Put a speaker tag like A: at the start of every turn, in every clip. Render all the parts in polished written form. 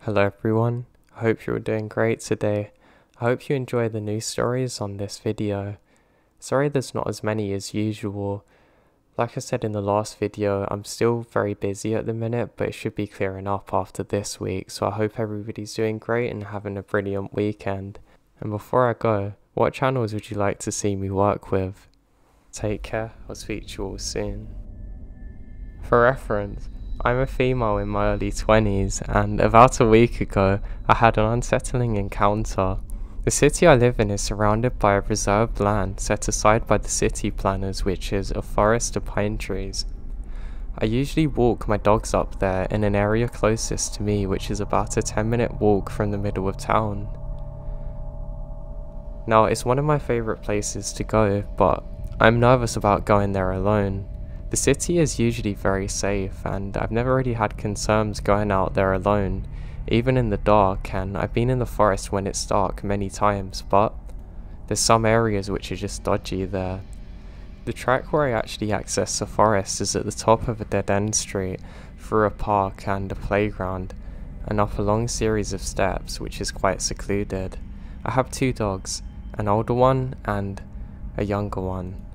A: Hello everyone, I hope you're doing great today. I hope you enjoy the news stories on this video. Sorry there's not as many as usual. Like I said in the last video, I'm still very busy at the minute, but it should be clearing up after this week, so I hope everybody's doing great and having a brilliant weekend. And before I go, what channels would you like to see me work with? Take care, I'll speak to you all soon. For reference, I'm a female in my early 20s, and about a week ago, I had an unsettling encounter. The city I live in is surrounded by a reserved land set aside by the city planners, which is a forest of pine trees. I usually walk my dogs up there in an area closest to me, which is about a 10-minute walk from the middle of town. Now, it's one of my favourite places to go, but I'm nervous about going there alone. The city is usually very safe, and I've never really had concerns going out there alone, even in the dark, and I've been in the forest when it's dark many times, but there's some areas which are just dodgy there. The track where I actually access the forest is at the top of a dead-end street, through a park and a playground, and up a long series of steps which is quite secluded. I have two dogs, an older one and a younger one.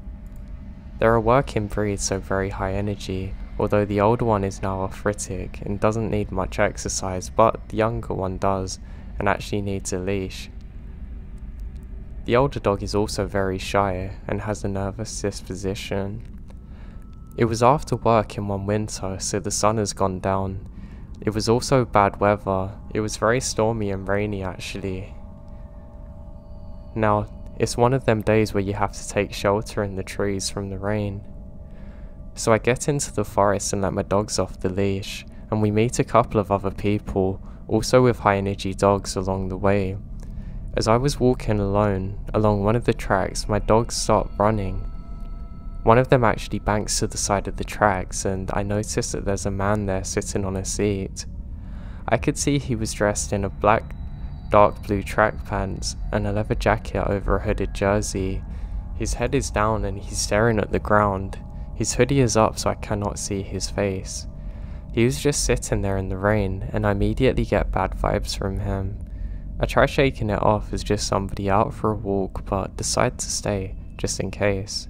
A: They're a working breed, so very high energy, although the older one is now arthritic and doesn't need much exercise, but the younger one does and actually needs a leash. The older dog is also very shy and has a nervous disposition. It was after work in one winter, so the sun has gone down. It was also bad weather. It was very stormy and rainy actually. Now, it's one of them days where you have to take shelter in the trees from the rain. So I get into the forest and let my dogs off the leash, and we meet a couple of other people, also with high energy dogs along the way. As I was walking alone, along one of the tracks, my dogs start running. One of them actually banks to the side of the tracks, and I noticed that there's a man there sitting on a seat. I could see he was dressed in a black dark blue track pants and a leather jacket over a hooded jersey. His head is down and he's staring at the ground. His hoodie is up so I cannot see his face. He was just sitting there in the rain, and I immediately get bad vibes from him. I try shaking it off as just somebody out for a walk, but decide to stay, just in case.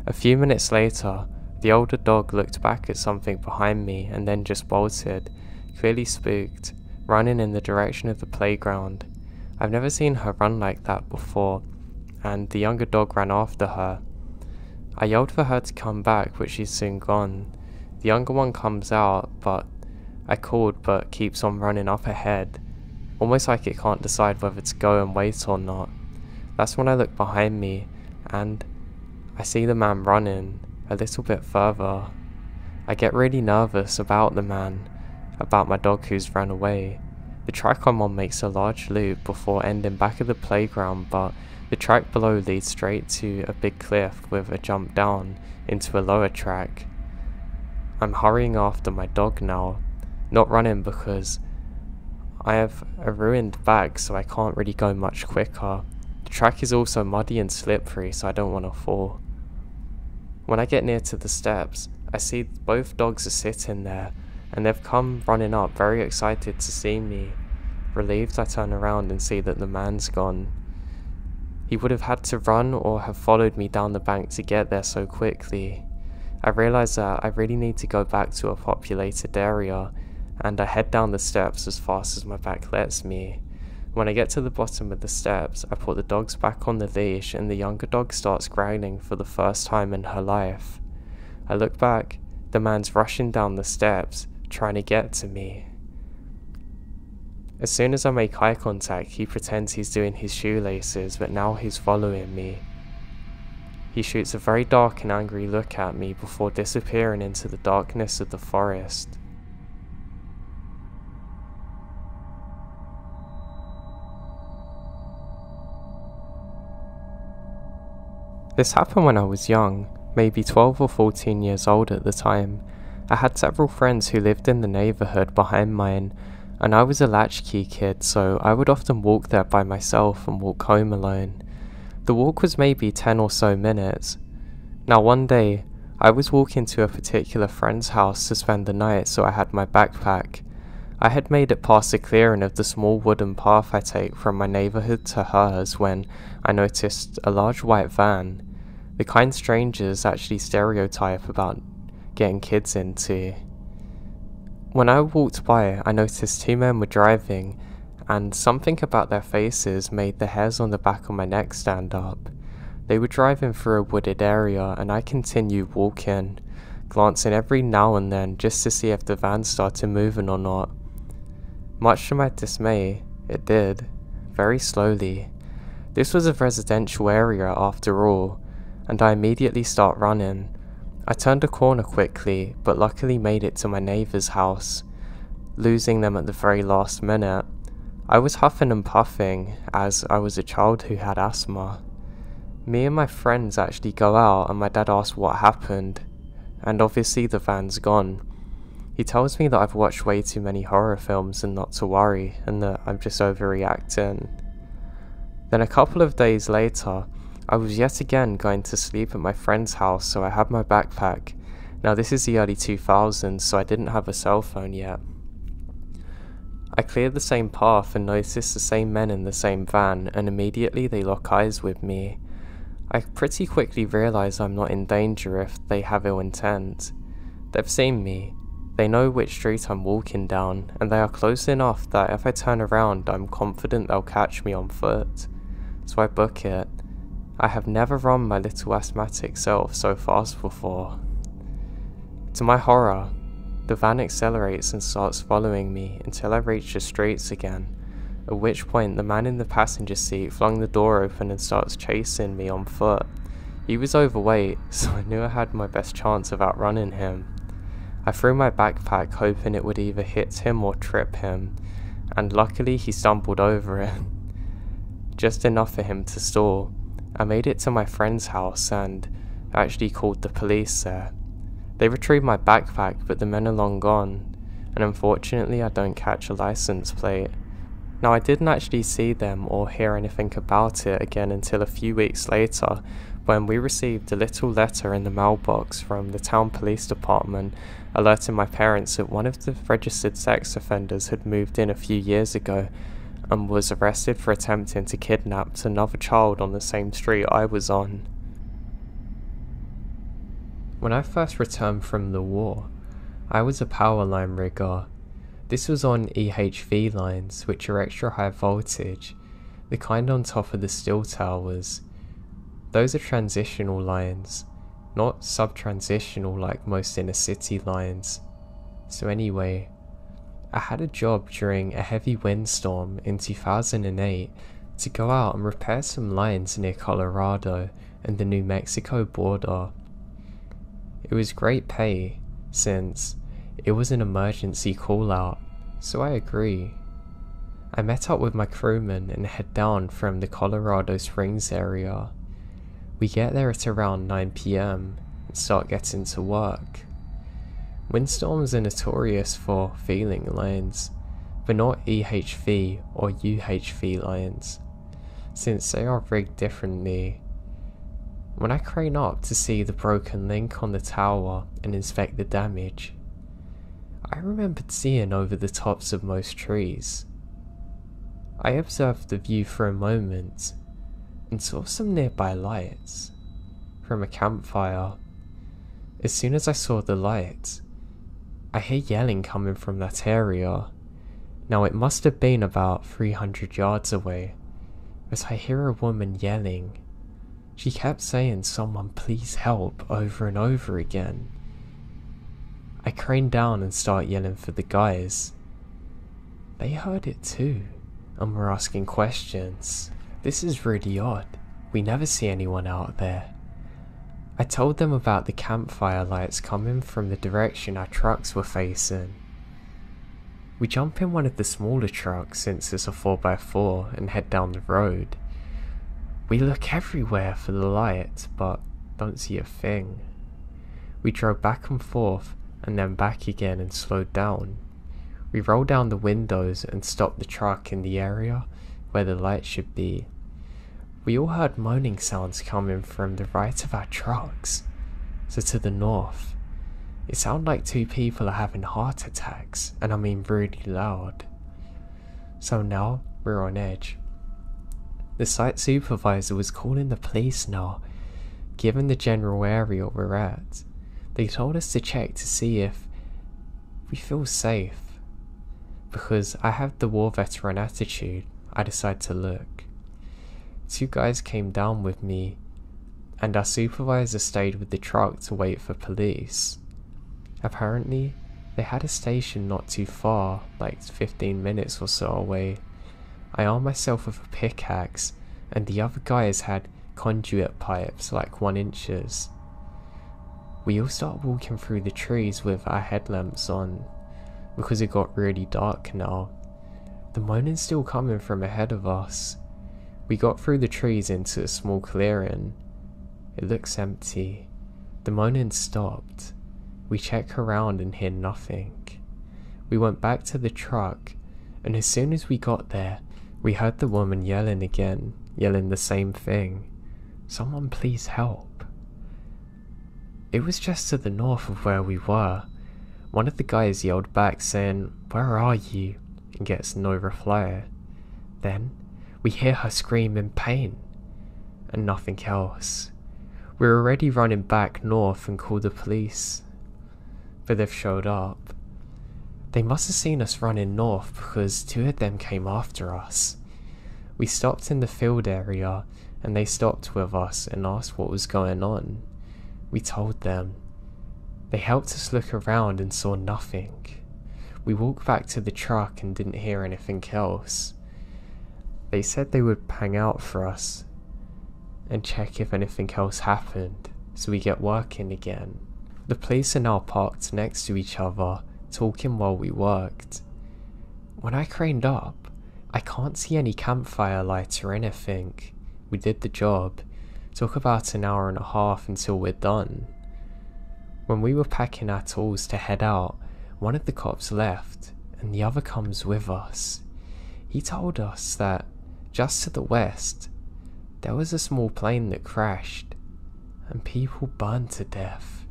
A: A few minutes later, the older dog looked back at something behind me and then just bolted, clearly spooked, running in the direction of the playground. I've never seen her run like that before, and the younger dog ran after her. I yelled for her to come back, but she's soon gone. The younger one comes out, but I called but keeps on running up ahead, almost like it can't decide whether to go and wait or not. That's when I look behind me, and I see the man running a little bit further. I get really nervous about the man, about my dog who's run away. The track I'm on makes a large loop before ending back at the playground, but the track below leads straight to a big cliff with a jump down into a lower track. I'm hurrying after my dog now, not running because I have a ruined back, so I can't really go much quicker. The track is also muddy and slippery, so I don't want to fall. When I get near to the steps, I see both dogs are sitting there, and they've come running up, very excited to see me. Relieved, I turn around and see that the man's gone. He would have had to run or have followed me down the bank to get there so quickly. I realise that I really need to go back to a populated area, and I head down the steps as fast as my back lets me. When I get to the bottom of the steps, I put the dogs back on the leash, and the younger dog starts growling for the first time in her life. I look back, the man's rushing down the steps, trying to get to me. As soon as I make eye contact, he pretends he's doing his shoelaces, but now he's following me. He shoots a very dark and angry look at me before disappearing into the darkness of the forest. This happened when I was young, maybe 12 or 14 years old at the time. I had several friends who lived in the neighbourhood behind mine, and I was a latchkey kid, so I would often walk there by myself and walk home alone. The walk was maybe 10 or so minutes. Now one day, I was walking to a particular friend's house to spend the night, so I had my backpack. I had made it past the clearing of the small wooden path I take from my neighbourhood to hers when I noticed a large white van, the kind strangers actually stereotype about getting kids into. When I walked by, I noticed two men were driving, and something about their faces made the hairs on the back of my neck stand up. They were driving through a wooded area, and I continued walking, glancing every now and then just to see if the van started moving or not. Much to my dismay, it did, very slowly. This was a residential area after all, and I immediately start running. I turned a corner quickly, but luckily made it to my neighbour's house, losing them at the very last minute. I was huffing and puffing, as I was a child who had asthma. Me and my friends actually go out, and my dad asks what happened, and obviously the van's gone. He tells me that I've watched way too many horror films and not to worry, and that I'm just overreacting. Then a couple of days later, I was yet again going to sleep at my friend's house, so I had my backpack. Now this is the early 2000s, so I didn't have a cell phone yet. I cleared the same path and noticed the same men in the same van, and immediately they lock eyes with me. I pretty quickly realise I'm not in danger if they have ill intent. They've seen me, they know which street I'm walking down, and they are close enough that if I turn around I'm confident they'll catch me on foot. So I book it. I have never run my little asthmatic self so fast before. To my horror, the van accelerates and starts following me until I reach the streets again, at which point the man in the passenger seat flung the door open and starts chasing me on foot. He was overweight, so I knew I had my best chance of outrunning him. I threw my backpack hoping it would either hit him or trip him, and luckily he stumbled over it. Just enough for him to stall. I made it to my friend's house and actually called the police there. They retrieved my backpack, but the men are long gone, and unfortunately I don't catch a license plate. Now I didn't actually see them or hear anything about it again until a few weeks later, when we received a little letter in the mailbox from the town police department alerting my parents that one of the registered sex offenders had moved in a few years ago and was arrested for attempting to kidnap another child on the same street I was on. When I first returned from the war, I was a power line rigger. This was on EHV lines, which are extra high voltage, the kind on top of the steel towers. Those are transitional lines, not sub-transitional like most inner city lines. So anyway, I had a job during a heavy windstorm in 2008 to go out and repair some lines near Colorado and the New Mexico border. It was great pay, since it was an emergency call out, so I agree. I met up with my crewman and head down from the Colorado Springs area. We get there at around 9 PM and start getting to work. Windstorms are notorious for failing lines, but not EHV or UHV lines, since they are rigged differently. When I crane up to see the broken link on the tower and inspect the damage, I remembered seeing over the tops of most trees. I observed the view for a moment and saw some nearby lights from a campfire. As soon as I saw the light, I hear yelling coming from that area. Now it must have been about 300 yards away, but I hear a woman yelling. She kept saying "someone please help" over and over again. I crane down and start yelling for the guys. They heard it too, and were asking questions. This is really odd, we never see anyone out there. I told them about the campfire lights coming from the direction our trucks were facing. We jump in one of the smaller trucks, since it's a 4x4, and head down the road. We look everywhere for the light, but don't see a thing. We drove back and forth, and then back again and slowed down. We rolled down the windows and stopped the truck in the area where the light should be. We all heard moaning sounds coming from the right of our trucks, so to the north. It sounded like two people are having heart attacks, and I mean really loud. So now we're on edge. The site supervisor was calling the police now. Given the general area we're at, they told us to check to see if we feel safe. Because I have the war veteran attitude, I decided to look. Two guys came down with me, and our supervisor stayed with the truck to wait for police. Apparently, they had a station not too far, like 15 minutes or so away. I armed myself with a pickaxe, and the other guys had conduit pipes like 1 inches. We all started walking through the trees with our headlamps on, because it got really dark now. The moaning's still coming from ahead of us. We got through the trees into a small clearing. It looks empty. The moaning stopped. We checked around and hear nothing. We went back to the truck, and as soon as we got there, we heard the woman yelling again, yelling the same thing. Someone please help. It was just to the north of where we were. One of the guys yelled back saying, "Where are you?" and gets no reply. Then we hear her scream in pain, and nothing else. We're already running back north and called the police, but they've showed up. They must have seen us running north because 2 of them came after us. We stopped in the field area and they stopped with us and asked what was going on. We told them. They helped us look around and saw nothing. We walked back to the truck and didn't hear anything else. They said they would hang out for us and check if anything else happened, so we get working again. The police are now parked next to each other, talking while we worked. When I craned up, I can't see any campfire lights or anything. We did the job. Took about an hour and a half until we're done. When we were packing our tools to head out, one of the cops left, and the other comes with us. He told us that, just to the west, there was a small plane that crashed, and people burned to death.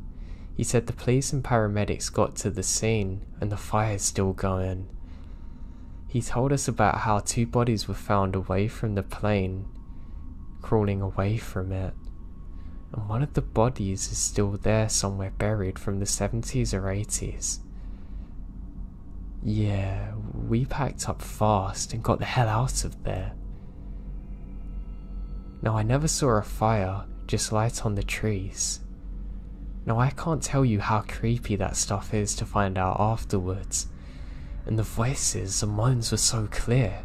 A: He said the police and paramedics got to the scene, and the fire's still going. He told us about how 2 bodies were found away from the plane, crawling away from it, and one of the bodies is still there somewhere buried from the 70s or 80s. Yeah, we packed up fast and got the hell out of there. Now I never saw a fire, just light on the trees. Now I can't tell you how creepy that stuff is to find out afterwards, and the voices and moans were so clear.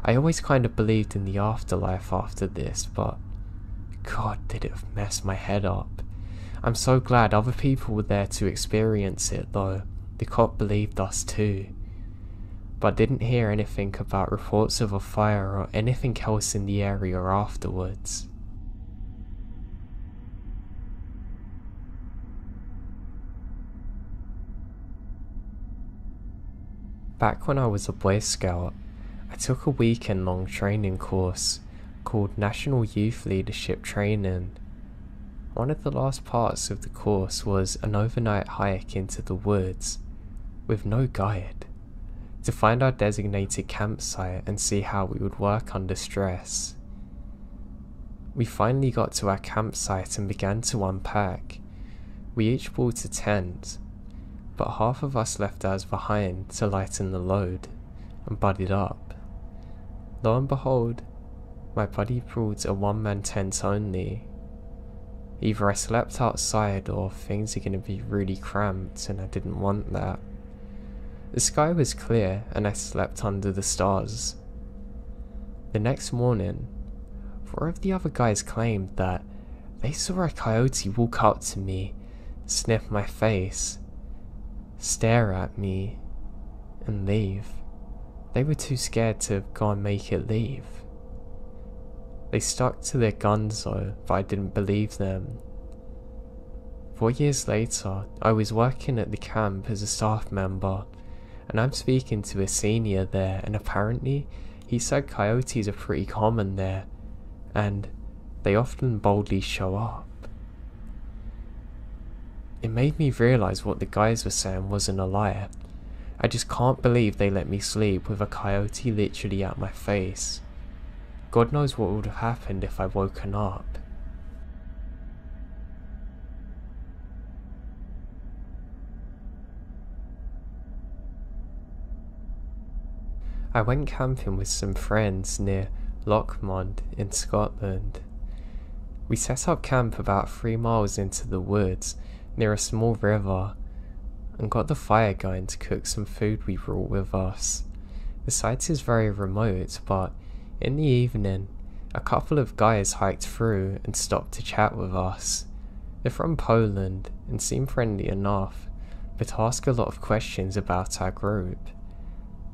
A: I always kind of believed in the afterlife after this, but God, did it mess my head up. I'm so glad other people were there to experience it though. The cop believed us too. But I didn't hear anything about reports of a fire or anything else in the area afterwards. Back when I was a Boy Scout, I took a weekend-long training course called National Youth Leadership Training. One of the last parts of the course was an overnight hike into the woods, with no guide, to find our designated campsite and see how we would work under stress. We finally got to our campsite and began to unpack. We each bought a tent, but half of us left ours behind to lighten the load and buddied up. Lo and behold, my buddy brought a one-man tent only. Either I slept outside or things are going to be really cramped and I didn't want that. The sky was clear and I slept under the stars. The next morning, 4 of the other guys claimed that they saw a coyote walk up to me, sniff my face, stare at me, and leave. They were too scared to go and make it leave. They stuck to their guns though, but I didn't believe them. 4 years later, I was working at the camp as a staff member, and I'm speaking to a senior there, and apparently he said coyotes are pretty common there, and they often boldly show up. It made me realise what the guys were saying wasn't a lie. I just can't believe they let me sleep with a coyote literally at my face. God knows what would have happened if I'd woken up. I went camping with some friends near Lochmond in Scotland. We set up camp about 3 miles into the woods near a small river and got the fire going to cook some food we brought with us. The site is very remote, but in the evening a couple of guys hiked through and stopped to chat with us. They're from Poland and seem friendly enough, but ask a lot of questions about our group,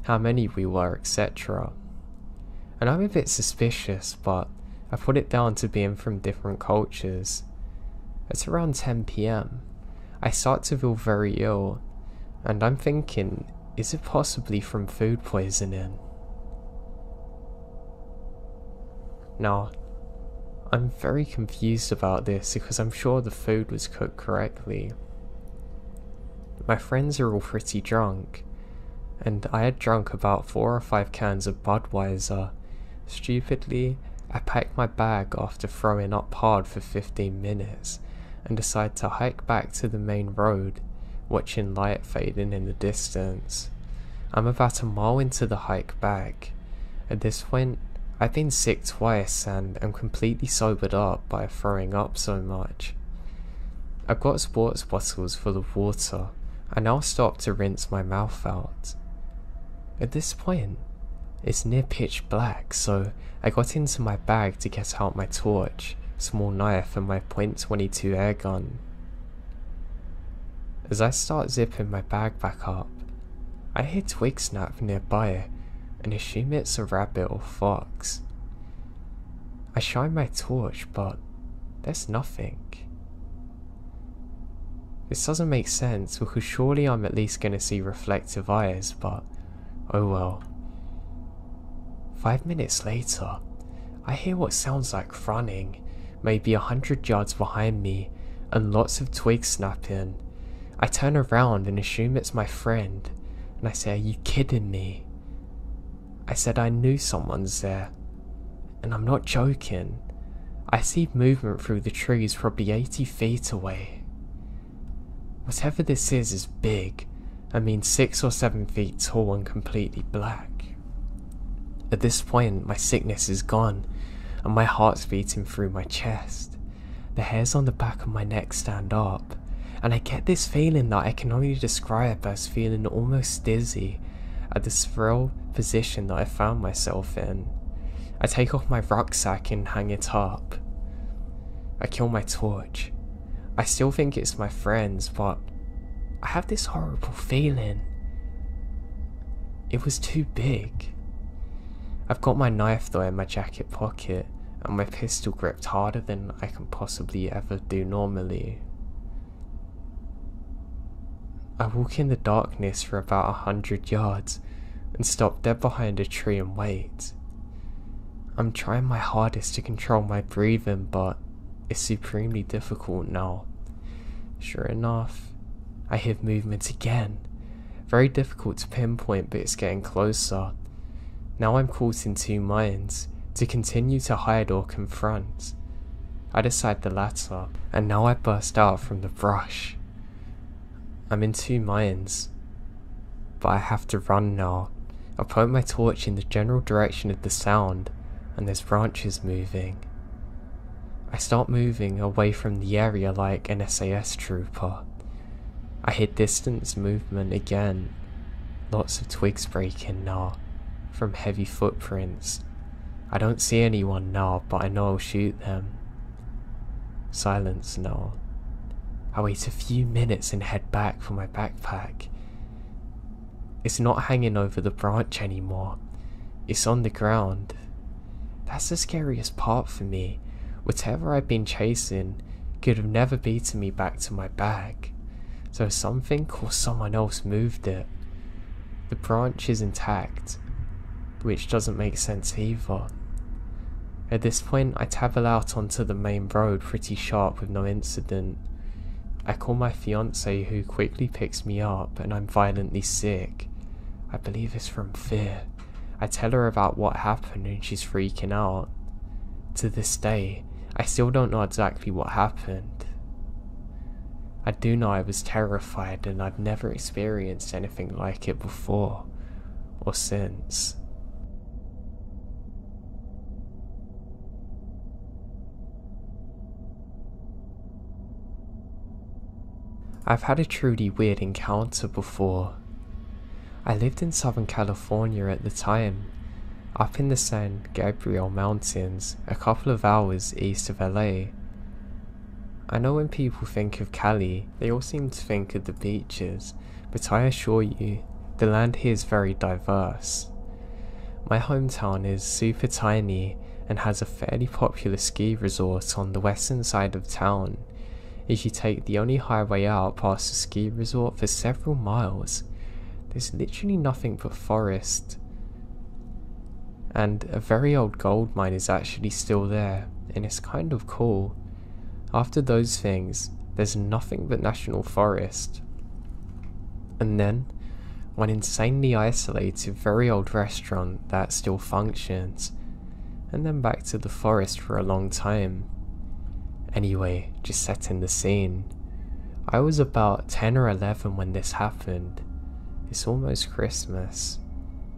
A: how many we were, etc. And I'm a bit suspicious, but I put it down to being from different cultures. It's around 10 PM. I start to feel very ill, and I'm thinking, is it possibly from food poisoning? Now, I'm very confused about this because I'm sure the food was cooked correctly. My friends are all pretty drunk, and I had drunk about 4 or 5 cans of Budweiser. Stupidly, I packed my bag after throwing up hard for 15 minutes and decided to hike back to the main road, watching light fading in the distance. I'm about a mile into the hike back. At this point, I've been sick twice and am completely sobered up by throwing up so much. I've got sports bottles full of water. I now stop to rinse my mouth out. At this point, it's near pitch black, so I got into my bag to get out my torch, small knife and my .22 air gun. As I start zipping my bag back up, I hear twig snap nearby and assume it's a rabbit or fox. I shine my torch, but there's nothing. This doesn't make sense because surely I'm at least going to see reflective eyes, but oh well. 5 minutes later, I hear what sounds like running, maybe 100 yards behind me, and lots of twigs snapping. I turn around and assume it's my friend, and I say, "Are you kidding me?" I said I knew someone's there, and I'm not joking. I see movement through the trees probably 80 feet away. Whatever this is big. I mean 6 or 7 feet tall and completely black. At this point, my sickness is gone, and my heart's beating through my chest. The hairs on the back of my neck stand up, and I get this feeling that I can only describe as feeling almost dizzy at the surreal position that I found myself in. I take off my rucksack and hang it up. I kill my torch. I still think it's my friends, but I have this horrible feeling. It was too big. I've got my knife though in my jacket pocket, and my pistol gripped harder than I can possibly ever do normally. I walk in the darkness for about 100 yards and stop dead behind a tree and wait. I'm trying my hardest to control my breathing, but it's supremely difficult now. Sure enough, I hear movement again. Very difficult to pinpoint, but it's getting closer. Now I'm caught in two minds, to continue to hide or confront. I decide the latter, and now I burst out from the brush. I'm in two minds, but I have to run now. I point my torch in the general direction of the sound, and there's branches moving. I start moving away from the area like an SAS trooper. I hear distance movement again. Lots of twigs breaking now, from heavy footprints. I don't see anyone now, but I know I'll shoot them. Silence now. I wait a few minutes and head back for my backpack. It's not hanging over the branch anymore. It's on the ground. That's the scariest part for me. Whatever I've been chasing could have never beaten me back to my bag. So something or someone else moved it. The branch is intact, which doesn't make sense either. At this point, I tabble out onto the main road pretty sharp with no incident. I call my fiance, who quickly picks me up, and I'm violently sick. I believe it's from fear. I tell her about what happened and she's freaking out. To this day, I still don't know exactly what happened. I do know I was terrified and I'd never experienced anything like it before or since. I've had a truly weird encounter before. I lived in Southern California at the time, up in the San Gabriel Mountains, a couple of hours east of LA. I know when people think of Cali, they all seem to think of the beaches, but I assure you, the land here is very diverse. My hometown is super tiny and has a fairly popular ski resort on the western side of town. If you take the only highway out past the ski resort for several miles, there's literally nothing but forest. And a very old gold mine is actually still there, and it's kind of cool. After those things, there's nothing but national forest. And then, one insanely isolated, very old restaurant that still functions, and then back to the forest for a long time. Anyway, just setting the scene. I was about 10 or 11 when this happened. It's almost Christmas.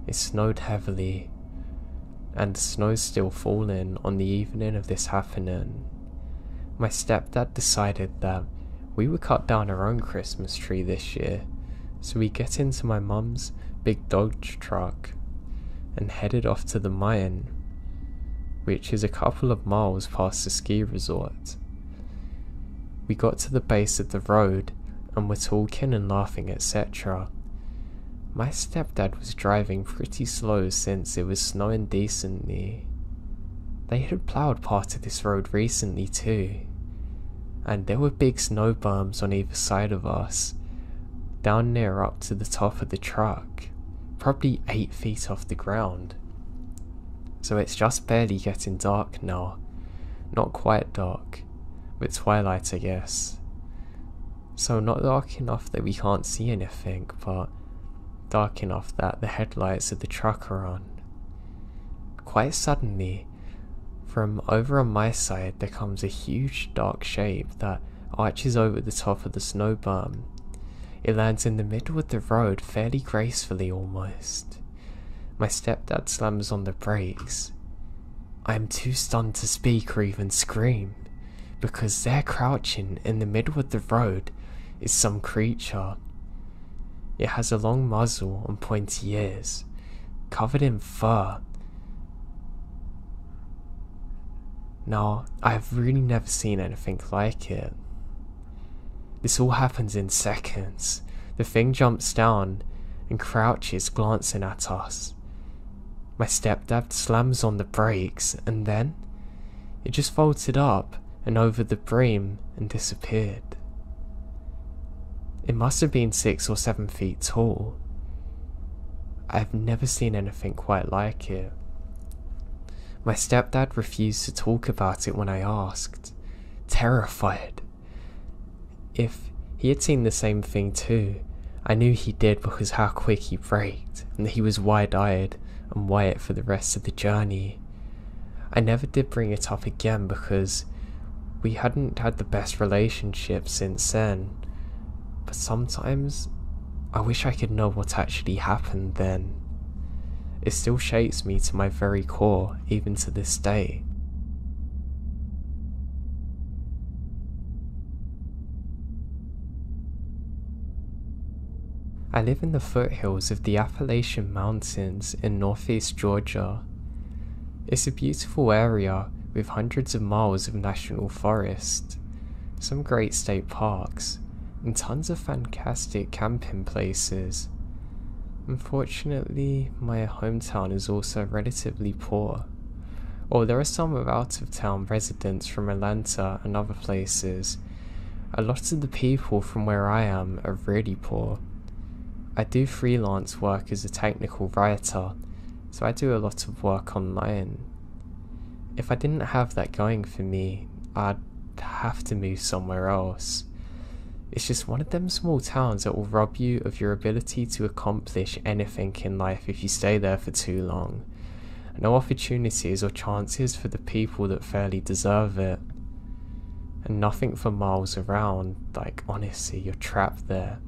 A: It snowed heavily, and the snow's still falling on the evening of this happening. My stepdad decided that we would cut down our own Christmas tree this year, so we get into my mum's big Dodge truck and headed off to the mine, which is a couple of miles past the ski resort. We got to the base of the road and were talking and laughing, etc. My stepdad was driving pretty slow since it was snowing decently. They had ploughed part of this road recently too, and there were big snow berms on either side of us, down near up to the top of the truck, probably 8 feet off the ground. So it's just barely getting dark now. Not quite dark, but twilight, I guess. So not dark enough that we can't see anything, but dark enough that the headlights of the truck are on. Quite suddenly, from over on my side, there comes a huge dark shape that arches over the top of the snow berm. It lands in the middle of the road fairly gracefully almost. My stepdad slams on the brakes. I am too stunned to speak or even scream, because there crouching in the middle of the road is some creature. It has a long muzzle and pointy ears, covered in fur. Now, I have really never seen anything like it. This all happens in seconds. The thing jumps down and crouches, glancing at us. My stepdad slams on the brakes, and then it just vaulted up and over the beam and disappeared. It must have been 6 or 7 feet tall. I have never seen anything quite like it. My stepdad refused to talk about it when I asked, terrified. If he had seen the same thing too, I knew he did because how quick he braked, and that he was wide-eyed and white for the rest of the journey. I never did bring it up again because we hadn't had the best relationship since then, but sometimes I wish I could know what actually happened then. It still shakes me to my very core, even to this day. I live in the foothills of the Appalachian Mountains in northeast Georgia. It's a beautiful area with hundreds of miles of national forest, some great state parks, and tons of fantastic camping places. Unfortunately, my hometown is also relatively poor. Or there are some out-of-town residents from Atlanta and other places. A lot of the people from where I am are really poor. I do freelance work as a technical writer, so I do a lot of work online. If I didn't have that going for me, I'd have to move somewhere else. It's just one of them small towns that will rob you of your ability to accomplish anything in life if you stay there for too long. No opportunities or chances for the people that fairly deserve it. And nothing for miles around, like honestly, you're trapped there.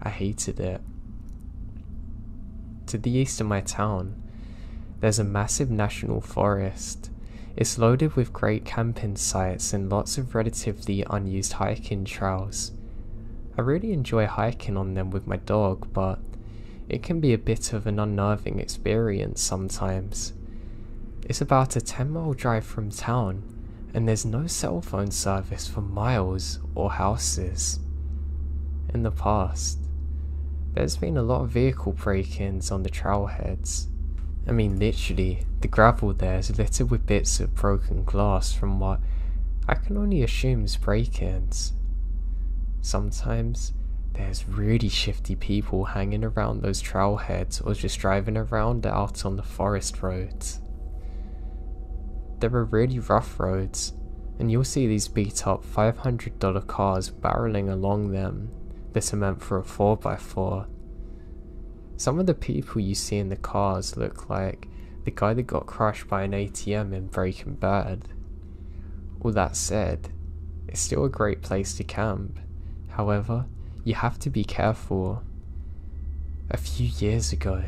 A: I hated it. To the east of my town, there's a massive national forest. It's loaded with great camping sites and lots of relatively unused hiking trails. I really enjoy hiking on them with my dog, but it can be a bit of an unnerving experience sometimes. It's about a 10-mile drive from town, and there's no cell phone service for miles or houses. In the past, there's been a lot of vehicle break-ins on the trailheads. I mean, literally, the gravel there is littered with bits of broken glass from what I can only assume is break-ins. Sometimes, there's really shifty people hanging around those trailheads or just driving around out on the forest roads. There are really rough roads, and you'll see these beat up $500 cars barreling along them that are meant for a 4x4. Some of the people you see in the cars look like the guy that got crushed by an ATM in Breaking Bad. All that said, it's still a great place to camp. However, you have to be careful. A few years ago,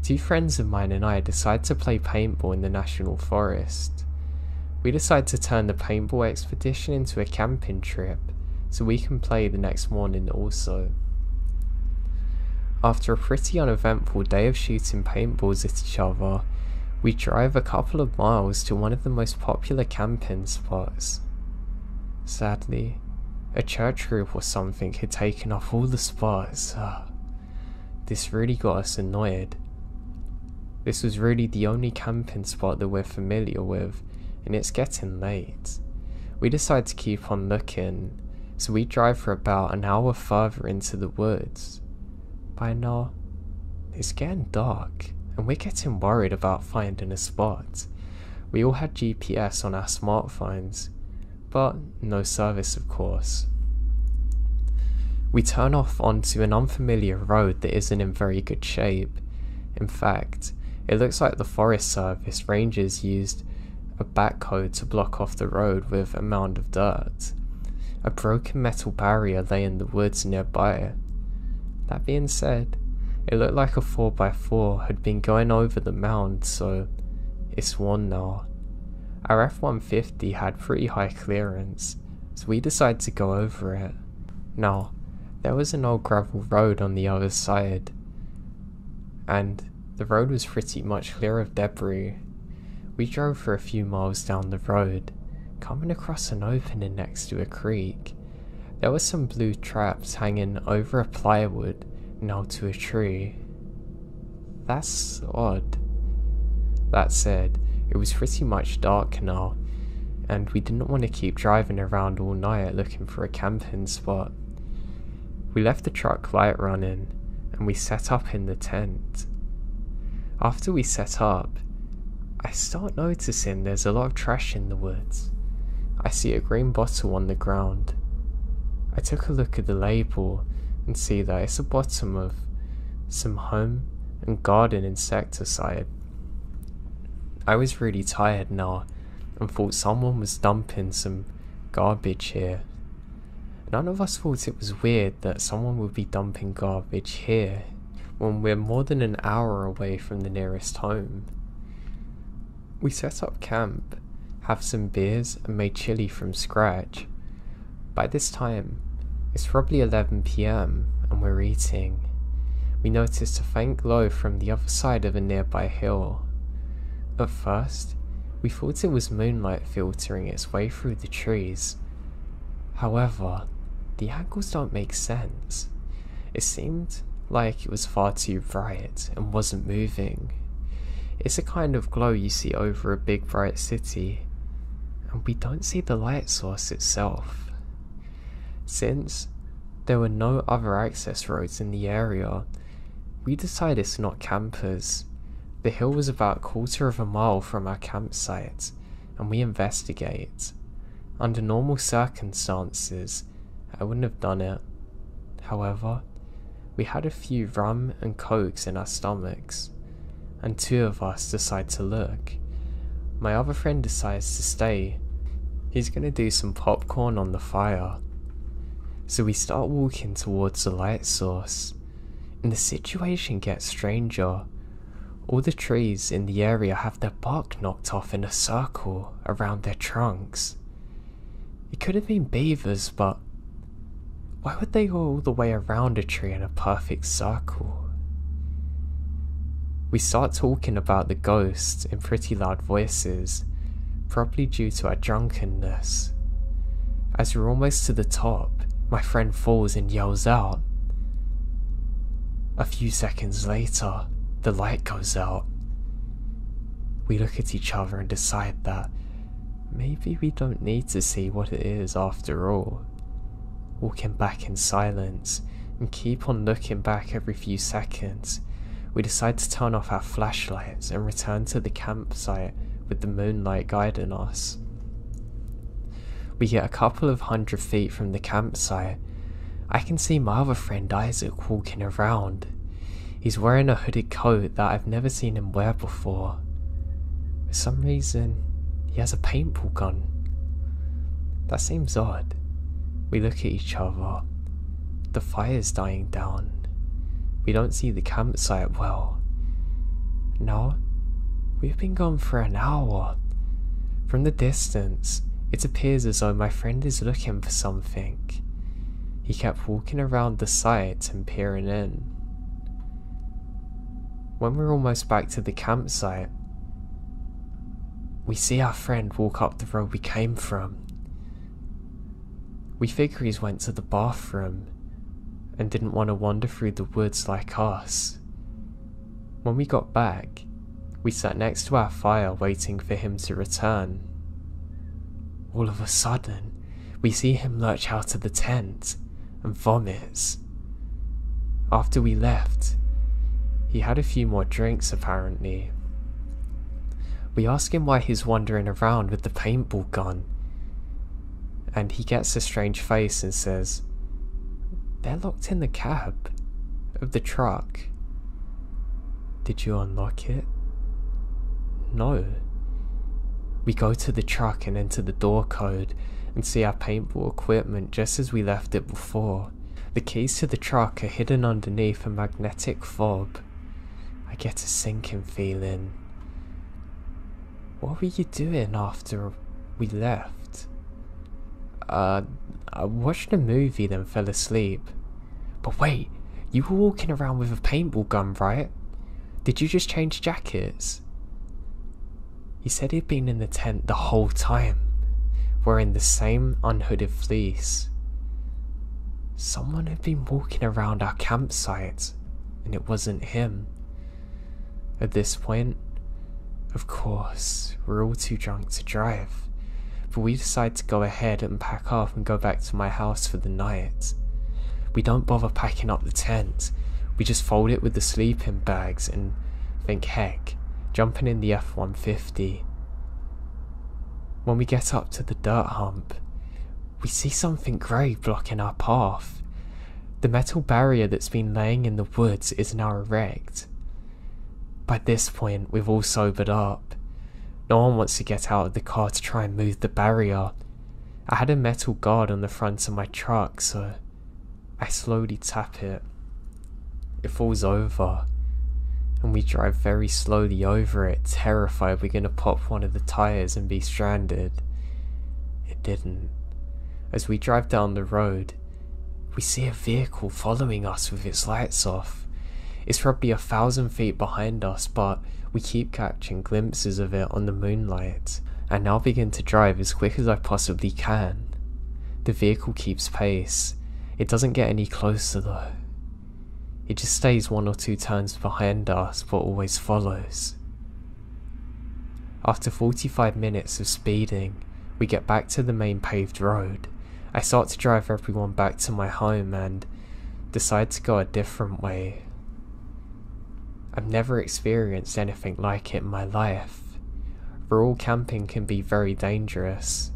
A: 2 friends of mine and I decided to play paintball in the national forest. We decided to turn the paintball expedition into a camping trip, so we can play the next morning also. After a pretty uneventful day of shooting paintballs at each other, we drive a couple of miles to one of the most popular camping spots. Sadly, a church group or something had taken off all the spots. This really got us annoyed. This was really the only camping spot that we're familiar with, and it's getting late. We decide to keep on looking, so we drive for about an hour further into the woods. By now, it's getting dark, and we're getting worried about finding a spot. We all had GPS on our smartphones, but no service of course. We turn off onto an unfamiliar road that isn't in very good shape. In fact, it looks like the Forest Service rangers used a backhoe to block off the road with a mound of dirt. A broken metal barrier lay in the woods nearby. That being said, it looked like a 4x4 had been going over the mound, so it's worn now. Our F-150 had pretty high clearance, so we decided to go over it. Now, there was an old gravel road on the other side, and the road was pretty much clear of debris. We drove for a few miles down the road, coming across an opening next to a creek. There were some blue traps hanging over a plywood nailed to a tree. That's odd. That said, it was pretty much dark now, and we didn't want to keep driving around all night looking for a camping spot. We left the truck light running, and we set up in the tent. After we set up, I start noticing there's a lot of trash in the woods. I see a green bottle on the ground. I took a look at the label and see that it's a bottle of some home and garden insecticide. I was really tired now and thought someone was dumping some garbage here. None of us thought it was weird that someone would be dumping garbage here when we're more than an hour away from the nearest home. We set up camp, have some beers and made chili from scratch. By this time, it's probably 11 PM and we're eating. We noticed a faint glow from the other side of a nearby hill. At first, we thought it was moonlight filtering its way through the trees. However, the angles don't make sense. It seemed like it was far too bright and wasn't moving. It's a kind of glow you see over a big bright city, and we don't see the light source itself. Since there were no other access roads in the area, we decided it's not campers. The hill was about a quarter of a mile from our campsite, and we investigate. Under normal circumstances, I wouldn't have done it. However, we had a few rum and cokes in our stomachs, and two of us decide to look. My other friend decides to stay. He's gonna do some popcorn on the fire. So we start walking towards the light source, and the situation gets stranger. All the trees in the area have their bark knocked off in a circle around their trunks. It could have been beavers, but why would they go all the way around a tree in a perfect circle? We start talking about the ghost in pretty loud voices, probably due to our drunkenness. As we're almost to the top, my friend falls and yells out. A few seconds later, the light goes out. We look at each other and decide that maybe we don't need to see what it is after all. Walking back in silence and keep on looking back every few seconds, we decide to turn off our flashlights and return to the campsite with the moonlight guiding us. We get a couple of 100 feet from the campsite. I can see my other friend Isaac walking around. He's wearing a hooded coat that I've never seen him wear before. For some reason, he has a paintball gun. That seems odd. We look at each other. The fire's dying down. We don't see the campsite well. Now, we've been gone for an hour. From the distance, it appears as though my friend is looking for something. He kept walking around the site and peering in. When we're almost back to the campsite, we see our friend walk up the road we came from. We figure he's went to the bathroom and didn't want to wander through the woods like us. When we got back, we sat next to our fire waiting for him to return. All of a sudden, we see him lurch out of the tent and vomits. After we left, he had a few more drinks apparently. We ask him why he's wandering around with the paintball gun, and he gets a strange face and says, "They're locked in the cab of the truck." "Did you unlock it?" "No." We go to the truck and enter the door code and see our paintball equipment just as we left it before. The keys to the truck are hidden underneath a magnetic fob. I get a sinking feeling. What were you doing after we left? I watched a movie then fell asleep. But wait, you were walking around with a paintball gun, right? Did you just change jackets? He said he'd been in the tent the whole time, wearing the same unhooded fleece. Someone had been walking around our campsite, and it wasn't him. At this point, of course, we're all too drunk to drive, but we decide to go ahead and pack up and go back to my house for the night. We don't bother packing up the tent, we just fold it with the sleeping bags and think, heck, jumping in the F-150. When we get up to the dirt hump, we see something grey blocking our path. The metal barrier that's been laying in the woods is now erect. By this point, we've all sobered up. No one wants to get out of the car to try and move the barrier. I had a metal guard on the front of my truck, so I slowly tap it. It falls over, and we drive very slowly over it, terrified we're going to pop one of the tyres and be stranded. It didn't. As we drive down the road, we see a vehicle following us with its lights off. It's probably 1,000 feet behind us, but we keep catching glimpses of it on the moonlight. I now begin to drive as quick as I possibly can. The vehicle keeps pace. It doesn't get any closer though. It just stays 1 or 2 turns behind us, but always follows. After 45 minutes of speeding, we get back to the main paved road. I start to drive everyone back to my home and decide to go a different way. I've never experienced anything like it in my life. Rural camping can be very dangerous,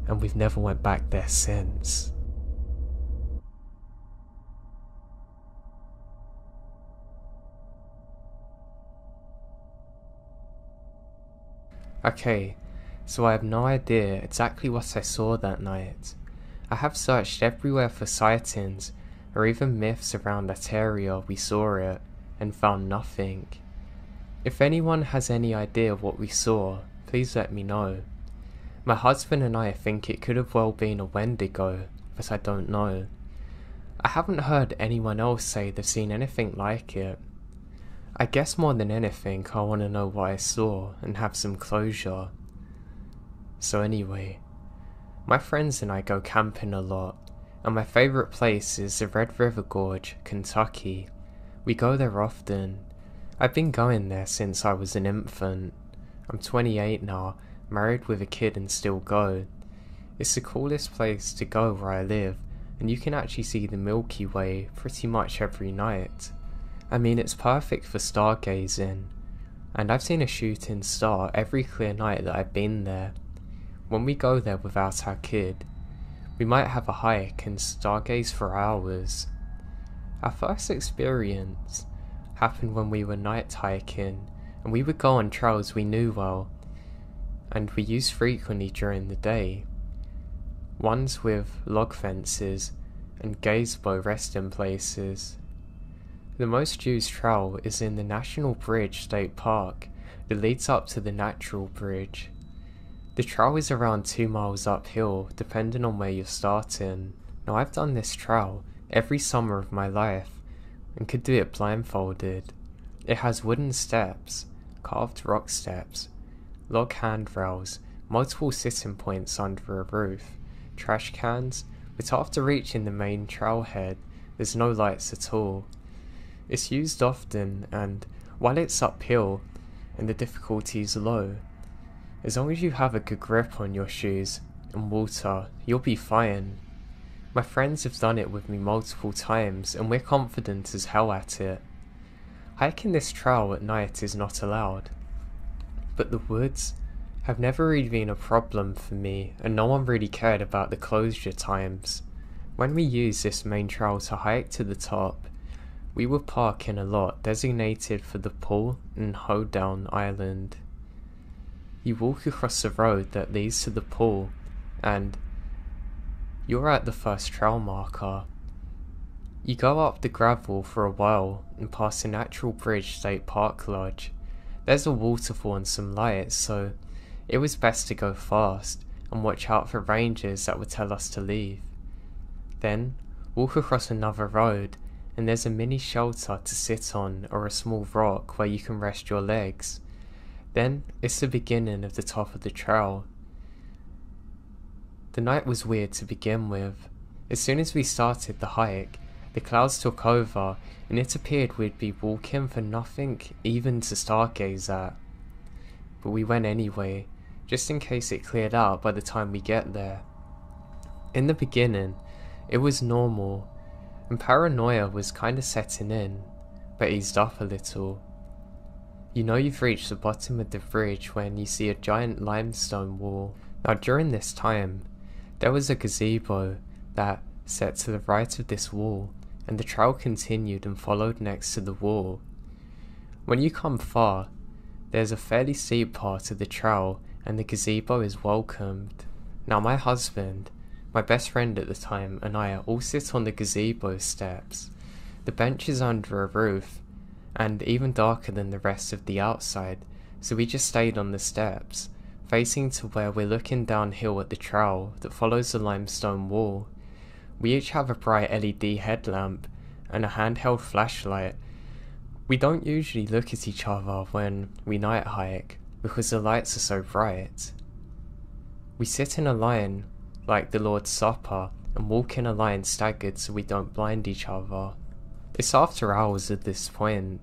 A: and we've never went back there since. Okay, so I have no idea exactly what I saw that night. I have searched everywhere for sightings or even myths around that area we saw it and found nothing. If anyone has any idea of what we saw, please let me know. My husband and I think it could have well been a Wendigo, but I don't know. I haven't heard anyone else say they've seen anything like it. I guess more than anything I want to know what I saw and have some closure. So anyway, my friends and I go camping a lot, and my favourite place is the Red River Gorge, Kentucky. We go there often. I've been going there since I was an infant. I'm 28 now, married with a kid and still go. It's the coolest place to go where I live, and you can actually see the Milky Way pretty much every night. I mean, it's perfect for stargazing, and I've seen a shooting star every clear night that I've been there. When we go there without our kid, we might have a hike and stargaze for hours. Our first experience happened when we were night hiking, and we would go on trails we knew well, and we used frequently during the day. Ones with log fences and gazebo resting places. The most used trail is in the National Bridge State Park that leads up to the Natural Bridge. The trail is around 2 miles uphill depending on where you're starting. Now I've done this trail every summer of my life and could do it blindfolded. It has wooden steps, carved rock steps, log handrails, multiple sitting points under a roof, trash cans, but after reaching the main trailhead there's no lights at all. It's used often, and while it's uphill and the difficulty is low, as long as you have a good grip on your shoes and water, you'll be fine. My friends have done it with me multiple times and we're confident as hell at it. Hiking this trail at night is not allowed, but the woods have never really been a problem for me and no one really cared about the closure times. When we use this main trail to hike to the top, we would park in a lot designated for the Pull and Hoedown Island. You walk across the road that leads to the pool, and you're at the first trail marker. You go up the gravel for a while and past the Natural Bridge State Park Lodge. There's a waterfall and some lights, so it was best to go fast and watch out for rangers that would tell us to leave. Then walk across another road and there's a mini shelter to sit on or a small rock where you can rest your legs. Then it's the beginning of the top of the trail. The night was weird to begin with. As soon as we started the hike, the clouds took over and it appeared we'd be walking for nothing even to stargaze at. But we went anyway, just in case it cleared out by the time we get there. In the beginning, it was normal, and paranoia was kinda setting in, but eased up a little. You know you've reached the bottom of the bridge when you see a giant limestone wall. Now during this time, there was a gazebo that sat to the right of this wall, and the trail continued and followed next to the wall. When you come far, there's a fairly steep part of the trail and the gazebo is welcomed. Now my husband, my best friend at the time, and I all sit on the gazebo steps. The bench is under a roof, and even darker than the rest of the outside, so we just stayed on the steps, facing to where we're looking downhill at the trail that follows the limestone wall. We each have a bright LED headlamp and a handheld flashlight. We don't usually look at each other when we night hike, because the lights are so bright. We sit in a line like the Lord's Supper and walk in a line staggered so we don't blind each other. It's after hours at this point,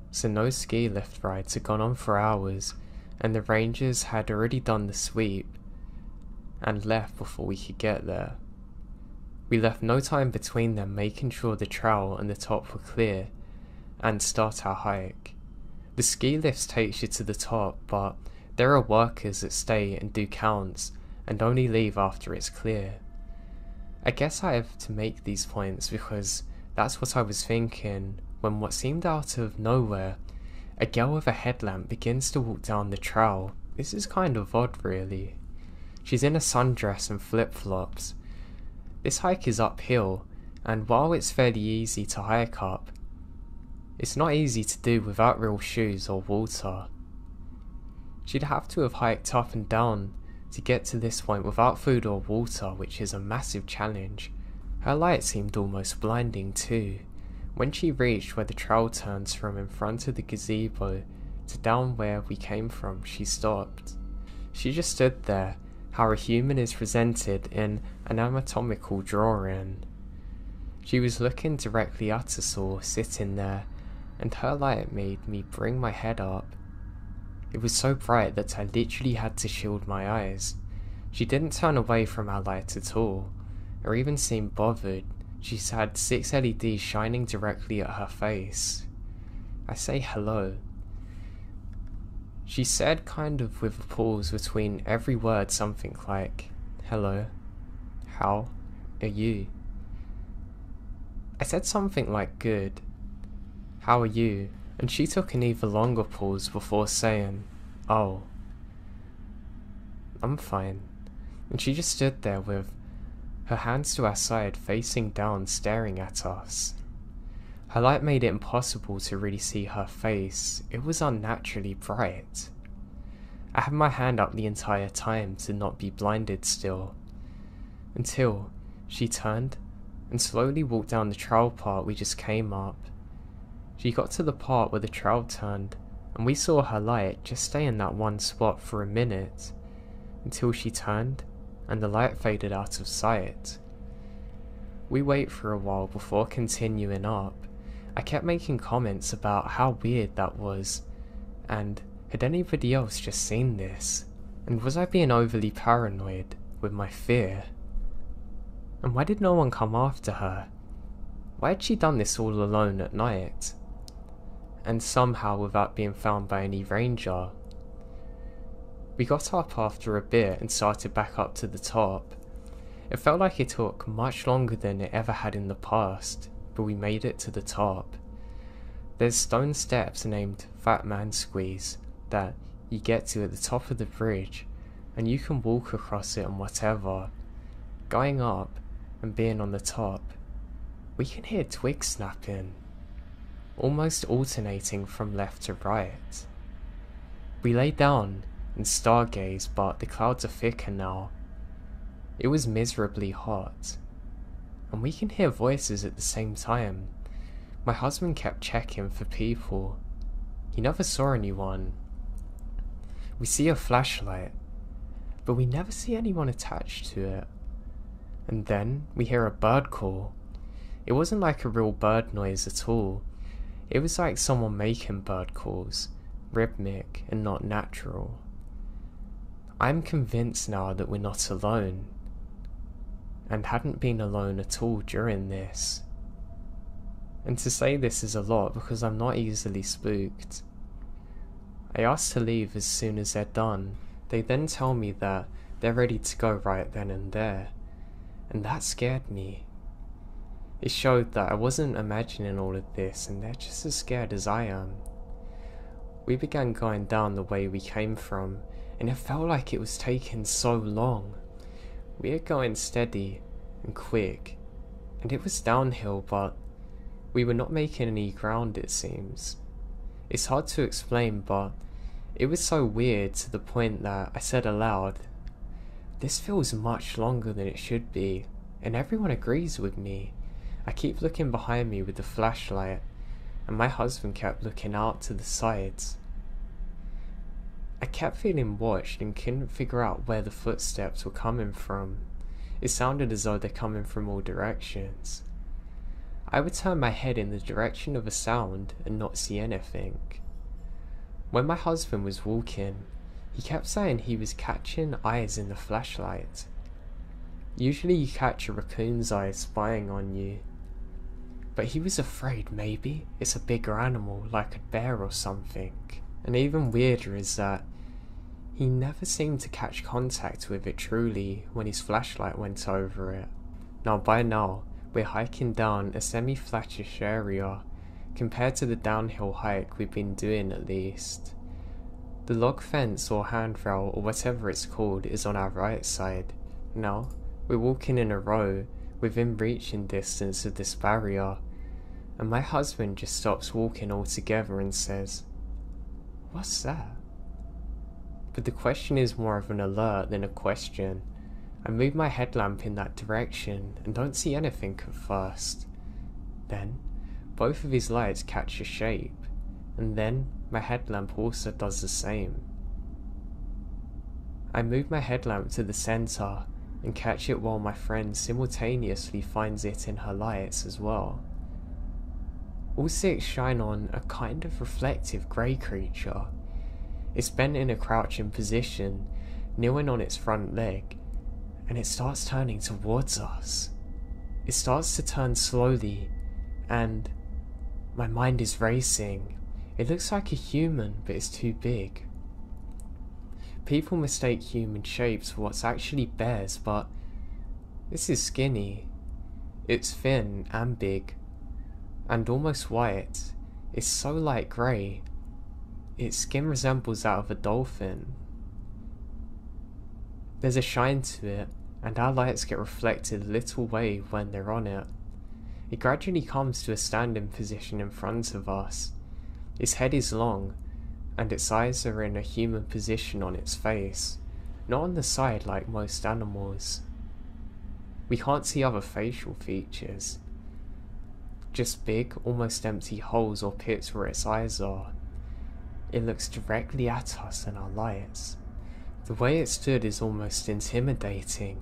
A: so no ski lift rides had gone on for hours and the rangers had already done the sweep and left before we could get there. We left no time between them making sure the trail and the top were clear and start our hike. The ski lifts takes you to the top, but there are workers that stay and do counts and only leave after it's clear. I guess I have to make these points because that's what I was thinking when what seemed out of nowhere, a girl with a headlamp begins to walk down the trail. This is kind of odd really. She's in a sundress and flip-flops. This hike is uphill, and while it's fairly easy to hike up, it's not easy to do without real shoes or water. She'd have to have hiked up and down to get to this point without food or water, which is a massive challenge. Her light seemed almost blinding too. When she reached where the trail turns from in front of the gazebo to down where we came from, she stopped. She just stood there, how a human is presented in an anatomical drawing. She was looking directly at us all, sitting there, and her light made me bring my head up. It was so bright that I literally had to shield my eyes. She didn't turn away from our light at all, or even seem bothered. She had 6 LEDs shining directly at her face. I say hello. She said, kind of with a pause between every word, something like, hello, how are you? I said something like good, how are you? And she took an even longer pause before saying, oh, I'm fine. And she just stood there with her hands to her side, facing down, staring at us. Her light made it impossible to really see her face. It was unnaturally bright. I had my hand up the entire time to not be blinded still, until she turned and slowly walked down the trail part we just came up. She got to the part where the trail turned, and we saw her light just stay in that one spot for a minute, until she turned and the light faded out of sight. We wait for a while before continuing up. I kept making comments about how weird that was, and had anybody else just seen this? And was I being overly paranoid with my fear? And why did no one come after her? Why had she done this all alone at night? And somehow without being found by any ranger. We got up after a bit and started back up to the top. It felt like it took much longer than it ever had in the past, but we made it to the top. There's stone steps named Fat Man Squeeze that you get to at the top of the bridge, and you can walk across it and whatever. Going up and being on the top, we can hear twigs snapping, almost alternating from left to right. We lay down and stargaze, but the clouds are thicker now. It was miserably hot, and we can hear voices at the same time. My husband kept checking for people. He never saw anyone. We see a flashlight, but we never see anyone attached to it. And then we hear a bird call. It wasn't like a real bird noise at all. It was like someone making bird calls, rhythmic and not natural. I'm convinced now that we're not alone, and hadn't been alone at all during this. And to say this is a lot because I'm not easily spooked. I asked to leave as soon as they're done. They then tell me that they're ready to go right then and there, and that scared me. It showed that I wasn't imagining all of this and they're just as scared as I am. We began going down the way we came from, and it felt like it was taking so long. We were going steady and quick, and it was downhill, but we were not making any ground, it seems. It's hard to explain, but it was so weird to the point that I said aloud, "This feels much longer than it should be," and everyone agrees with me. I keep looking behind me with the flashlight, and my husband kept looking out to the sides. I kept feeling watched and couldn't figure out where the footsteps were coming from. It sounded as though they're coming from all directions. I would turn my head in the direction of a sound and not see anything. When my husband was walking, he kept saying he was catching eyes in the flashlight. Usually you catch a raccoon's eyes spying on you, but he was afraid maybe it's a bigger animal like a bear or something. And even weirder is that he never seemed to catch contact with it truly when his flashlight went over it. Now by now, we're hiking down a semi-flattish area compared to the downhill hike we've been doing at least. The log fence or handrail or whatever it's called is on our right side. Now, we're walking in a row within reaching distance of this barrier, and my husband just stops walking altogether and says, "What's that?" But the question is more of an alert than a question. I move my headlamp in that direction and don't see anything at first. Then, both of his lights catch a shape, and then my headlamp also does the same. I move my headlamp to the center and catch it while my friend simultaneously finds it in her lights as well. All six shine on a kind of reflective grey creature. It's bent in a crouching position, kneeling on its front leg, and it starts turning towards us. It starts to turn slowly, and my mind is racing. It looks like a human, but it's too big. People mistake human shapes for what's actually bears, but this is skinny. It's thin and big, and almost white. It's so light grey. Its skin resembles that of a dolphin. There's a shine to it, and our lights get reflected a little way when they're on it. It gradually comes to a standing position in front of us. Its head is long, and its eyes are in a human position on its face, not on the side like most animals. We can't see other facial features, just big, almost empty holes or pits where its eyes are. It looks directly at us in our lights. The way it stood is almost intimidating,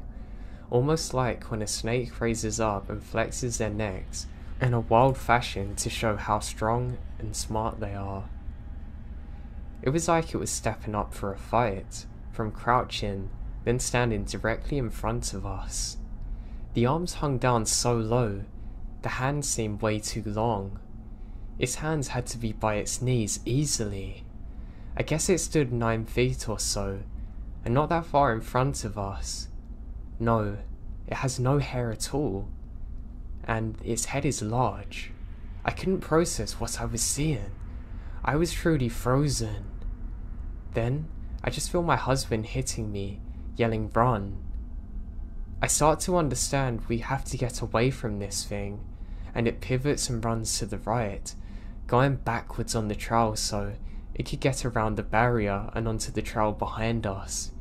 A: almost like when a snake raises up and flexes their necks in a wild fashion to show how strong and smart they are. It was like it was stepping up for a fight, from crouching, then standing directly in front of us. The arms hung down so low, the hands seemed way too long. Its hands had to be by its knees easily. I guess it stood 9 feet or so, and not that far in front of us. No, it has no hair at all, and its head is large. I couldn't process what I was seeing. I was truly frozen. Then, I just feel my husband hitting me, yelling, "Run." I start to understand we have to get away from this thing, and it pivots and runs to the right, going backwards on the trail so it could get around the barrier and onto the trail behind us.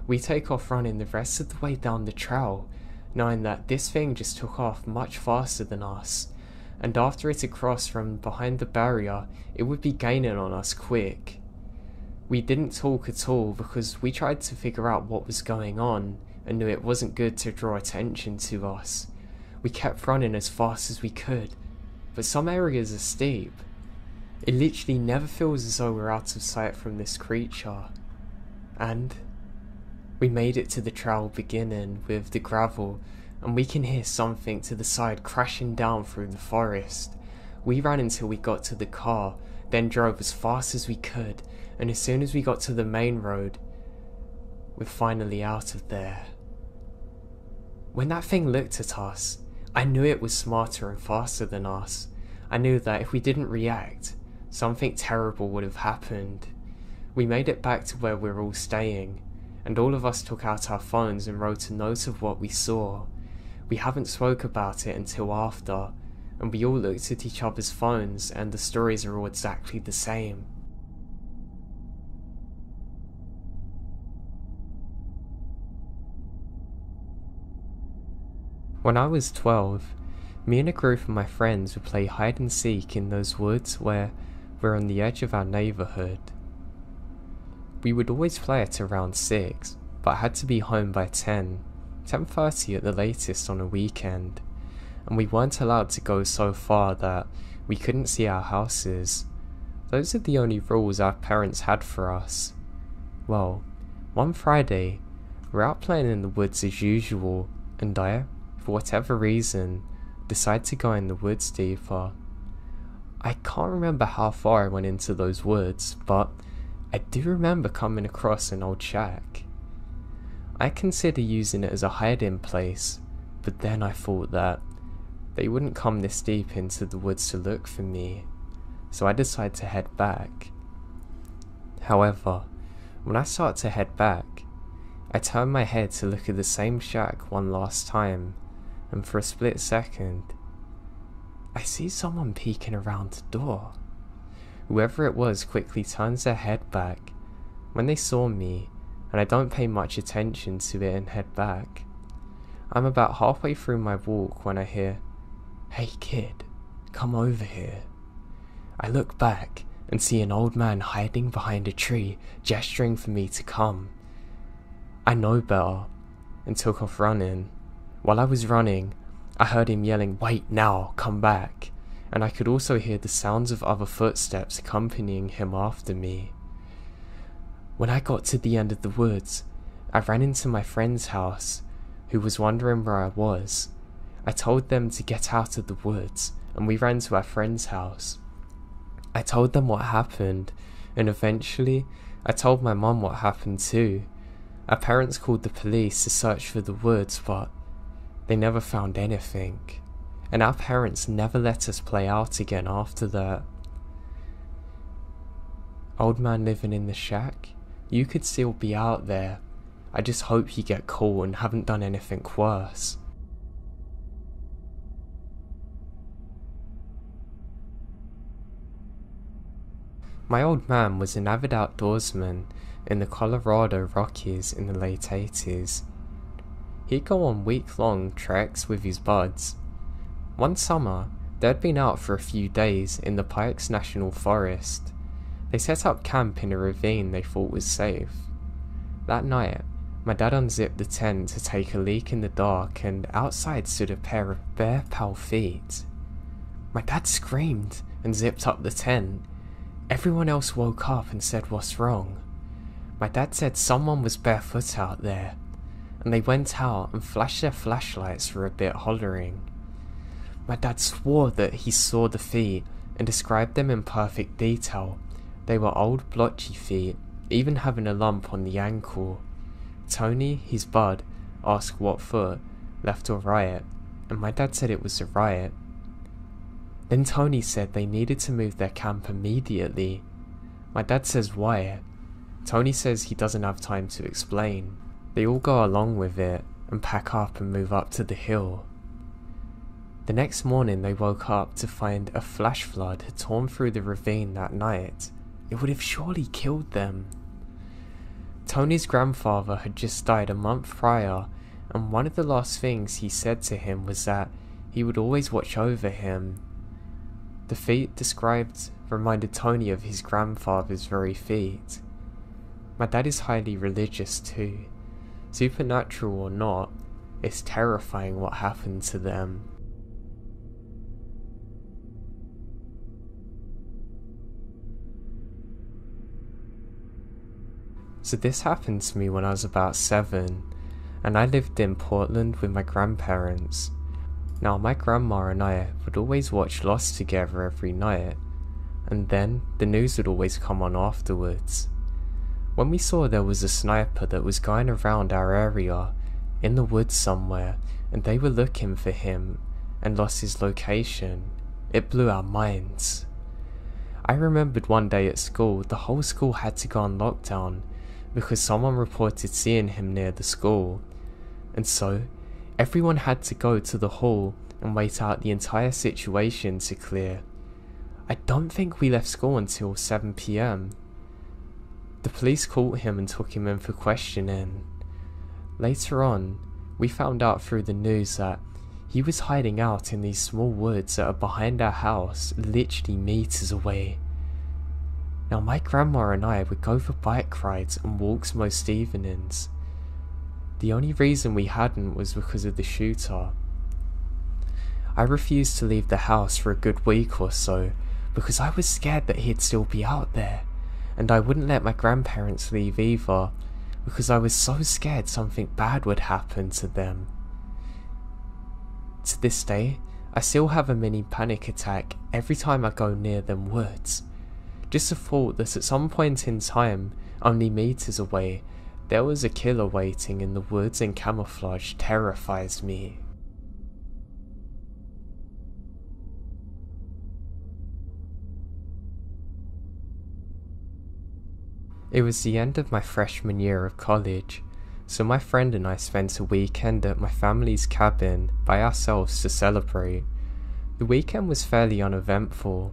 A: We take off running the rest of the way down the trail, knowing that this thing just took off much faster than us, and after it had crossed from behind the barrier, it would be gaining on us quick. We didn't talk at all because we tried to figure out what was going on and knew it wasn't good to draw attention to us. We kept running as fast as we could, but some areas are steep. It literally never feels as though we're out of sight from this creature. And we made it to the trail beginning with the gravel, and we can hear something to the side crashing down through the forest. We ran until we got to the car, then drove as fast as we could, and as soon as we got to the main road, we're finally out of there. When that thing looked at us, I knew it was smarter and faster than us. I knew that if we didn't react, something terrible would have happened. We made it back to where we were all staying, and all of us took out our phones and wrote a note of what we saw. We haven't spoke about it until after, and we all looked at each other's phones and the stories are all exactly the same. When I was 12, me and a group of my friends would play hide and seek in those woods where we're on the edge of our neighbourhood. We would always play at around 6, but had to be home by 10:30 at the latest on a weekend, and we weren't allowed to go so far that we couldn't see our houses. Those are the only rules our parents had for us. Well, one Friday, we're out playing in the woods as usual, and I, for whatever reason, decide to go in the woods deeper. I can't remember how far I went into those woods, but I do remember coming across an old shack. I considered using it as a hide-in place, but then I thought that they wouldn't come this deep into the woods to look for me, so I decided to head back. However, When I start to head back, I turn my head to look at the same shack one last time, and for a split second, I see someone peeking around the door. Whoever it was quickly turns their head back when they saw me, and I don't pay much attention to it and head back. I'm about halfway through my walk when I hear, "Hey kid, come over here." I look back and see an old man hiding behind a tree, gesturing for me to come. I know better, and took off running. While I was running, I heard him yelling, "Wait now, come back," and I could also hear the sounds of other footsteps accompanying him after me. When I got to the end of the woods, I ran into my friend's house, who was wondering where I was. I told them to get out of the woods, and we ran to our friend's house. I told them what happened, and eventually I told my mum what happened too. Our parents called the police to search for the woods, but they never found anything, and our parents never let us play out again after that. Old man living in the shack, you could still be out there. I just hope you get caught and haven't done anything worse. My old man was an avid outdoorsman in the Colorado Rockies in the late 80s. He'd go on week-long treks with his buds. One summer, they'd been out for a few days in the Pikes National Forest. They set up camp in a ravine they thought was safe. That night, my dad unzipped the tent to take a leak in the dark, and outside stood a pair of bare pale feet. My dad screamed and zipped up the tent. Everyone else woke up and said, "What's wrong?" My dad said someone was barefoot out there, and they went out and flashed their flashlights for a bit, hollering. My dad swore that he saw the feet and described them in perfect detail. They were old blotchy feet, even having a lump on the ankle. Tony, his bud, asked what foot, left or right, and my dad said it was the right. Then Tony said they needed to move their camp immediately. My dad says why. Tony says he doesn't have time to explain. They all go along with it and pack up and move up to the hill. The next morning they woke up to find a flash flood had torn through the ravine that night. It would have surely killed them. Tony's grandfather had just died a month prior, and one of the last things he said to him was that he would always watch over him. The feet described reminded Tony of his grandfather's very feet. My dad is highly religious too. Supernatural or not, it's terrifying what happened to them. So this happened to me when I was about 7, and I lived in Portland with my grandparents. Now my grandma and I would always watch Lost together every night, and then the news would always come on afterwards. When we saw there was a sniper that was going around our area, in the woods somewhere, and they were looking for him, and lost his location, it blew our minds. I remembered one day at school, the whole school had to go on lockdown, because someone reported seeing him near the school, and so everyone had to go to the hall and wait out the entire situation to clear. I don't think we left school until 7 PM. The police caught him and took him in for questioning. Later on, we found out through the news that he was hiding out in these small woods that are behind our house, literally meters away. Now my grandma and I would go for bike rides and walks most evenings. The only reason we hadn't was because of the shooter. I refused to leave the house for a good week or so because I was scared that he'd still be out there, and I wouldn't let my grandparents leave either because I was so scared something bad would happen to them. To this day, I still have a mini panic attack every time I go near them woods. Just the thought that at some point in time, only meters away, there was a killer waiting in the woods in camouflage terrifies me. It was the end of my freshman year of college, so my friend and I spent a weekend at my family's cabin by ourselves to celebrate. The weekend was fairly uneventful.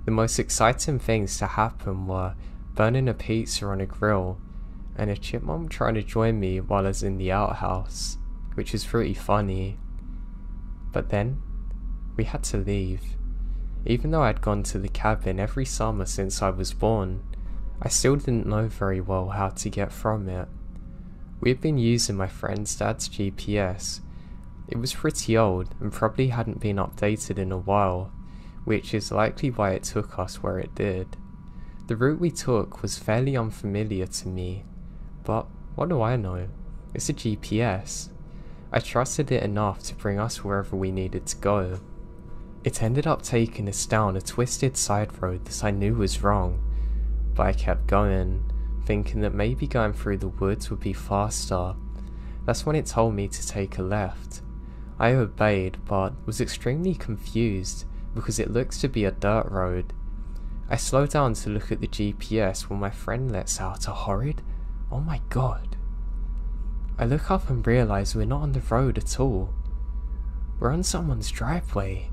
A: The most exciting things to happen were burning a pizza on a grill and a chipmunk trying to join me while I was in the outhouse, which was pretty funny. But then, we had to leave. Even though I'd gone to the cabin every summer since I was born, I still didn't know very well how to get from it. We had been using my friend's dad's GPS. It was pretty old and probably hadn't been updated in a while, which is likely why it took us where it did. The route we took was fairly unfamiliar to me, but what do I know? It's a GPS. I trusted it enough to bring us wherever we needed to go. It ended up taking us down a twisted side road that I knew was wrong, but I kept going, thinking that maybe going through the woods would be faster. That's when it told me to take a left. I obeyed, but was extremely confused because it looks to be a dirt road. I slowed down to look at the GPS when my friend lets out a horrid, "Oh my god." I look up and realise we're not on the road at all. We're on someone's driveway.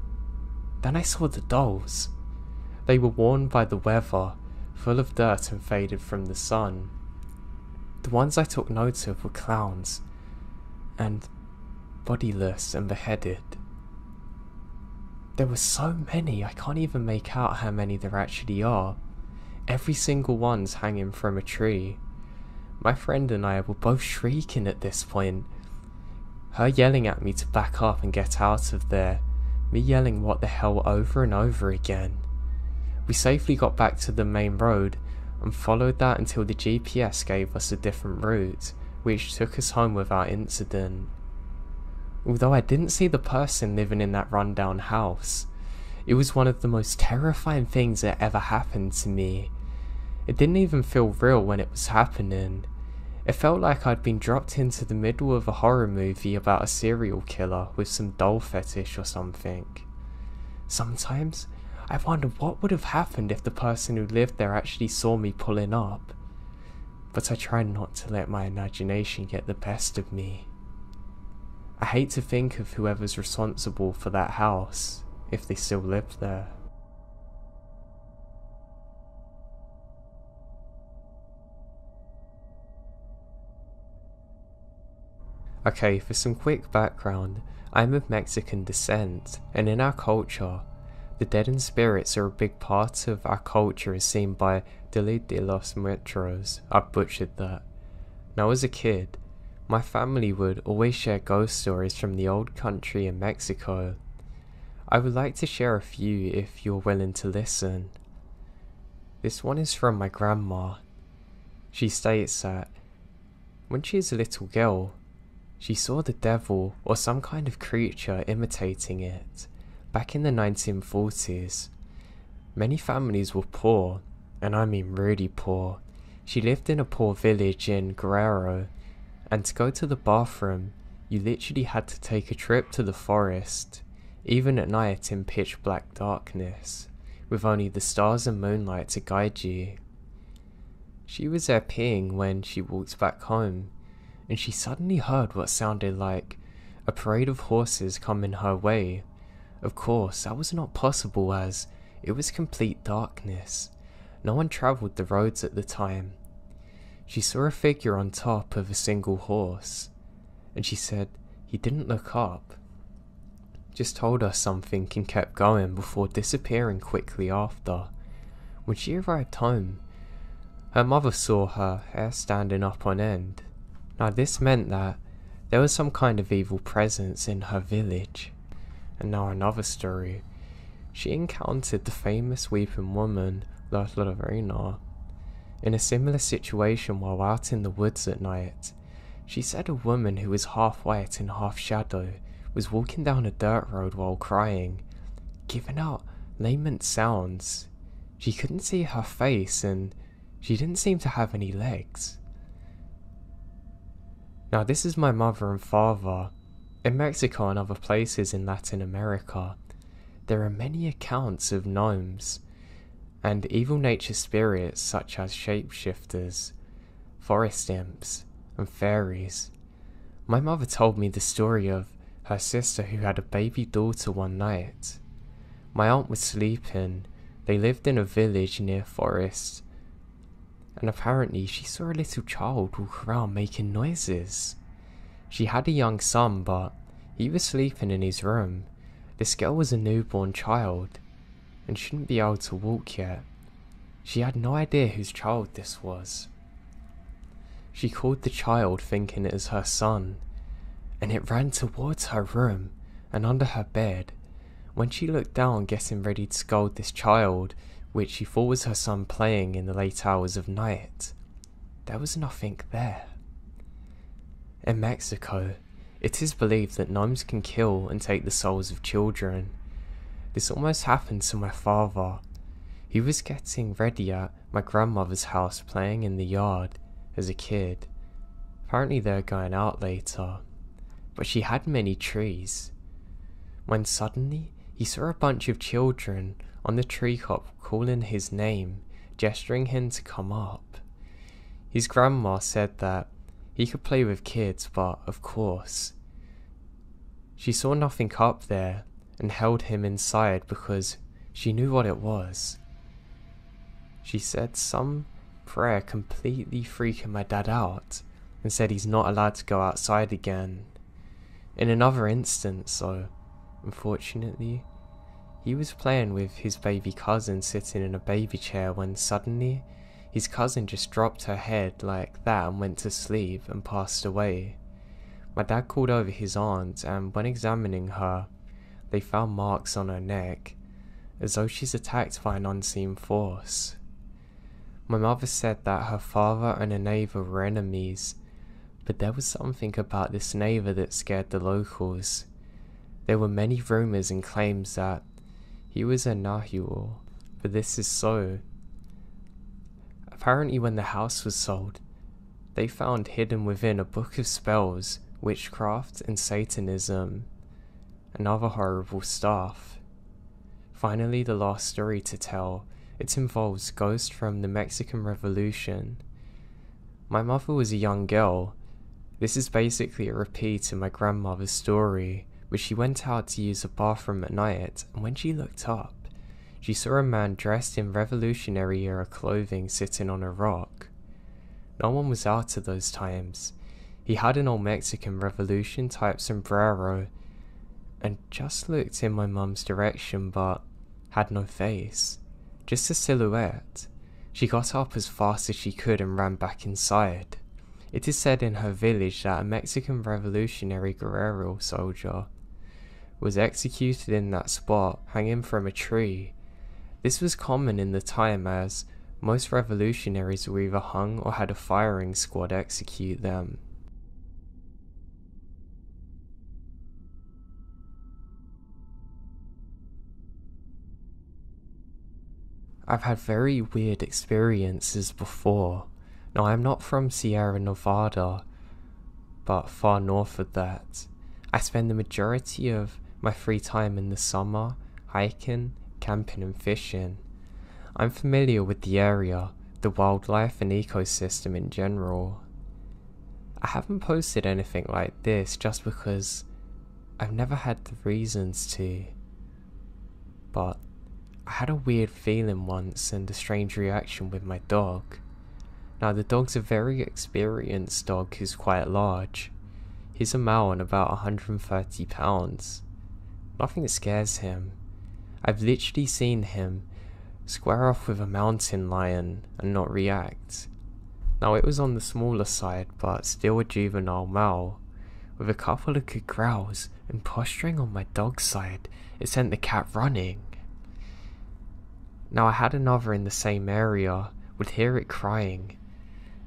A: Then I saw the dolls. They were worn by the weather, full of dirt and faded from the sun. The ones I took note of were clowns, and bodiless and beheaded. There were so many, I can't even make out how many there actually are. Every single one's hanging from a tree. My friend and I were both shrieking at this point. Her yelling at me to back up and get out of there, me yelling what the hell over and over again. We safely got back to the main road and followed that until the GPS gave us a different route, which took us home without incident. Although I didn't see the person living in that rundown house, it was one of the most terrifying things that ever happened to me. It didn't even feel real when it was happening. It felt like I'd been dropped into the middle of a horror movie about a serial killer with some doll fetish or something. Sometimes, I wonder what would have happened if the person who lived there actually saw me pulling up. But I try not to let my imagination get the best of me. I hate to think of whoever's responsible for that house, if they still lived there. Okay, for some quick background, I'm of Mexican descent, and in our culture, the dead and spirits are a big part of our culture as seen by Día de los Muertos. I butchered that. Now as a kid, my family would always share ghost stories from the old country in Mexico. I would like to share a few if you're willing to listen. This one is from my grandma. She states that when she was a little girl, she saw the devil or some kind of creature imitating it. Back in the 1940s, many families were poor, and I mean really poor. She lived in a poor village in Guerrero, and to go to the bathroom, you literally had to take a trip to the forest, even at night in pitch black darkness, with only the stars and moonlight to guide you. She was there peeing when she walked back home, and she suddenly heard what sounded like a parade of horses coming her way. Of course, that was not possible as it was complete darkness. No one travelled the roads at the time. She saw a figure on top of a single horse, and she said he didn't look up. Just told her something and kept going before disappearing quickly after. When she arrived home, her mother saw her hair standing up on end. Now this meant that there was some kind of evil presence in her village. And now another story. She encountered the famous weeping woman, La Lorena, in a similar situation while out in the woods at night. She said a woman who was half white and half shadow was walking down a dirt road while crying, giving out lament sounds. She couldn't see her face and she didn't seem to have any legs. Now this is my mother and father. In Mexico and other places in Latin America, there are many accounts of gnomes. and evil nature spirits such as shapeshifters, forest imps, and fairies. My mother told me the story of her sister who had a baby daughter one night. My aunt was sleeping. They lived in a village near forest, and apparently she saw a little child walk around making noises. She had a young son, but he was sleeping in his room. This girl was a newborn child, and shouldn't be able to walk yet. She had no idea whose child this was. She called the child thinking it was her son, and it ran towards her room and under her bed. When she looked down getting ready to scold this child, which she thought was her son playing in the late hours of night, there was nothing there. In Mexico, it is believed that gnomes can kill and take the souls of children. This almost happened to my father. He was getting ready at my grandmother's house playing in the yard as a kid. Apparently they were going out later, but she had many trees. When suddenly he saw a bunch of children on the tree top calling his name, gesturing him to come up. His grandma said that he could play with kids, but of course, she saw nothing up there and held him inside because she knew what it was. She said some prayer completely freaking my dad out and said he's not allowed to go outside again. In another instance, though, unfortunately, he was playing with his baby cousin sitting in a baby chair when suddenly his cousin just dropped her head like that and went to sleep and passed away. My dad called over his aunt, and when examining her, they found marks on her neck, as though she's attacked by an unseen force. My mother said that her father and a neighbour were enemies, but there was something about this neighbour that scared the locals. There were many rumours and claims that he was a Nahual, but this is so. Apparently when the house was sold, they found hidden within a book of spells, witchcraft and Satanism, and other horrible stuff. Finally, the last story to tell, it involves ghosts from the Mexican Revolution. My mother was a young girl. This is basically a repeat of my grandmother's story, where she went out to use the bathroom at night, and when she looked up, she saw a man dressed in Revolutionary era clothing sitting on a rock. No one was out at those times. He had an old Mexican Revolution type sombrero, and just looked in my mum's direction but had no face, just a silhouette. She got up as fast as she could and ran back inside. It is said in her village that a Mexican Revolutionary guerrero soldier was executed in that spot, hanging from a tree. This was common in the time, as most revolutionaries were either hung or had a firing squad execute them. I've had very weird experiences before. Now, I'm not from Sierra Nevada, but far north of that. I spend the majority of my free time in the summer hiking, camping and fishing. I'm familiar with the area, the wildlife and ecosystem in general. I haven't posted anything like this just because I've never had the reasons to, but I had a weird feeling once and a strange reaction with my dog. Now, the dog's a very experienced dog who's quite large. He's a male and about 130 pounds. Nothing scares him. I've literally seen him square off with a mountain lion and not react. Now, it was on the smaller side, but still a juvenile male. With a couple of good growls and posturing on my dog's side, it sent the cat running. Now, I had another in the same area, would hear it crying.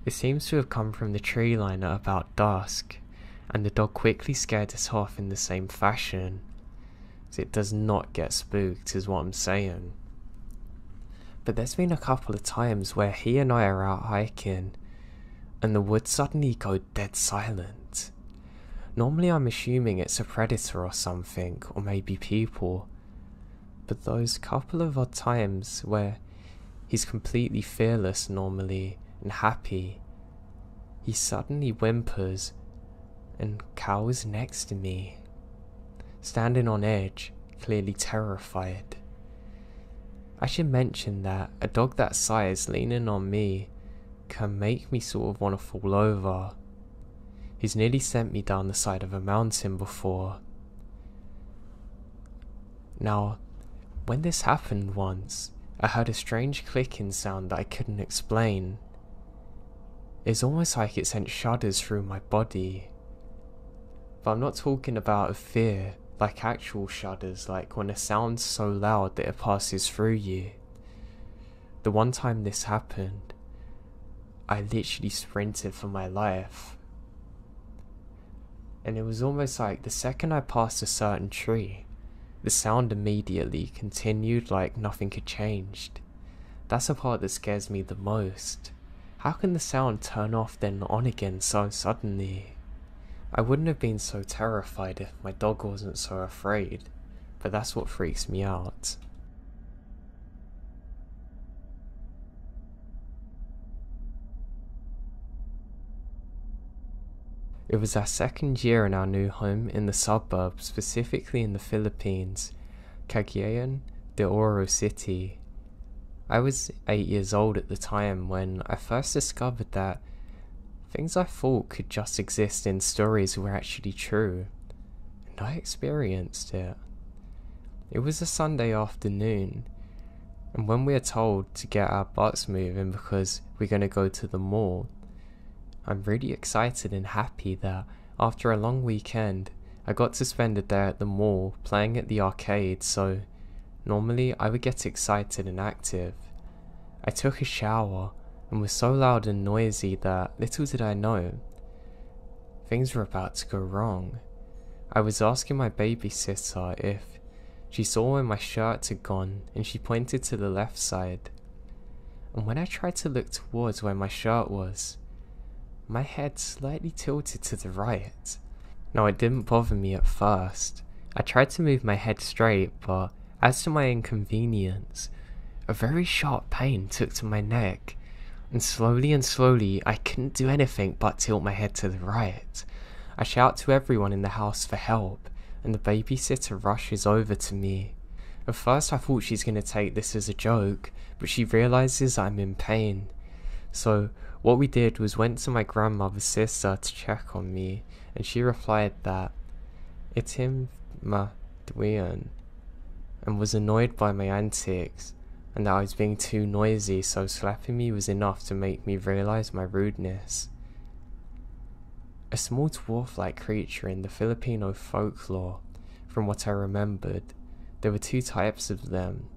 A: It seems to have come from the tree line at about dusk, and the dog quickly scared it off in the same fashion. It does not get spooked is what I'm saying. But there's been a couple of times where he and I are out hiking, and the woods suddenly go dead silent. Normally I'm assuming it's a predator or something, or maybe people. But those couple of odd times where He's completely fearless normally and happy. He suddenly whimpers and cowers next to me, standing on edge, clearly terrified. I should mention that a dog that size leaning on me can make me sort of want to fall over. He's nearly sent me down the side of a mountain before. Now, when this happened once, I heard a strange clicking sound that I couldn't explain. It's almost like it sent shudders through my body. But I'm not talking about a fear, like actual shudders, like when a sound's so loud that it passes through you. The one time this happened, I literally sprinted for my life. And it was almost like the second I passed a certain tree, the sound immediately continued like nothing had changed. That's the part that scares me the most. How can the sound turn off then on again so suddenly? I wouldn't have been so terrified if my dog wasn't so afraid, but that's what freaks me out. It was our second year in our new home in the suburbs, specifically in the Philippines, Cagayan de Oro City. I was 8 years old at the time when I first discovered that things I thought could just exist in stories were actually true, and I experienced it. It was a Sunday afternoon, and when we are told to get our butts moving because we're going to go to the mall, I'm really excited and happy that after a long weekend, I got to spend a day at the mall playing at the arcade, so normally I would get excited and active. I took a shower and was so loud and noisy that little did I know, things were about to go wrong. I was asking my babysitter if she saw where my shirt had gone, and she pointed to the left side. And when I tried to look towards where my shirt was, my head slightly tilted to the right. Now, it didn't bother me at first. I tried to move my head straight, but as to my inconvenience, a very sharp pain took to my neck, and slowly I couldn't do anything but tilt my head to the right. I shout to everyone in the house for help, and the babysitter rushes over to me. At first I thought she's going to take this as a joke, but she realizes I'm in pain. So what we did was went to my grandmother's sister to check on me, and she replied that it's him ma duyan, and was annoyed by my antics and that I was being too noisy, so slapping me was enough to make me realize my rudeness. A small dwarf-like creature in the Filipino folklore, from what I remembered, there were two types of them,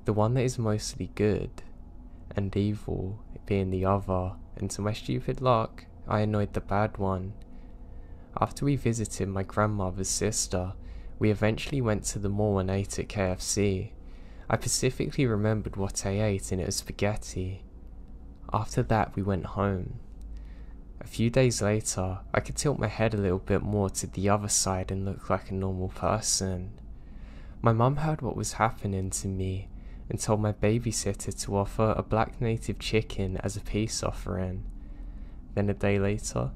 A: the one that is mostly good and evil being the other, and to my stupid luck, I annoyed the bad one. After we visited my grandmother's sister, we eventually went to the mall and ate at KFC. I specifically remembered what I ate, and it was spaghetti. After that, we went home. A few days later, I could tilt my head a little bit more to the other side and look like a normal person. My mum heard what was happening to me and told my babysitter to offer a black native chicken as a peace offering. Then a day later,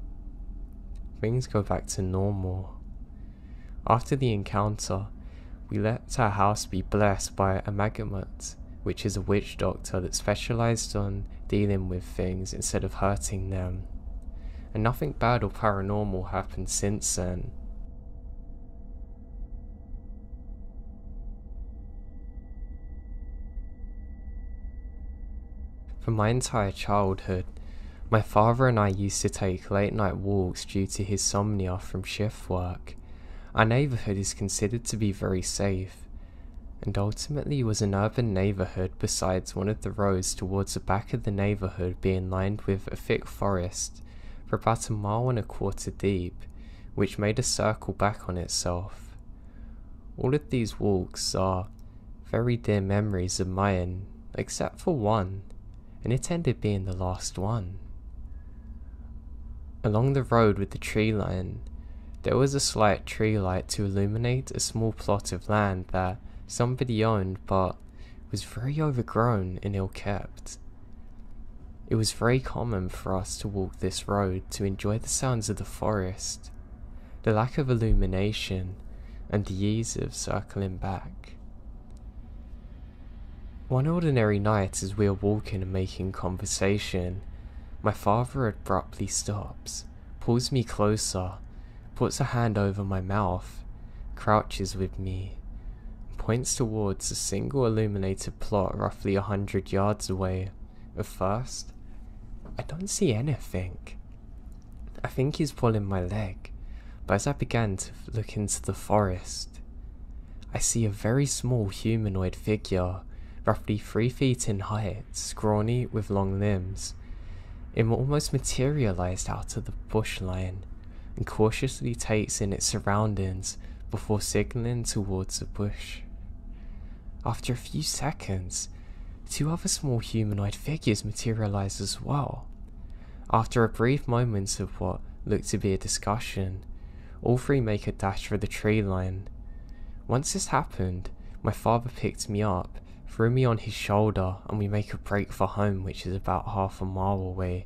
A: things go back to normal. After the encounter, we let our house be blessed by a magamat, which is a witch doctor that specialized on dealing with things instead of hurting them. And nothing bad or paranormal happened since then. For my entire childhood, my father and I used to take late night walks due to his insomnia from shift work. Our neighbourhood is considered to be very safe, and ultimately was an urban neighbourhood besides one of the roads towards the back of the neighbourhood being lined with a thick forest for about 1.25 miles deep, which made a circle back on itself. All of these walks are very dear memories of mine, except for one, and it ended being the last one. Along the road with the tree line, there was a slight tree light to illuminate a small plot of land that somebody owned but was very overgrown and ill-kept. It was very common for us to walk this road to enjoy the sounds of the forest, the lack of illumination, and the ease of circling back. One ordinary night as we are walking and making conversation, my father abruptly stops, pulls me closer, puts a hand over my mouth, crouches with me, and points towards a single illuminated plot roughly 100 yards away. At first, I don't see anything. I think he's pulling my leg, but as I began to look into the forest, I see a very small humanoid figure, roughly 3 feet in height, scrawny with long limbs. It almost materialized out of the bush line and cautiously takes in its surroundings before signaling towards the bush. After a few seconds, 2 other small humanoid figures materialize as well. After a brief moment of what looked to be a discussion, all 3 make a dash for the tree line. Once this happened, my father picked me up, threw me on his shoulder, and we make a break for home, which is about half a mile away.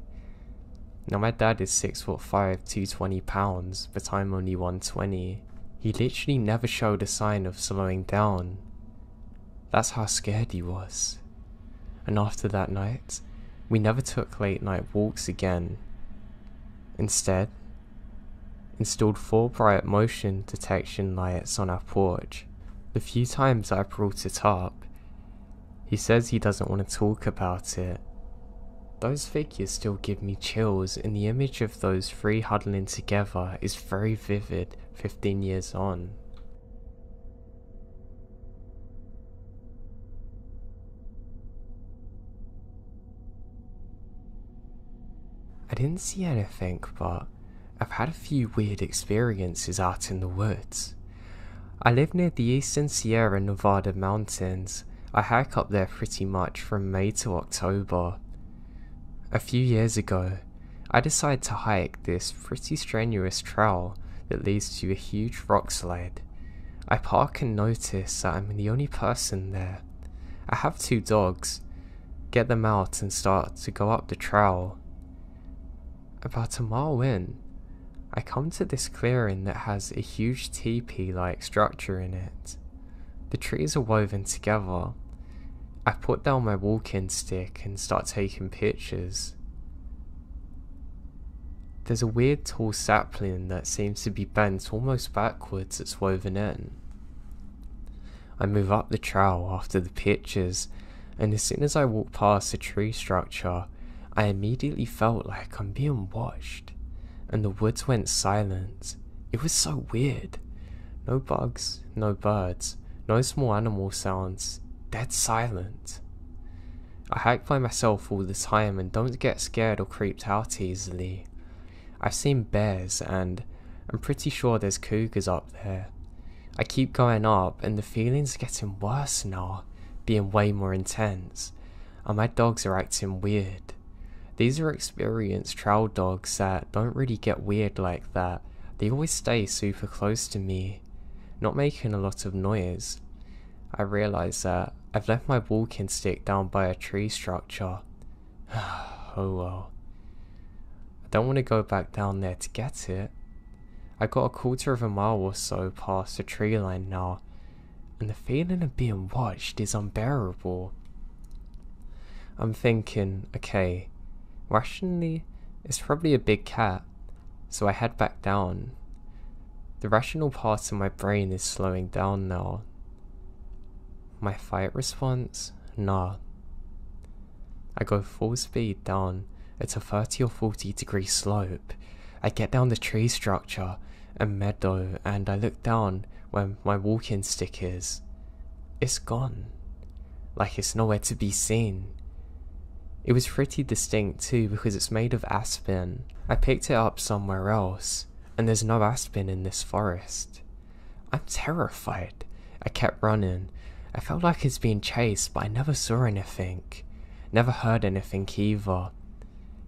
A: Now my dad is 6'5", 220 pounds, but I'm only 120. He literally never showed a sign of slowing down. That's how scared he was. And after that night, we never took late night walks again. Instead, installed 4 bright motion detection lights on our porch. The few times I brought it up, he says he doesn't want to talk about it. Those figures still give me chills, and the image of those 3 huddling together is very vivid 15 years on. I didn't see anything, but I've had a few weird experiences out in the woods. I live near the eastern Sierra Nevada mountains. I hike up there pretty much from May to October. A few years ago, I decided to hike this pretty strenuous trail that leads to a huge rock slide. I park and notice that I'm the only person there. I have 2 dogs, get them out and start to go up the trail. About a mile in, I come to this clearing that has a huge teepee-like structure in it. The trees are woven together. I put down my walking stick and start taking pictures. There's a weird tall sapling that seems to be bent almost backwards that's woven in. I move up the trail after the pictures, and as soon as I walk past the tree structure, I immediately felt like I'm being watched, and the woods went silent. It was so weird. No bugs, no birds, no small animal sounds, dead silent. I hike by myself all the time and don't get scared or creeped out easily. I've seen bears and I'm pretty sure there's cougars up there. I keep going up and the feeling's getting worse now, being way more intense, and my dogs are acting weird. These are experienced trail dogs that don't really get weird like that. They always stay super close to me, not making a lot of noise. I realise that I've left my walking stick down by a tree structure. Oh well. I don't want to go back down there to get it. I got a quarter of a mile or so past the tree line now, and the feeling of being watched is unbearable. I'm thinking, okay, rationally, it's probably a big cat, so I head back down. The rational part of my brain is slowing down now. My fight response? Nah. I go full speed down at a 30 or 40 degree slope. I get down the tree structure and meadow and I look down where my walking stick is. It's gone. Like it's nowhere to be seen. It was pretty distinct too because it's made of aspen. I picked it up somewhere else and there's no aspen in this forest. I'm terrified. I kept running. I felt like it's being chased, but I never saw anything. Never heard anything either.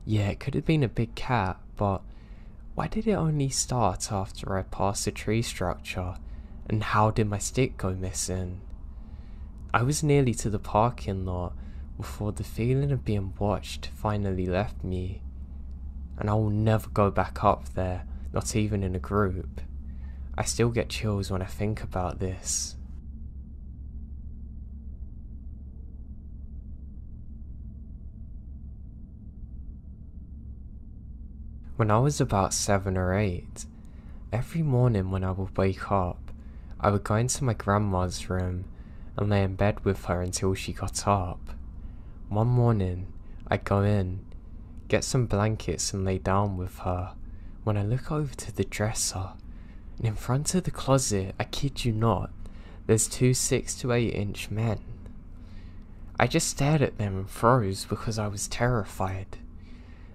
A: Yeah, it could have been a big cat, but why did it only start after I passed the tree structure? And how did my stick go missing? I was nearly to the parking lot before the feeling of being watched finally left me, and I will never go back up there, not even in a group. I still get chills when I think about this. When I was about 7 or 8, every morning when I would wake up, I would go into my grandma's room and lay in bed with her until she got up. One morning, I'd go in, get some blankets and lay down with her, when I look over to the dresser, and in front of the closet, I kid you not, there's 2 6 to 8 inch men. I just stared at them and froze because I was terrified.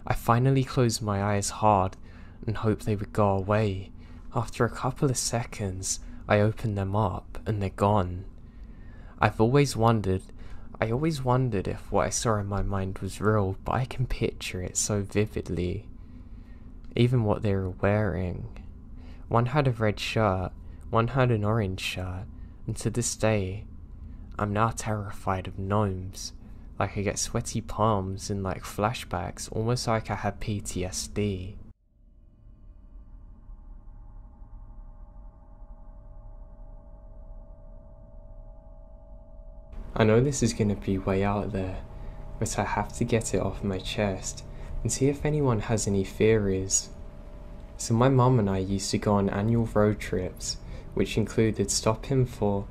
A: I finally closed my eyes hard and hoped they would go away. After a couple of seconds, I opened them up and they're gone. I always wondered if what I saw in my mind was real, but I can picture it so vividly. Even what they were wearing. One had a red shirt, one had an orange shirt, and to this day, I'm now terrified of gnomes. Like I get sweaty palms and like flashbacks, almost like I had PTSD. I know this is going to be way out there, but I have to get it off my chest and see if anyone has any theories. So my mum and I used to go on annual road trips, which included stopping for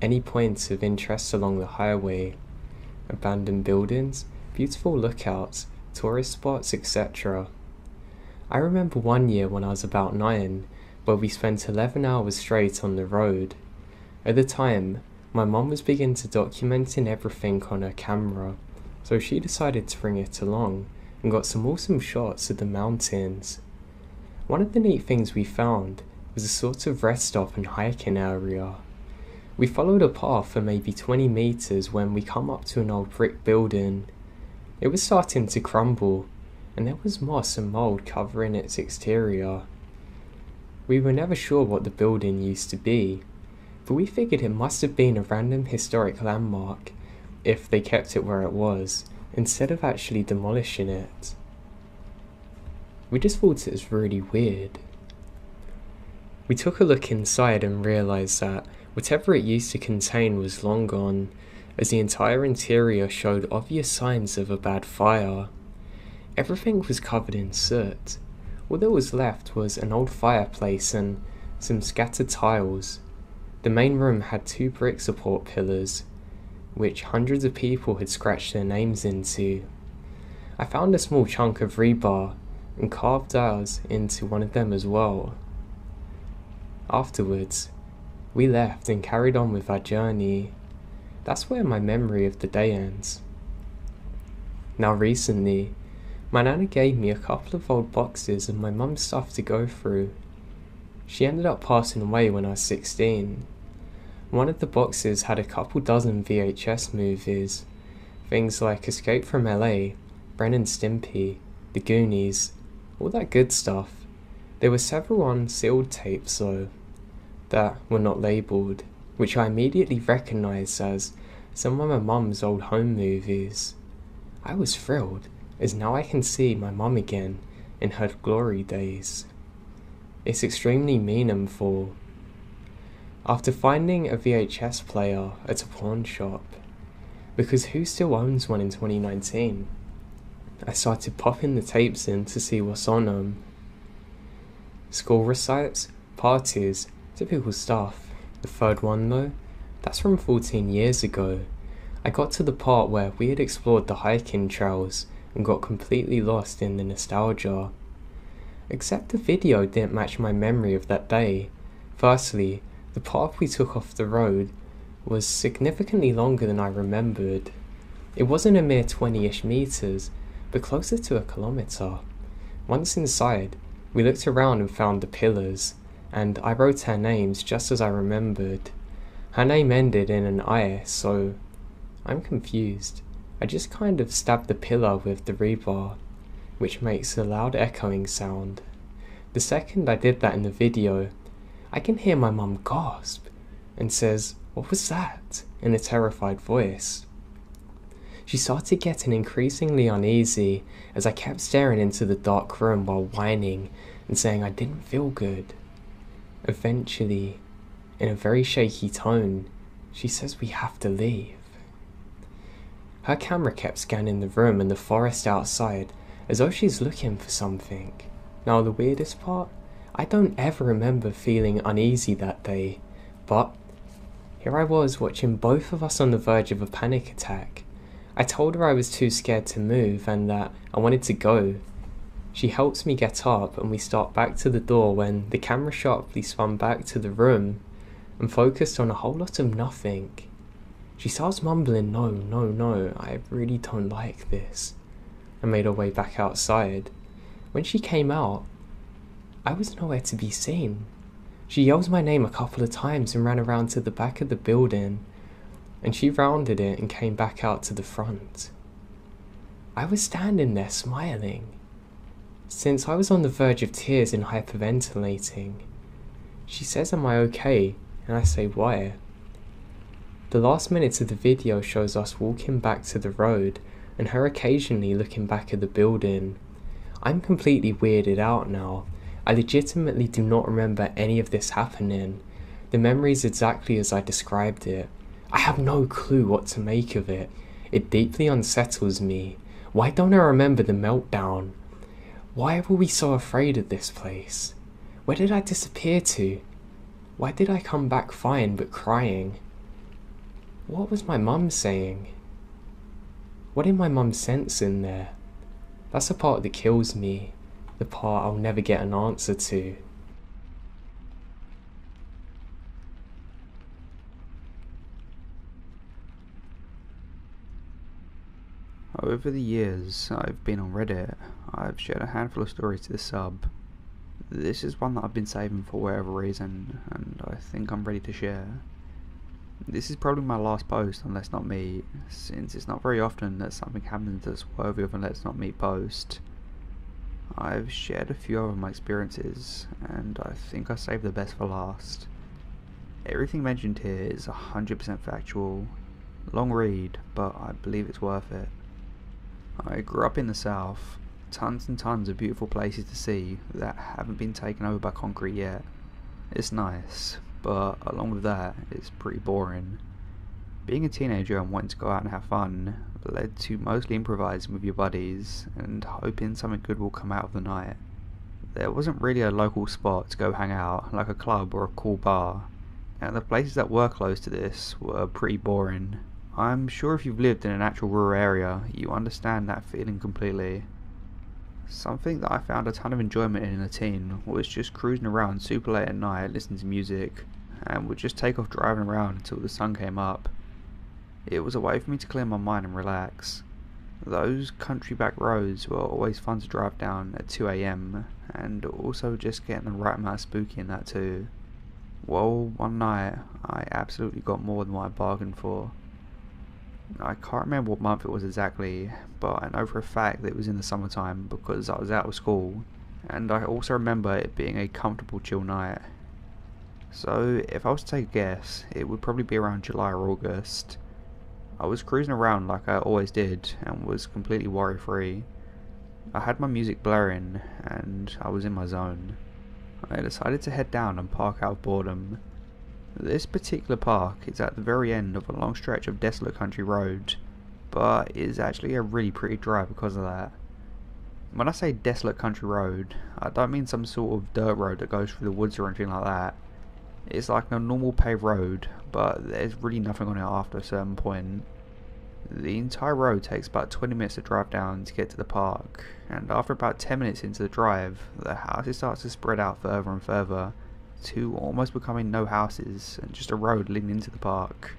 A: any points of interest along the highway, abandoned buildings, beautiful lookouts, tourist spots, etc. I remember one year when I was about 9, where we spent 11 hours straight on the road. At the time, my mum was beginning to documenting everything on her camera, so she decided to bring it along and got some awesome shots of the mountains. One of the neat things we found was a sort of rest stop and hiking area. We followed a path for maybe 20 meters when we come up to an old brick building. It was starting to crumble, and there was moss and mold covering its exterior. We were never sure what the building used to be, but we figured it must have been a random historic landmark if they kept it where it was, instead of actually demolishing it. We just thought it was really weird. We took a look inside and realised that whatever it used to contain was long gone, as the entire interior showed obvious signs of a bad fire. Everything was covered in soot. All that was left was an old fireplace and some scattered tiles. The main room had 2 brick support pillars, which hundreds of people had scratched their names into. I found a small chunk of rebar and carved ours into one of them as well. Afterwards, we left and carried on with our journey. That's where my memory of the day ends. Now recently, my nana gave me a couple of old boxes of my mum's stuff to go through. She ended up passing away when I was 16. One of the boxes had a couple dozen VHS movies, things like Escape from LA, Ren and Stimpy, The Goonies, all that good stuff. There were several unsealed tapes though, that were not labelled, which I immediately recognised as some of my mum's old home movies. I was thrilled, as now I can see my mum again in her glory days. It's extremely meaningful. After finding a VHS player at a pawn shop, because who still owns one in 2019, I started popping the tapes in to see what's on them. School recites, parties, typical stuff. The third one though, that's from 14 years ago. I got to the part where we had explored the hiking trails and got completely lost in the nostalgia. Except the video didn't match my memory of that day. Firstly, the path we took off the road was significantly longer than I remembered. It wasn't a mere 20-ish meters, but closer to a kilometer. Once inside, we looked around and found the pillars, and I wrote her names just as I remembered. Her name ended in an I, so I'm confused. I just kind of stabbed the pillar with the rebar, which makes a loud echoing sound. The second I did that in the video, I can hear my mum gasp and says, "What was that?" in a terrified voice. She started getting increasingly uneasy as I kept staring into the dark room while whining and saying I didn't feel good. Eventually, in a very shaky tone, she says we have to leave. Her camera kept scanning the room and the forest outside as though she's looking for something. Now the weirdest part? I don't ever remember feeling uneasy that day, but here I was watching both of us on the verge of a panic attack. I told her I was too scared to move and that I wanted to go. She helps me get up and we start back to the door when the camera sharply spun back to the room and focused on a whole lot of nothing. She starts mumbling, "No, no, no, I really don't like this," and made her way back outside. When she came out, I was nowhere to be seen. She yells my name a couple of times and ran around to the back of the building, and she rounded it and came back out to the front. I was standing there smiling, since I was on the verge of tears and hyperventilating. She says, "Am I okay?" and I say, "Why?" The last minutes of the video shows us walking back to the road and her occasionally looking back at the building. I'm completely weirded out now. I legitimately do not remember any of this happening. The memory's exactly as I described it. I have no clue what to make of it. It deeply unsettles me. Why don't I remember the meltdown? Why were we so afraid of this place? Where did I disappear to? Why did I come back fine but crying? What was my mum saying? What did my mum sense in there? That's the part that kills me. The part I'll never get an answer to.
B: Over the years I've been on Reddit, I've shared a handful of stories to the sub. This is one that I've been saving for whatever reason, and I think I'm ready to share. This is probably my last post on Let's Not Meet, since it's not very often that something happens that's worthy of a Let's Not Meet post. I've shared a few of my experiences, and I think I saved the best for last. Everything mentioned here is 100% factual. Long read, but I believe it's worth it. I grew up in the south, tons and tons of beautiful places to see that haven't been taken over by concrete yet. It's nice, but along with that, it's pretty boring. Being a teenager and wanting to go out and have fun led to mostly improvising with your buddies and hoping something good will come out of the night. There wasn't really a local spot to go hang out, like a club or a cool bar, and the places that were close to this were pretty boring. I'm sure if you've lived in an actual rural area, you understand that feeling completely. Something that I found a ton of enjoyment in a teen was just cruising around super late at night listening to music, and would just take off driving around until the sun came up. It was a way for me to clear my mind and relax. Those country back roads were always fun to drive down at 2 AM, and also just getting the right amount of spooky in that too. Well, one night, I absolutely got more than what I bargained for. I can't remember what month it was exactly, but I know for a fact that it was in the summertime because I was out of school, and I also remember it being a comfortable chill night. So if I was to take a guess, it would probably be around July or August. I was cruising around like I always did and was completely worry free. I had my music blaring and I was in my zone. I decided to head down and park out of boredom. This particular park is at the very end of a long stretch of desolate country road, but is actually a really pretty drive because of that. When I say desolate country road, I don't mean some sort of dirt road that goes through the woods or anything like that. It's like a normal paved road, but there's really nothing on it after a certain point. The entire road takes about 20 minutes to drive down to get to the park, and after about 10 minutes into the drive, the houses start to spread out further and further, to almost becoming no houses and just a road leading into the park.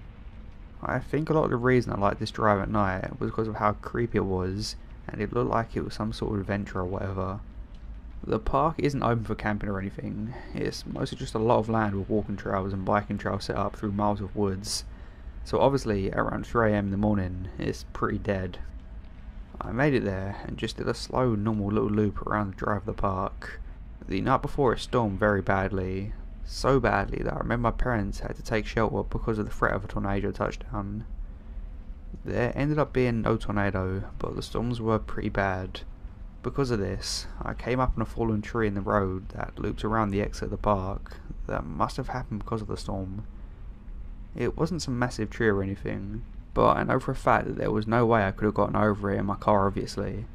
B: I think a lot of the reason I liked this drive at night was because of how creepy it was, and it looked like it was some sort of adventure or whatever. The park isn't open for camping or anything, it's mostly just a lot of land with walking trails and biking trails set up through miles of woods, so obviously around 3 AM in the morning it's pretty dead. I made it there and just did a slow normal little loop around the drive of the park. The night before it stormed very badly, So badly that I remember my parents had to take shelter because of the threat of a tornado touchdown. There ended up being no tornado, but the storms were pretty bad. Because of this, I came up on a fallen tree in the road that looped around the exit of the park. That must have happened because of the storm. It wasn't some massive tree or anything, but I know for a fact that there was no way I could have gotten over it in my car, obviously.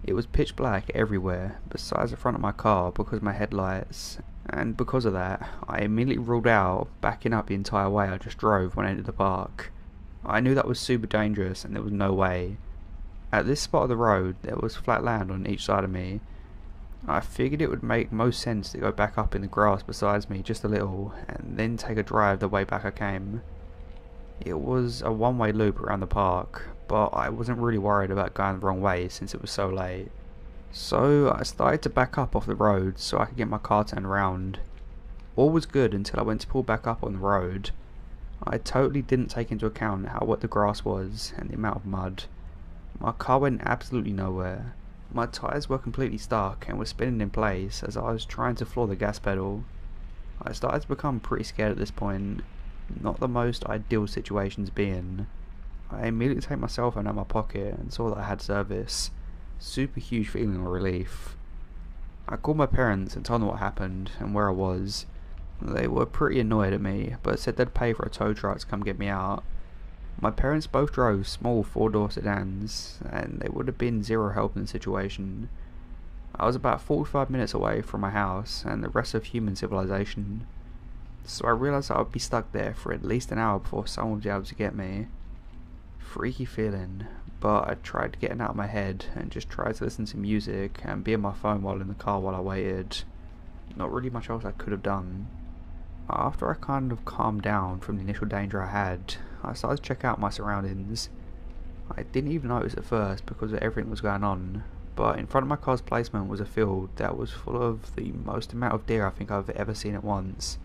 B: It was pitch black everywhere, besides the front of my car because of my headlights, and because of that, I immediately ruled out backing up the entire way I just drove when I entered the park. I knew that was super dangerous and there was no way. At this spot of the road, there was flat land on each side of me. I figured it would make most sense to go back up in the grass beside me just a little, and then take a drive the way back I came. It was a one-way loop around the park, but I wasn't really worried about going the wrong way since it was so late. So I started to back up off the road so I could get my car turned around. All was good until I went to pull back up on the road. I totally didn't take into account how wet the grass was and the amount of mud. My car went absolutely nowhere. My tyres were completely stuck and were spinning in place as I was trying to floor the gas pedal. I started to become pretty scared at this point. Not the most ideal situation to be in. I immediately take my cell phone out of my pocket and saw that I had service. Super huge feeling of relief. I called my parents and told them what happened and where I was. They were pretty annoyed at me, but said they'd pay for a tow truck to come get me out. My parents both drove small 4-door sedans, and they would have been zero help in the situation. I was about 45 minutes away from my house and the rest of human civilization, so I realised I would be stuck there for at least an hour before someone would be able to get me. Freaky feeling, but I tried getting out of my head and just tried to listen to music and be on my phone while in the car while I waited. Not really much else I could have done. After I kind of calmed down from the initial danger I had, I started to check out my surroundings. I didn't even notice at first because everything was going on, but in front of my car's placement was a field that was full of the most amount of deer I think I've ever seen at once.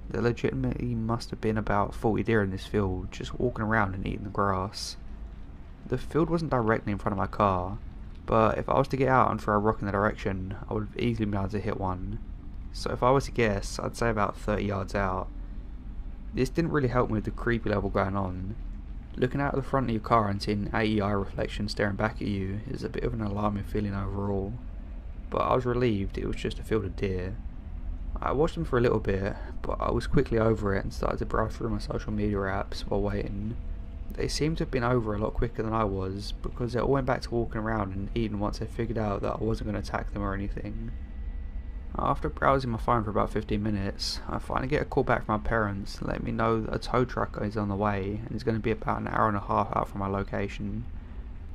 B: There legitimately must have been about 40 deer in this field, just walking around and eating the grass. The field wasn't directly in front of my car, but if I was to get out and throw a rock in the direction, I would have easily been able to hit one. So if I was to guess, I'd say about 30 yards out. This didn't really help me with the creepy level going on. Looking out of the front of your car and seeing AEI reflection staring back at you is a bit of an alarming feeling overall. But I was relieved it was just a field of deer. I watched them for a little bit, but I was quickly over it and started to browse through my social media apps while waiting. They seemed to have been over a lot quicker than I was, because they all went back to walking around and eating once they figured out that I wasn't going to attack them or anything. After browsing my phone for about 15 minutes, I finally get a call back from my parents letting me know that a tow truck is on the way and is going to be about an hour and a half out from my location.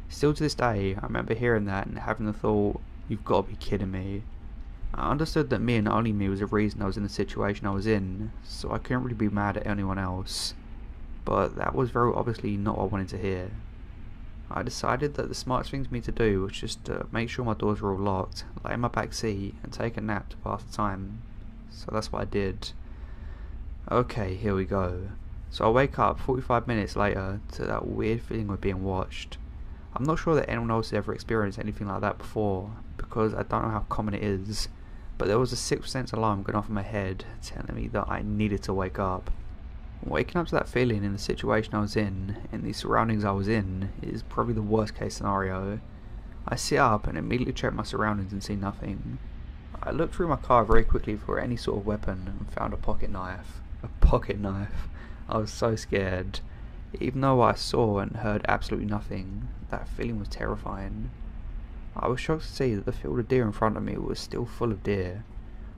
B: Still to this day, I remember hearing that and having the thought, you've got to be kidding me. I understood that me and only me was the reason I was in the situation I was in, so I couldn't really be mad at anyone else. But that was very obviously not what I wanted to hear. I decided that the smartest thing for me to do was just to make sure my doors were all locked, lay in my back seat and take a nap to pass the time. So that's what I did. Okay, here we go. So I wake up 45 minutes later to that weird feeling of being watched. I'm not sure that anyone else has ever experienced anything like that before, because I don't know how common it is, but there was a 6th sense alarm going off in my head telling me that I needed to wake up. Waking up to that feeling in the situation I was in the surroundings I was in, is probably the worst case scenario. I sit up and immediately check my surroundings and see nothing. I looked through my car very quickly for any sort of weapon and found a pocket knife. A pocket knife. I was so scared. Even though I saw and heard absolutely nothing, that feeling was terrifying. I was shocked to see that the field of deer in front of me was still full of deer.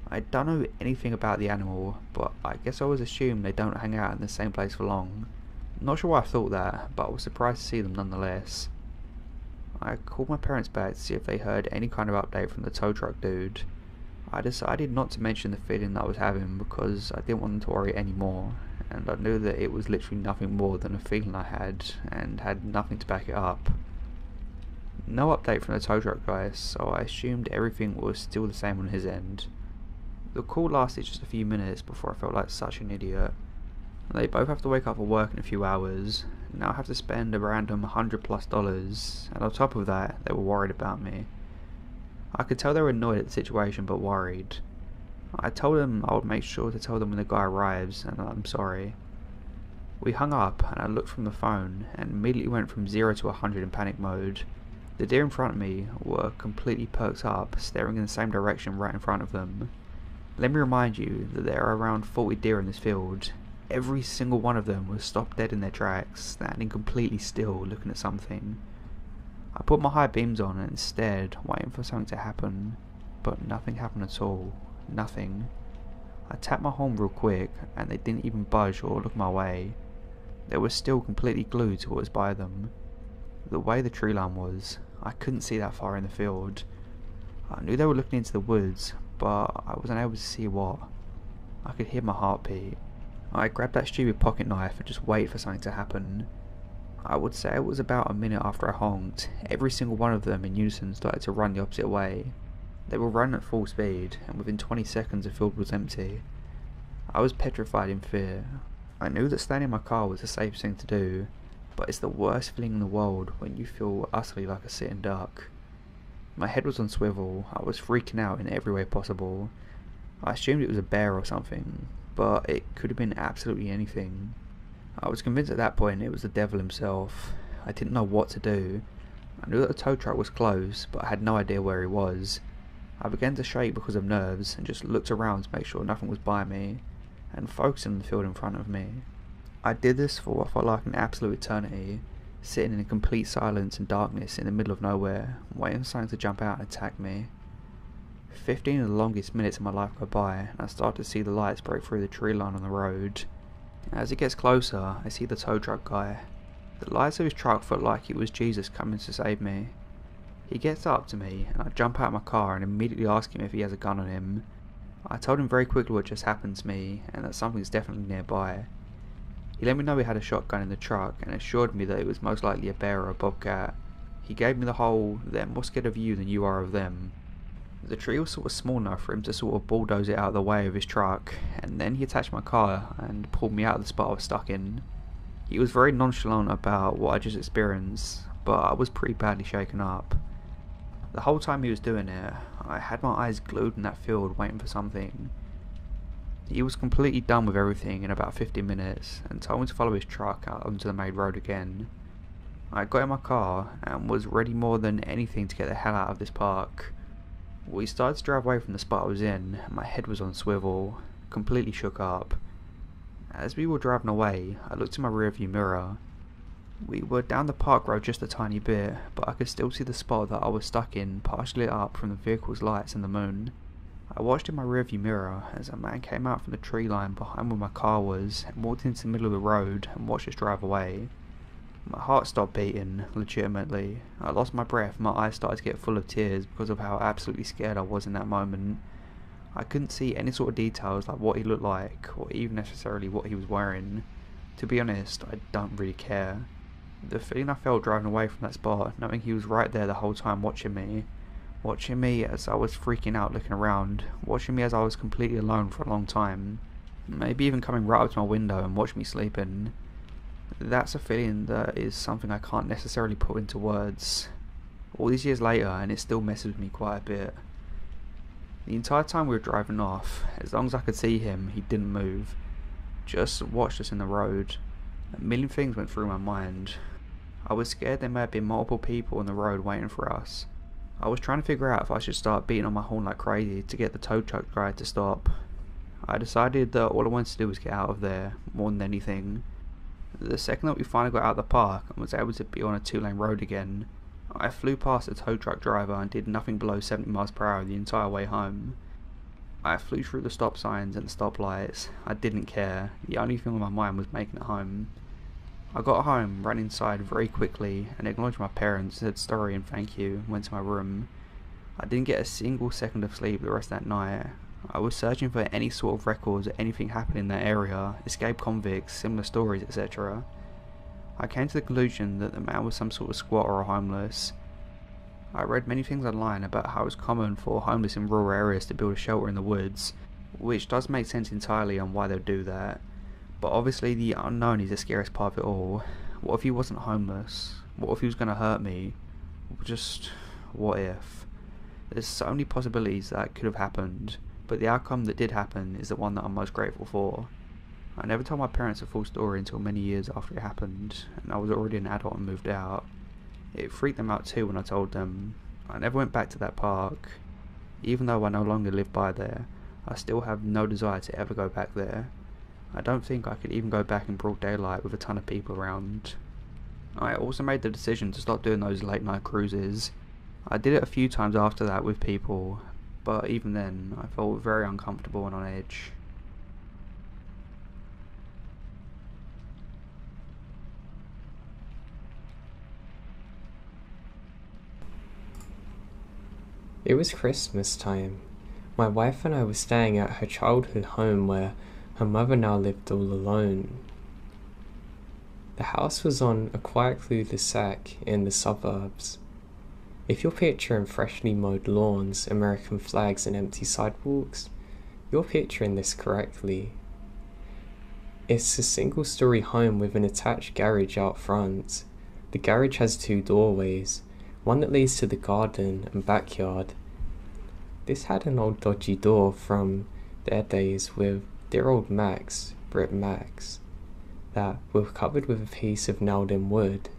B: I don't know anything about the animal, but I guess I always assume they don't hang out in the same place for long. Not sure why I thought that, but I was surprised to see them nonetheless. I called my parents back to see if they heard any kind of update from the tow truck dude. I decided not to mention the feeling that I was having because I didn't want them to worry anymore, and I knew that it was literally nothing more than a feeling I had, and had nothing to back it up. No update from the tow truck guy, so I assumed everything was still the same on his end. The call lasted just a few minutes before I felt like such an idiot. They both have to wake up for work in a few hours, now I have to spend a random $100+, and on top of that, they were worried about me. I could tell they were annoyed at the situation but worried. I told him I would make sure to tell them when the guy arrives, and I'm sorry. We hung up, and I looked from the phone, and immediately went from 0 to 100 in panic mode. The deer in front of me were completely perked up, staring in the same direction right in front of them. Let me remind you that there are around 40 deer in this field. Every single one of them was stopped dead in their tracks, standing completely still, looking at something. I put my high beams on and stared, waiting for something to happen, but nothing happened at all. Nothing. I tapped my horn real quick, and they didn't even budge or look my way. They were still completely glued to what was by them. The way the tree line was, I couldn't see that far in the field. I knew they were looking into the woods, but I wasn't able to see what. I could hear my heartbeat. I grabbed that stupid pocket knife and just waited for something to happen. I would say it was about a minute after I honked. Every single one of them in unison started to run the opposite way. They were running at full speed, and within 20 seconds the field was empty. I was petrified in fear. I knew that staying in my car was the safest thing to do, but it's the worst feeling in the world when you feel utterly like a sitting duck. My head was on swivel. I was freaking out in every way possible. I assumed it was a bear or something, but it could have been absolutely anything. I was convinced at that point it was the devil himself. I didn't know what to do. I knew that the tow truck was close, but I had no idea where he was. I began to shake because of nerves and just looked around to make sure nothing was by me, and focusing on the field in front of me. I did this for what felt like an absolute eternity, sitting in complete silence and darkness in the middle of nowhere, waiting for something to jump out and attack me. 15 of the longest minutes of my life go by, and I start to see the lights break through the tree line on the road. As it gets closer, I see the tow truck guy. The lights of his truck felt like it was Jesus coming to save me. He gets up to me, and I jump out of my car and immediately ask him if he has a gun on him. I told him very quickly what just happened to me, and that something's definitely nearby. He let me know he had a shotgun in the truck, and assured me that it was most likely a bear or a bobcat. He gave me the whole, "they're more scared of you than you are of them." The tree was sort of small enough for him to sort of bulldoze it out of the way of his truck, and then he attached my car and pulled me out of the spot I was stuck in. He was very nonchalant about what I just experienced, but I was pretty badly shaken up. The whole time he was doing it, I had my eyes glued in that field waiting for something. He was completely done with everything in about 15 minutes and told me to follow his truck out onto the main road again. I got in my car and was ready more than anything to get the hell out of this park. We started to drive away from the spot I was in, and my head was on swivel, completely shook up. As we were driving away, I looked in my rearview mirror. We were down the park road just a tiny bit, but I could still see the spot that I was stuck in partially lit up from the vehicle's lights and the moon. I watched in my rearview mirror as a man came out from the tree line behind where my car was and walked into the middle of the road and watched us drive away. My heart stopped beating, legitimately. I lost my breath and my eyes started to get full of tears because of how absolutely scared I was in that moment. I couldn't see any sort of details like what he looked like, or even necessarily what he was wearing. To be honest, I don't really care. The feeling I felt driving away from that spot, knowing he was right there the whole time watching me as I was freaking out looking around, watching me as I was completely alone for a long time, maybe even coming right up to my window and watching me sleeping. That's a feeling that is something I can't necessarily put into words. All these years later, and it still messes with me quite a bit. The entire time we were driving off, as long as I could see him, he didn't move. Just watched us in the road. A million things went through my mind. I was scared there may have been multiple people on the road waiting for us. I was trying to figure out if I should start beating on my horn like crazy to get the tow truck guy to stop. I decided that all I wanted to do was get out of there, more than anything. The second that we finally got out of the park and was able to be on a 2-lane road again, I flew past the tow truck driver and did nothing below 70 miles per hour the entire way home. I flew through the stop signs and the stoplights. I didn't care. The only thing on my mind was making it home. I got home, ran inside very quickly, and acknowledged my parents, said sorry and thank you, and went to my room. I didn't get a single second of sleep the rest of that night. I was searching for any sort of records or anything happening in that area, escaped convicts, similar stories, etc. I came to the conclusion that the man was some sort of squatter or homeless. I read many things online about how it's common for homeless in rural areas to build a shelter in the woods, which does make sense entirely on why they'd do that. But obviously the unknown is the scariest part of it all. What if he wasn't homeless? What if he was going to hurt me? Just, what if? There's so many possibilities that could have happened. but the outcome that did happen is the one that I'm most grateful for. I never told my parents the full story until many years after it happened, and I was already an adult and moved out. It freaked them out too when I told them. I never went back to that park. Even though I no longer live by there, I still have no desire to ever go back there. I don't think I could even go back in broad daylight with a ton of people around. I also made the decision to stop doing those late night cruises. I did it a few times after that with people, but even then I felt very uncomfortable and on edge.
A: It was Christmas time. My wife and I were staying at her childhood home where her mother now lived all alone. The house was on a quiet cul-de-sac in the suburbs. If you're picturing freshly mowed lawns, American flags and empty sidewalks, you're picturing this correctly. It's a single-story home with an attached garage out front. The garage has 2 doorways, one that leads to the garden and backyard. This had an old dodgy door from their days with dear old Brit Macs, that were covered with a piece of nailed in wood.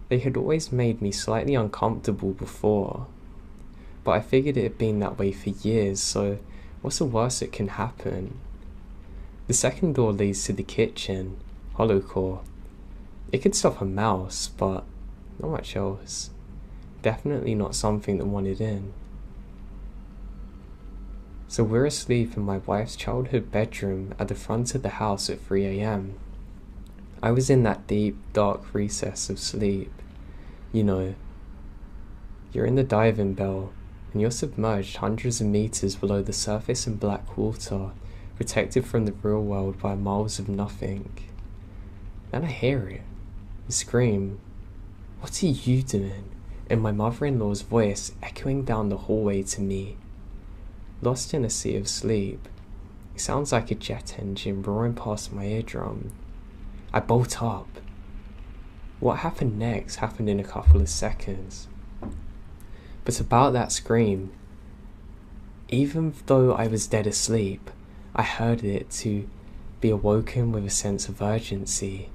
A: They had always made me slightly uncomfortable before, but I figured it had been that way for years, so what's the worst that can happen? The second door leads to the kitchen, hollow core. It could stop a mouse, but not much else. Definitely not something that wanted in. So we're asleep in my wife's childhood bedroom at the front of the house at 3 AM. I was in that deep, dark recess of sleep. You know, you're in the diving bell, and you're submerged hundreds of meters below the surface in black water, protected from the real world by miles of nothing. Then I hear it. I scream, "What are you doing?" and my mother-in-law's voice echoing down the hallway to me. Lost in a sea of sleep, it sounds like a jet engine roaring past my eardrum. I bolt up. What happened next happened in a couple of seconds. But about that scream, even though I was dead asleep, I heard it to be awoken with a sense of urgency.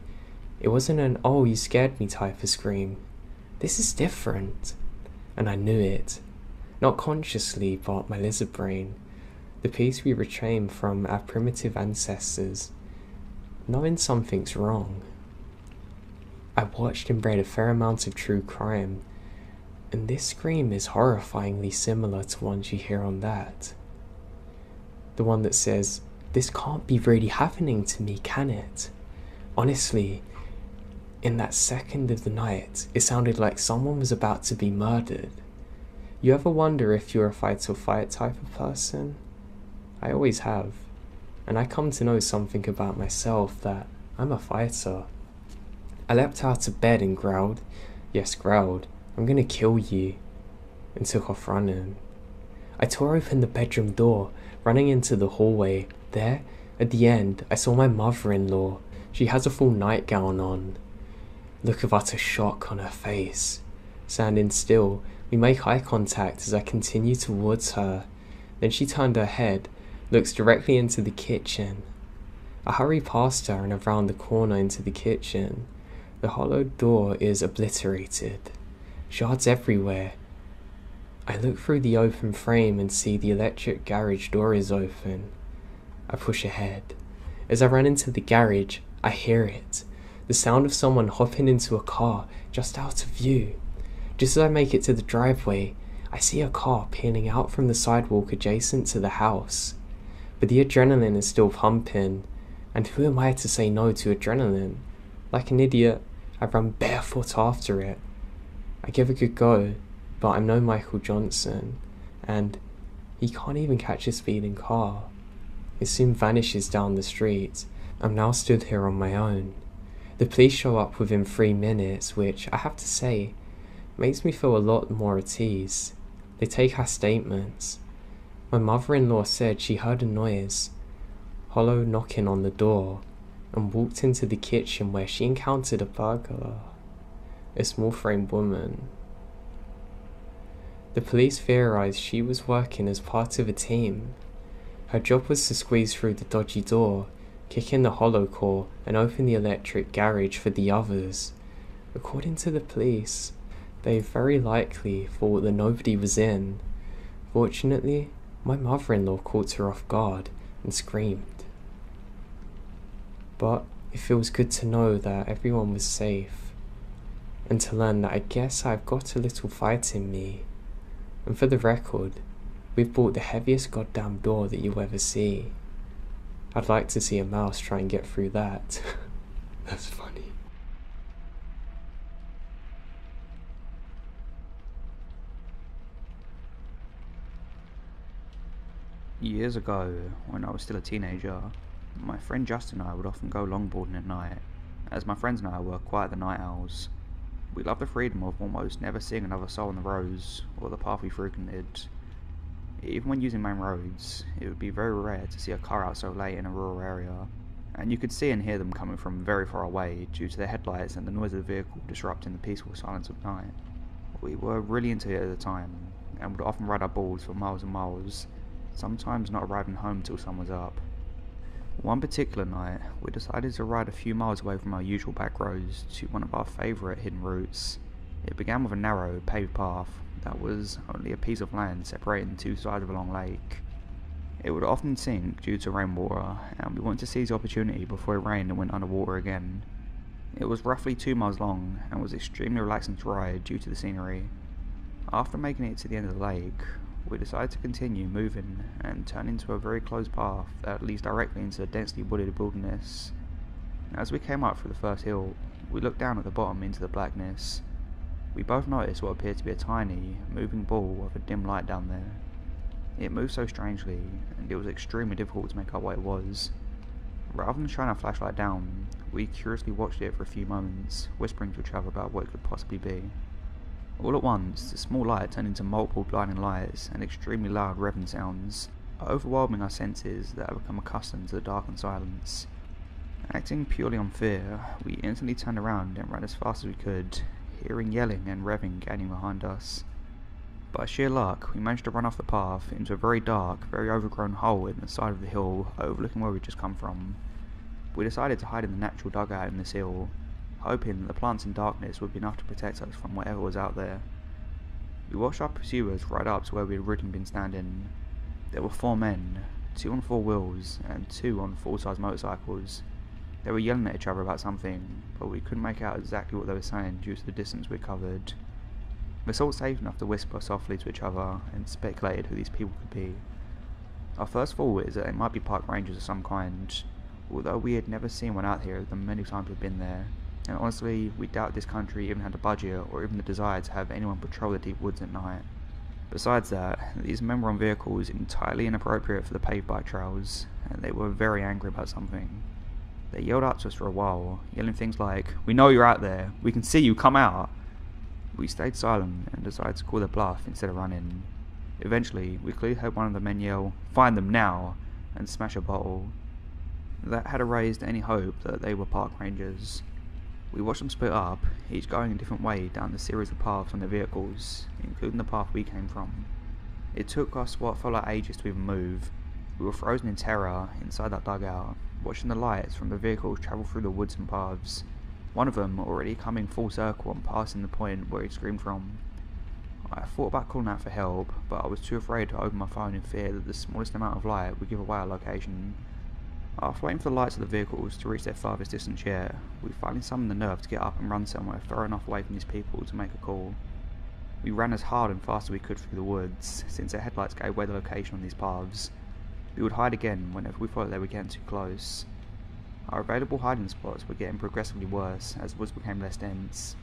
A: It wasn't an "oh, you scared me" type of scream. This is different. And I knew it. Not consciously, but my lizard brain, the piece we retrained from our primitive ancestors, knowing something's wrong. I watched and read a fair amount of true crime, and this scream is horrifyingly similar to ones you hear on that. The one that says, "This can't be really happening to me, can it?" Honestly, in that second of the night, it sounded like someone was about to be murdered. You ever wonder if you're a fight or flight type of person? I always have, and I come to know something about myself, that I'm a fighter. I leapt out of bed and growled, yes growled, "I'm gonna kill you," and took off running. I tore open the bedroom door, running into the hallway. There, at the end, I saw my mother-in-law. She has a full nightgown on. Look of utter shock on her face. Standing still, we make eye contact as I continue towards her. Then she turned her head, looks directly into the kitchen. I hurry past her and around the corner into the kitchen. The hollowed door is obliterated. Shards everywhere. I look through the open frame and see the electric garage door is open. I push ahead. As I run into the garage, I hear it. The sound of someone hopping into a car just out of view. Just as I make it to the driveway, I see a car peeling out from the sidewalk adjacent to the house. But the adrenaline is still pumping, and who am I to say no to adrenaline? Like an idiot, I run barefoot after it. I give a good go, but I'm no Michael Johnson, and he can't even catch a speeding car. It soon vanishes down the street. I'm now stood here on my own. The police show up within 3 minutes, which, I have to say, makes me feel a lot more at ease. They take our statements. My mother-in-law said she heard a noise, hollow knocking on the door, and walked into the kitchen where she encountered a burglar, a small-framed woman. The police theorized she was working as part of a team. Her job was to squeeze through the dodgy door, kick in the hollow core, and open the electric garage for the others. According to the police, they very likely thought that nobody was in. Fortunately, my mother-in-law caught her off guard and screamed. But it feels good to know that everyone was safe, and to learn that I guess I've got a little fight in me. And for the record, we've bought the heaviest goddamn door that you'll ever see. I'd like to see a mouse try and get through that. That's funny.
B: Years ago, when I was still a teenager, my friend Justin and I would often go longboarding at night, as my friends and I were quite the night owls. We loved the freedom of almost never seeing another soul on the roads, or the path we frequented. Even when using main roads, it would be very rare to see a car out so late in a rural area, and you could see and hear them coming from very far away due to their headlights and the noise of the vehicle disrupting the peaceful silence of night. We were really into it at the time, and would often ride our boards for miles and miles, sometimes not arriving home till sun was up. One particular night, we decided to ride a few miles away from our usual back roads to one of our favourite hidden routes. It began with a narrow, paved path that was only a piece of land separating two sides of a long lake. It would often sink due to rainwater, and we wanted to seize the opportunity before it rained and went underwater again. It was roughly 2 miles long, and was extremely relaxing to ride due to the scenery. After making it to the end of the lake, we decided to continue moving and turn into a very closed path that leads directly into a densely wooded wilderness. As we came up through the first hill, we looked down at the bottom into the blackness. We both noticed what appeared to be a tiny, moving ball with a dim light down there. It moved so strangely, and it was extremely difficult to make out what it was. Rather than shining our flashlight down, we curiously watched it for a few moments, whispering to each other about what it could possibly be. All at once, the small light turned into multiple blinding lights and extremely loud revving sounds, overwhelming our senses that had become accustomed to the dark and silence. Acting purely on fear, we instantly turned around and ran as fast as we could, hearing yelling and revving gaining behind us. By sheer luck, we managed to run off the path into a very dark, very overgrown hole in the side of the hill overlooking where we'd just come from. We decided to hide in the natural dugout in this hill, hoping that the plants in darkness would be enough to protect us from whatever was out there. We watched our pursuers ride up to where we had originally been standing. There were 4 men, 2 on 4 wheels, and 2 on full-size motorcycles. They were yelling at each other about something, but we couldn't make out exactly what they were saying due to the distance we covered. We felt safe enough to whisper softly to each other and speculated who these people could be. Our first thought is that they might be park rangers of some kind, although we had never seen one out here the many times we've been there. And honestly, we doubt this country even had a budget or even the desire to have anyone patrol the deep woods at night. Besides that, these men were on vehicles entirely inappropriate for the paved bike trails, and they were very angry about something. They yelled up to us for a while, yelling things like, "We know you're out there, we can see you, come out!" We stayed silent and decided to call their bluff instead of running. Eventually, we clearly heard one of the men yell, "Find them now!" and smash a bottle. That had erased any hope that they were park rangers. We watched them split up, each going a different way down the series of paths on their vehicles, including the path we came from. It took us what felt like ages to even move. We were frozen in terror inside that dugout, watching the lights from the vehicles travel through the woods and paths, one of them already coming full circle and passing the point where he screamed from. I thought about calling out for help, but I was too afraid to open my phone in fear that the smallest amount of light would give away our location. After waiting for the lights of the vehicles to reach their farthest distance yet, we finally summoned the nerve to get up and run somewhere far enough away from these people to make a call. We ran as hard and fast as we could through the woods, since their headlights gave away the location on these paths. We would hide again whenever we thought they were getting too close. Our available hiding spots were getting progressively worse as the woods became less dense,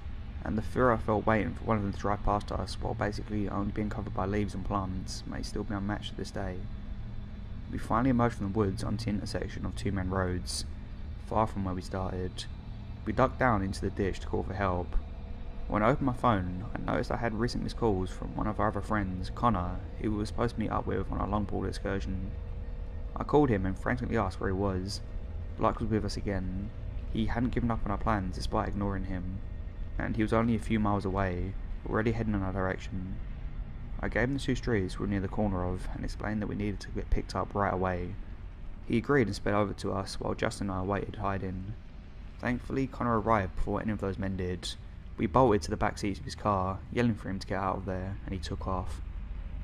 B: and the fear I felt waiting for one of them to drive past us while basically only being covered by leaves and plants may still be unmatched to this day. We finally emerged from the woods onto the intersection of 2 main roads, far from where we started. We ducked down into the ditch to call for help. When I opened my phone, I noticed I had recent missed calls from one of our other friends, Connor, who we were supposed to meet up with on our longboard excursion. I called him and frantically asked where he was. Luck was with us again. He hadn't given up on our plans despite ignoring him, and he was only a few miles away, already heading in our direction. I gave him the 2 streets we were near the corner of and explained that we needed to get picked up right away. He agreed and sped over to us while Justin and I waited hiding. Thankfully, Connor arrived before any of those men did. We bolted to the back seats of his car, yelling for him to get out of there, and he took off.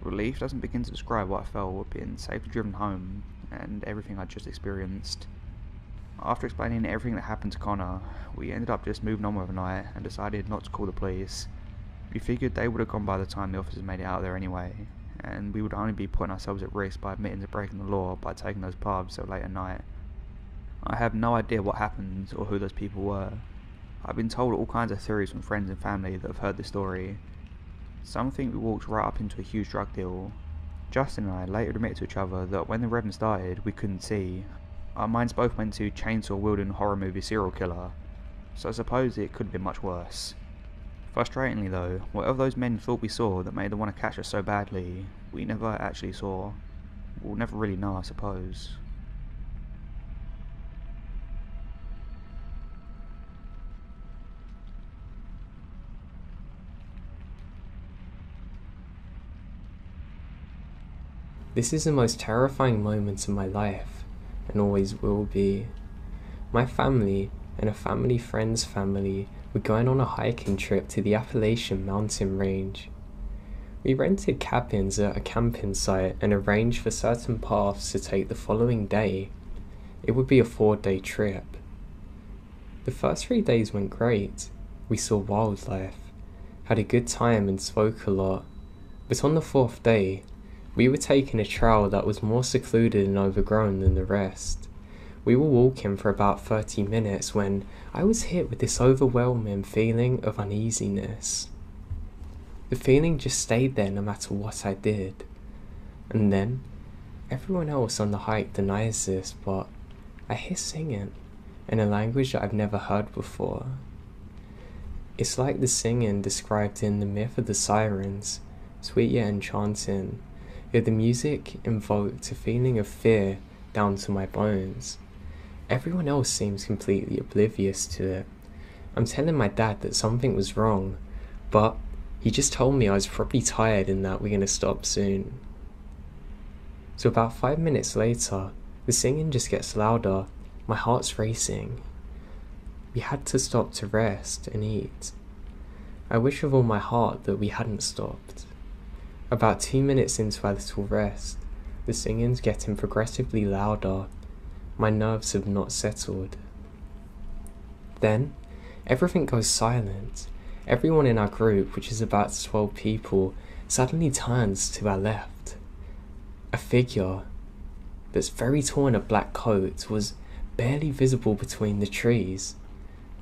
B: Relief doesn't begin to describe what I felt being safely driven home and everything I'd just experienced. After explaining everything that happened to Connor, we ended up just moving on with the night and decided not to call the police. We figured they would have gone by the time the officers made it out there anyway, and we would only be putting ourselves at risk by admitting to breaking the law by taking those pubs so late at night. I have no idea what happened or who those people were. I've been told all kinds of theories from friends and family that have heard the story. Some think we walked right up into a huge drug deal. Justin and I later admitted to each other that when the revving started we couldn't see. Our minds both went to chainsaw wielding horror movie serial killer, so I suppose it could have been much worse. Frustratingly though, whatever those men thought we saw that made them want to catch us so badly, we never actually saw. We'll never really know, I suppose.
A: This is the most terrifying moment of my life, and always will be. My family and a family friend's family were going on a hiking trip to the Appalachian mountain range. We rented cabins at a camping site and arranged for certain paths to take the following day. It would be a 4-day trip. The first 3 days went great. We saw wildlife, had a good time and spoke a lot, but on the 4th day, we were taking a trail that was more secluded and overgrown than the rest. We were walking for about 30 minutes when I was hit with this overwhelming feeling of uneasiness. The feeling just stayed there no matter what I did. And then, everyone else on the hike denies this, but I hear singing in a language that I've never heard before. It's like the singing described in the myth of the sirens, sweet yet enchanting. Yet the music invoked a feeling of fear down to my bones. Everyone else seems completely oblivious to it. I'm telling my dad that something was wrong, but he just told me I was probably tired and that we're gonna stop soon. So about 5 minutes later, the singing just gets louder, my heart's racing. We had to stop to rest and eat. I wish with all my heart that we hadn't stopped. About 2 minutes into our little rest, the singing's getting progressively louder. My nerves have not settled. Then, everything goes silent. Everyone in our group, which is about 12 people, suddenly turns to our left. A figure that's very tall in a black coat was barely visible between the trees.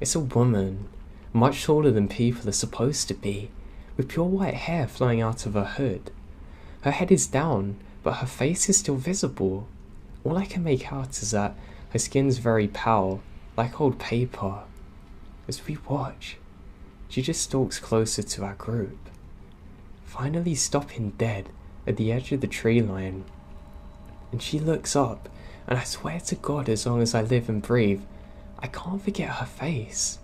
A: It's a woman, much taller than people are supposed to be, with pure white hair flowing out of her hood. Her head is down, but her face is still visible. All I can make out is that her skin's very pale, like old paper. As we watch, she just stalks closer to our group, finally stopping dead at the edge of the tree line. And she looks up, and I swear to God, as long as I live and breathe, I can't forget her face.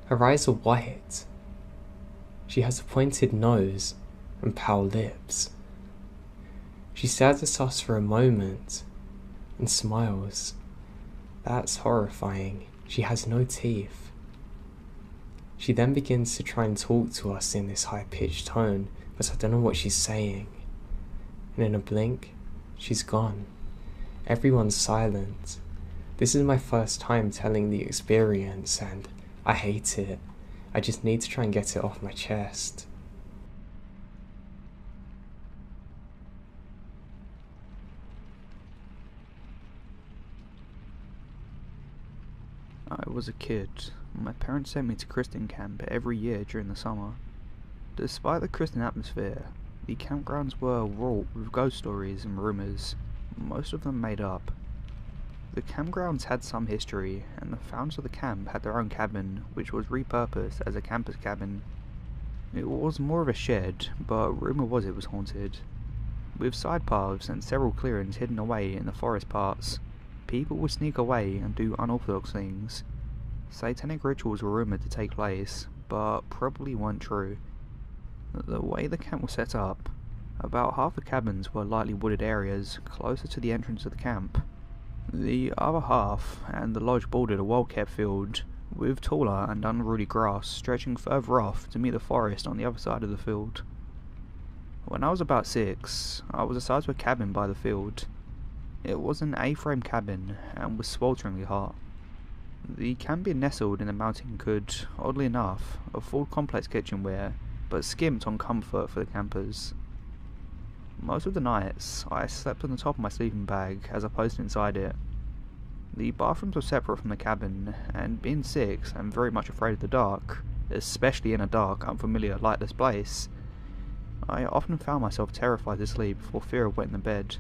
A: Her eyes are white. She has a pointed nose and pale lips. She stares at us for a moment and smiles. That's horrifying. She has no teeth. She then begins to try and talk to us in this high-pitched tone, but I don't know what she's saying. And in a blink, she's gone. Everyone's silent. This is my first time telling the experience, and I hate it. I just need to try and get it off my chest.
B: I was a kid. My parents sent me to Christian camp every year during the summer. Despite the Christian atmosphere, the campgrounds were wrought with ghost stories and rumours, most of them made up. The campgrounds had some history, and the founders of the camp had their own cabin, which was repurposed as a campus cabin. It was more of a shed, but rumour was it was haunted. With side paths and several clearings hidden away in the forest parts, people would sneak away and do unorthodox things. Satanic rituals were rumoured to take place, but probably weren't true. The way the camp was set up, About half the cabins were lightly wooded areas closer to the entrance of the camp. The other half and the lodge bordered a well-kept field with taller and unruly grass stretching further off to meet the forest on the other side of the field. When I was about 6, I was assigned to a cabin by the field. It was an A-frame cabin and was swelteringly hot. The cabin nestled in the mountain could, oddly enough, afford complex kitchenware, but skimped on comfort for the campers. Most of the nights, I slept on the top of my sleeping bag as opposed to inside it. The bathrooms were separate from the cabin, and being 6 and very much afraid of the dark, especially in a dark, unfamiliar, lightless place, I often found myself terrified to sleep for fear of wetting the bed.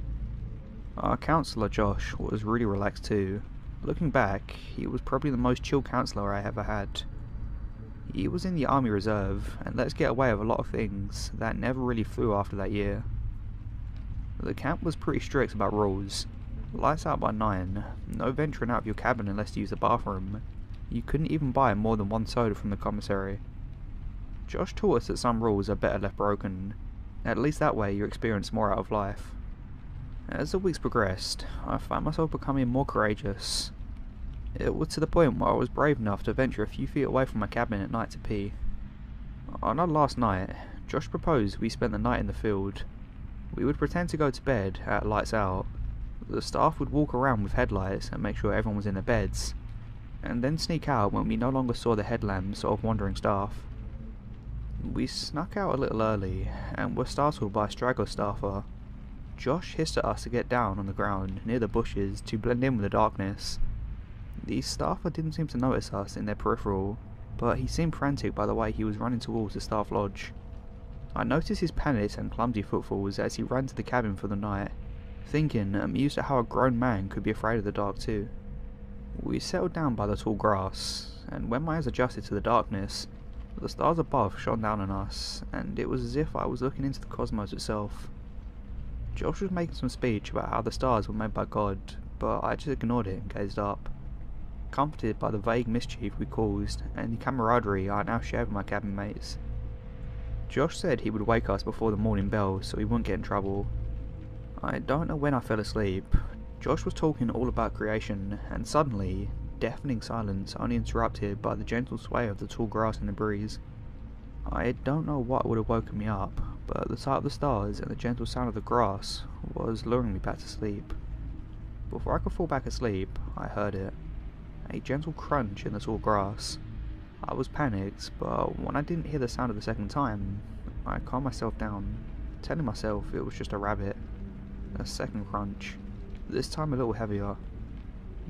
B: Our counsellor Josh was really relaxed too. Looking back, he was probably the most chill counsellor I ever had. He was in the Army Reserve and let us get away with a lot of things that never really flew after that year. The camp was pretty strict about rules. Lights out by 9, no venturing out of your cabin unless you use the bathroom. You couldn't even buy more than 1 soda from the commissary. Josh taught us that some rules are better left broken. At least that way you experience more out of life. As the weeks progressed, I found myself becoming more courageous. It was to the point where I was brave enough to venture a few feet away from my cabin at night to pee. On our last night, Josh proposed we spend the night in the field. We would pretend to go to bed at lights out. The staff would walk around with headlights and make sure everyone was in their beds, and then sneak out when we no longer saw the headlamps of wandering staff. We snuck out a little early and were startled by a straggler staffer. Josh hissed at us to get down on the ground near the bushes to blend in with the darkness. The staffer didn't seem to notice us in their peripheral, but he seemed frantic by the way he was running towards the staff lodge. I noticed his panicked and clumsy footfalls as he ran to the cabin for the night, thinking, amused at how a grown man could be afraid of the dark too. We settled down by the tall grass, and when my eyes adjusted to the darkness, the stars above shone down on us, and it was as if I was looking into the cosmos itself. Josh was making some speech about how the stars were made by God, but I just ignored it and gazed up, comforted by the vague mischief we caused and the camaraderie I now shared with my cabin mates. Josh said he would wake us before the morning bell so we wouldn't get in trouble. I don't know when I fell asleep. Josh was talking all about creation, and suddenly, deafening silence only interrupted by the gentle sway of the tall grass in the breeze. I don't know what would have woken me up, but the sight of the stars and the gentle sound of the grass was luring me back to sleep. Before I could fall back asleep, I heard it. A gentle crunch in the tall grass. I was panicked, but when I didn't hear the sound of the second time, I calmed myself down, telling myself it was just a rabbit. A second crunch, this time a little heavier.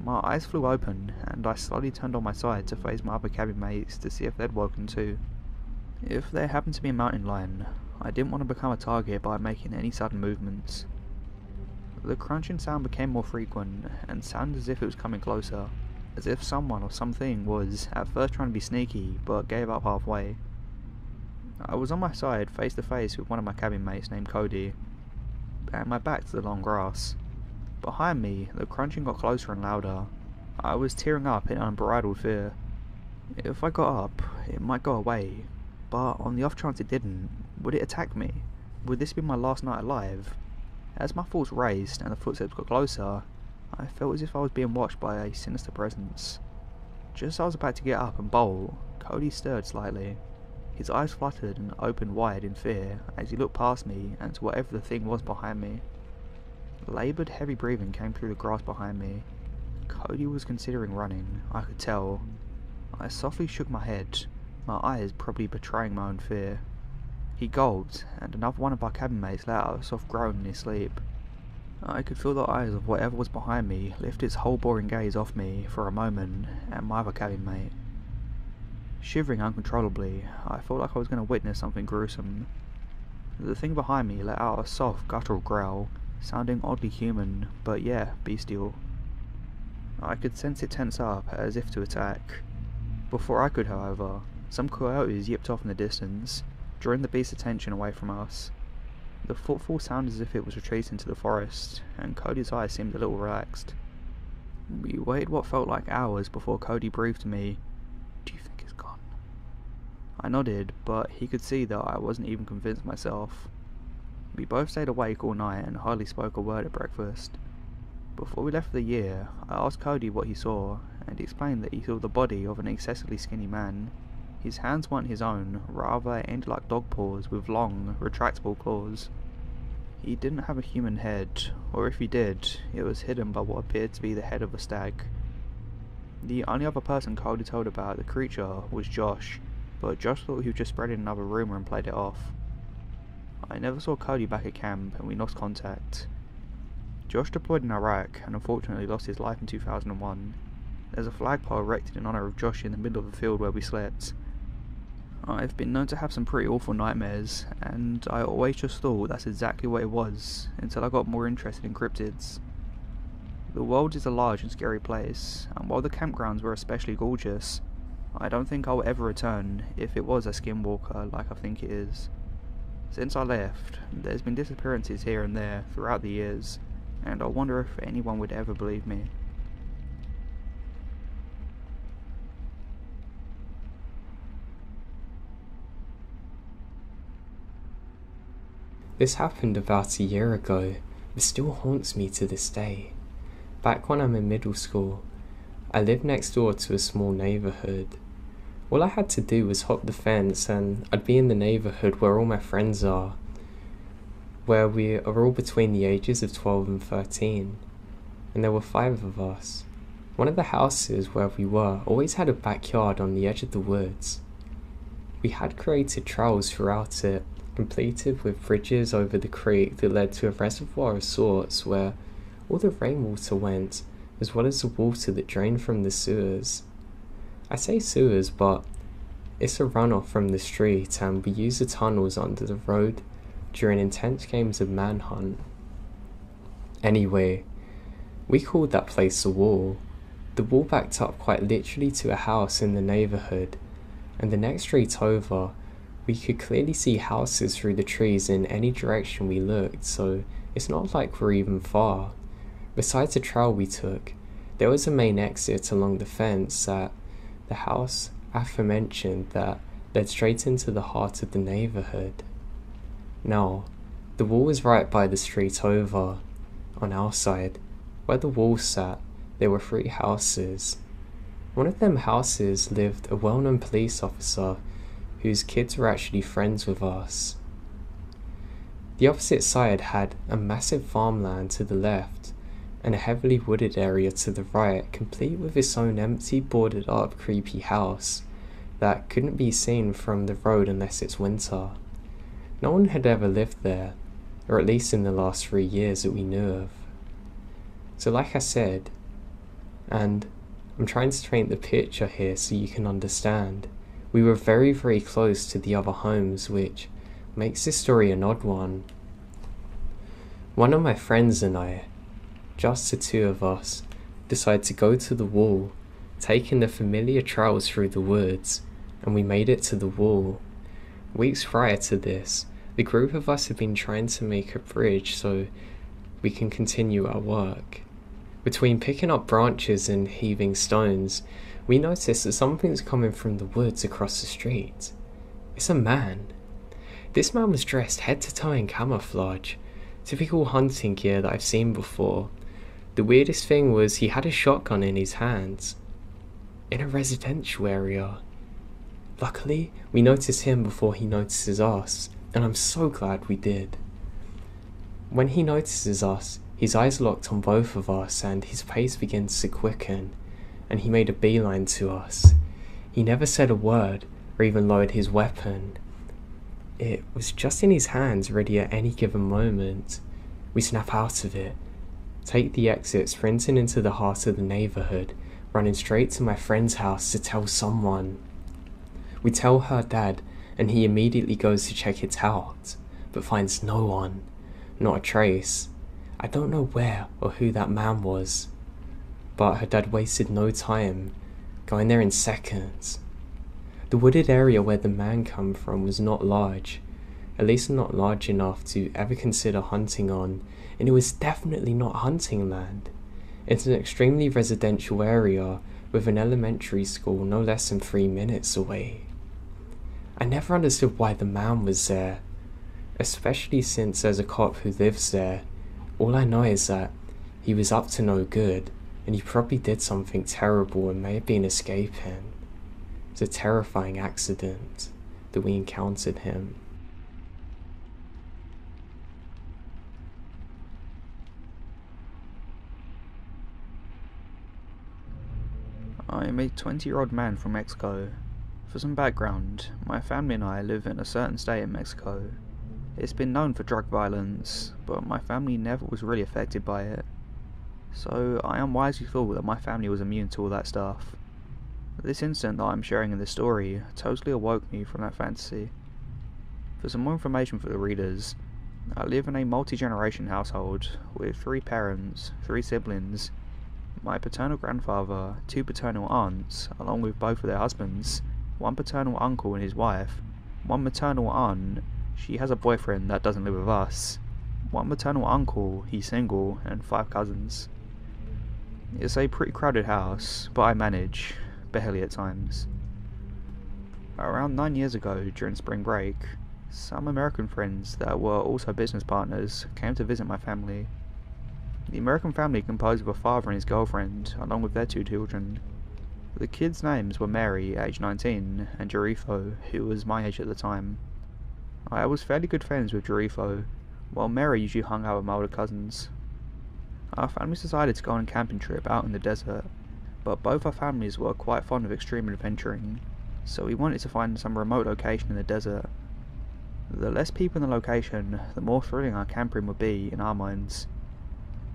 B: My eyes flew open, and I slowly turned on my side to face my other cabin mates to see if they'd woken too. If there happened to be a mountain lion, I didn't want to become a target by making any sudden movements. The crunching sound became more frequent, and sounded as if it was coming closer, as if someone or something was at first trying to be sneaky, but gave up halfway. I was on my side face to face with one of my cabin mates named Cody, and my back to the long grass. Behind me, the crunching got closer and louder. I was tearing up in unbridled fear. If I got up, it might go away, but on the off chance it didn't, would it attack me? Would this be my last night alive? As my thoughts raced and the footsteps got closer, I felt as if I was being watched by a sinister presence. Just as I was about to get up and bolt, Cody stirred slightly. His eyes fluttered and opened wide in fear as he looked past me and to whatever the thing was behind me. Laboured heavy breathing came through the grass behind me. Cody was considering running, I could tell. I softly shook my head, my eyes probably betraying my own fear. He gulped, and another one of our cabin mates let out a soft groan in his sleep. I could feel the eyes of whatever was behind me lift its whole boring gaze off me for a moment and my other cabin mate. Shivering uncontrollably, I felt like I was going to witness something gruesome. The thing behind me let out a soft guttural growl, sounding oddly human, but yeah, bestial. I could sense it tense up as if to attack. Before I could, however, some coyotes yipped off in the distance, drawing the beast's attention away from us. The footfall sounded as if it was retreating to the forest, and Cody's eyes seemed a little relaxed. We waited what felt like hours before Cody breathed to me, "Do you think it's gone?" I nodded, but he could see that I wasn't even convinced myself. We both stayed awake all night and hardly spoke a word at breakfast. Before we left for the year, I asked Cody what he saw, and he explained that he saw the body of an excessively skinny man. His hands weren't his own, rather ended like dog paws with long, retractable claws. He didn't have a human head, or if he did, it was hidden by what appeared to be the head of a stag. The only other person Cody told about the creature was Josh, but Josh thought he was just spreading another rumour and played it off. I never saw Cody back at camp and we lost contact. Josh deployed in Iraq and unfortunately lost his life in 2001. There's a flagpole erected in honour of Josh in the middle of the field where we slept. I've been known to have some pretty awful nightmares, and I always just thought that's exactly what it was, until I got more interested in cryptids. The world is a large and scary place, and while the campgrounds were especially gorgeous, I don't think I'll ever return if it was a skinwalker like I think it is. Since I left, there's been disappearances here and there throughout the years, and I wonder if anyone would ever believe me.
A: This happened about a year ago, but still haunts me to this day. Back when I'm in middle school, I lived next door to a small neighbourhood. All I had to do was hop the fence and I'd be in the neighbourhood where all my friends are, where we are all between the ages of 12 and 13, and there were 5 of us. One of the houses where we were always had a backyard on the edge of the woods. We had created trails throughout it, completed with bridges over the creek that led to a reservoir of sorts where all the rainwater went, as well as the water that drained from the sewers. I say sewers, but it's a runoff from the street, and we use the tunnels under the road during intense games of manhunt. Anyway, we called that place a wall. The wall backed up quite literally to a house in the neighbourhood, and the next street over, we could clearly see houses through the trees in any direction we looked, so it's not like we're even far. Besides the trail we took, there was a main exit along the fence at the house aforementioned that led straight into the heart of the neighbourhood. Now, the wall was right by the street over. On our side, where the wall sat, there were 3 houses. One of them houses lived a well-known police officer whose kids were actually friends with us. The opposite side had a massive farmland to the left, and a heavily wooded area to the right, complete with its own empty, boarded up, creepy house that couldn't be seen from the road unless it's winter. No one had ever lived there, or at least in the last 3 years that we knew of. So like I said, and I'm trying to paint the picture here so you can understand, we were very, very close to the other homes, which makes this story an odd one. One of my friends and I, just the 2 of us, decided to go to the wall, taking the familiar trails through the woods, and we made it to the wall. Weeks prior to this, the group of us had been trying to make a bridge so we can continue our work. Between picking up branches and heaving stones, we noticed that something's coming from the woods across the street. It's a man. This man was dressed head to toe in camouflage, typical hunting gear that I've seen before. The weirdest thing was he had a shotgun in his hands, in a residential area. Luckily, we noticed him before he notices us, and I'm so glad we did. When he notices us, his eyes locked on both of us and his pace begins to quicken, and he made a beeline to us. He never said a word or even lowered his weapon. It was just in his hands, ready at any given moment. We snap out of it, take the exit, sprinting into the heart of the neighbourhood, running straight to my friend's house to tell someone. We tell her dad, and he immediately goes to check it out, but finds no one, not a trace. I don't know where or who that man was, but her dad wasted no time, going there in seconds. The wooded area where the man came from was not large, at least not large enough to ever consider hunting on, and it was definitely not hunting land. It's an extremely residential area with an elementary school no less than 3 minutes away. I never understood why the man was there, especially since there's a cop who lives there. All I know is that he was up to no good, and he probably did something terrible and may have been escaping. It's a terrifying accident that we encountered him.
B: I'm a 20-year-old man from Mexico. For some background, my family and I live in a certain state in Mexico. It's been known for drug violence, but my family never was really affected by it. So I unwisely thought that my family was immune to all that stuff. This incident that I'm sharing in this story totally awoke me from that fantasy. For some more information for the readers, I live in a multi-generation household with 3 parents, 3 siblings, my paternal grandfather, 2 paternal aunts, along with both of their husbands, 1 paternal uncle and his wife, 1 maternal aunt, she has a boyfriend that doesn't live with us, 1 maternal uncle, he's single, and 5 cousins. It's a pretty crowded house, but I manage, barely at times. Around 9 years ago, during spring break, some American friends that were also business partners came to visit my family. The American family composed of a father and his girlfriend, along with their 2 children. The kids' names were Mary, aged 19, and Jerifo, who was my age at the time. I was fairly good friends with Jerifo, while Mary usually hung out with my older cousins. Our families decided to go on a camping trip out in the desert, but both our families were quite fond of extreme adventuring, so we wanted to find some remote location in the desert. The less people in the location, the more thrilling our camping would be in our minds.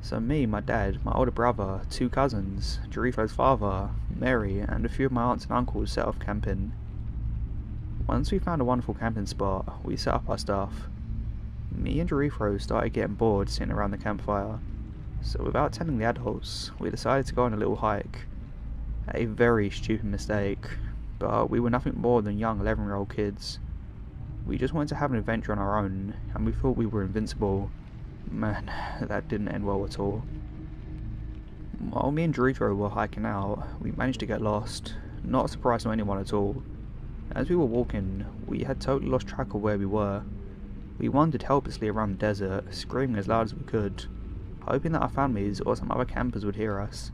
B: So me, my dad, my older brother, 2 cousins, Jerifo's father, Mary, and a few of my aunts and uncles set off camping. Once we found a wonderful camping spot, we set up our stuff. Me and Jerifo started getting bored sitting around the campfire, so without telling the adults, we decided to go on a little hike. A very stupid mistake, but we were nothing more than young 11-year-old kids. We just wanted to have an adventure on our own, and we thought we were invincible. Man, that didn't end well at all. While me and Jerifo were hiking out, we managed to get lost, not a surprise to anyone at all. As we were walking, we had totally lost track of where we were. We wandered helplessly around the desert, screaming as loud as we could, hoping that our families or some other campers would hear us.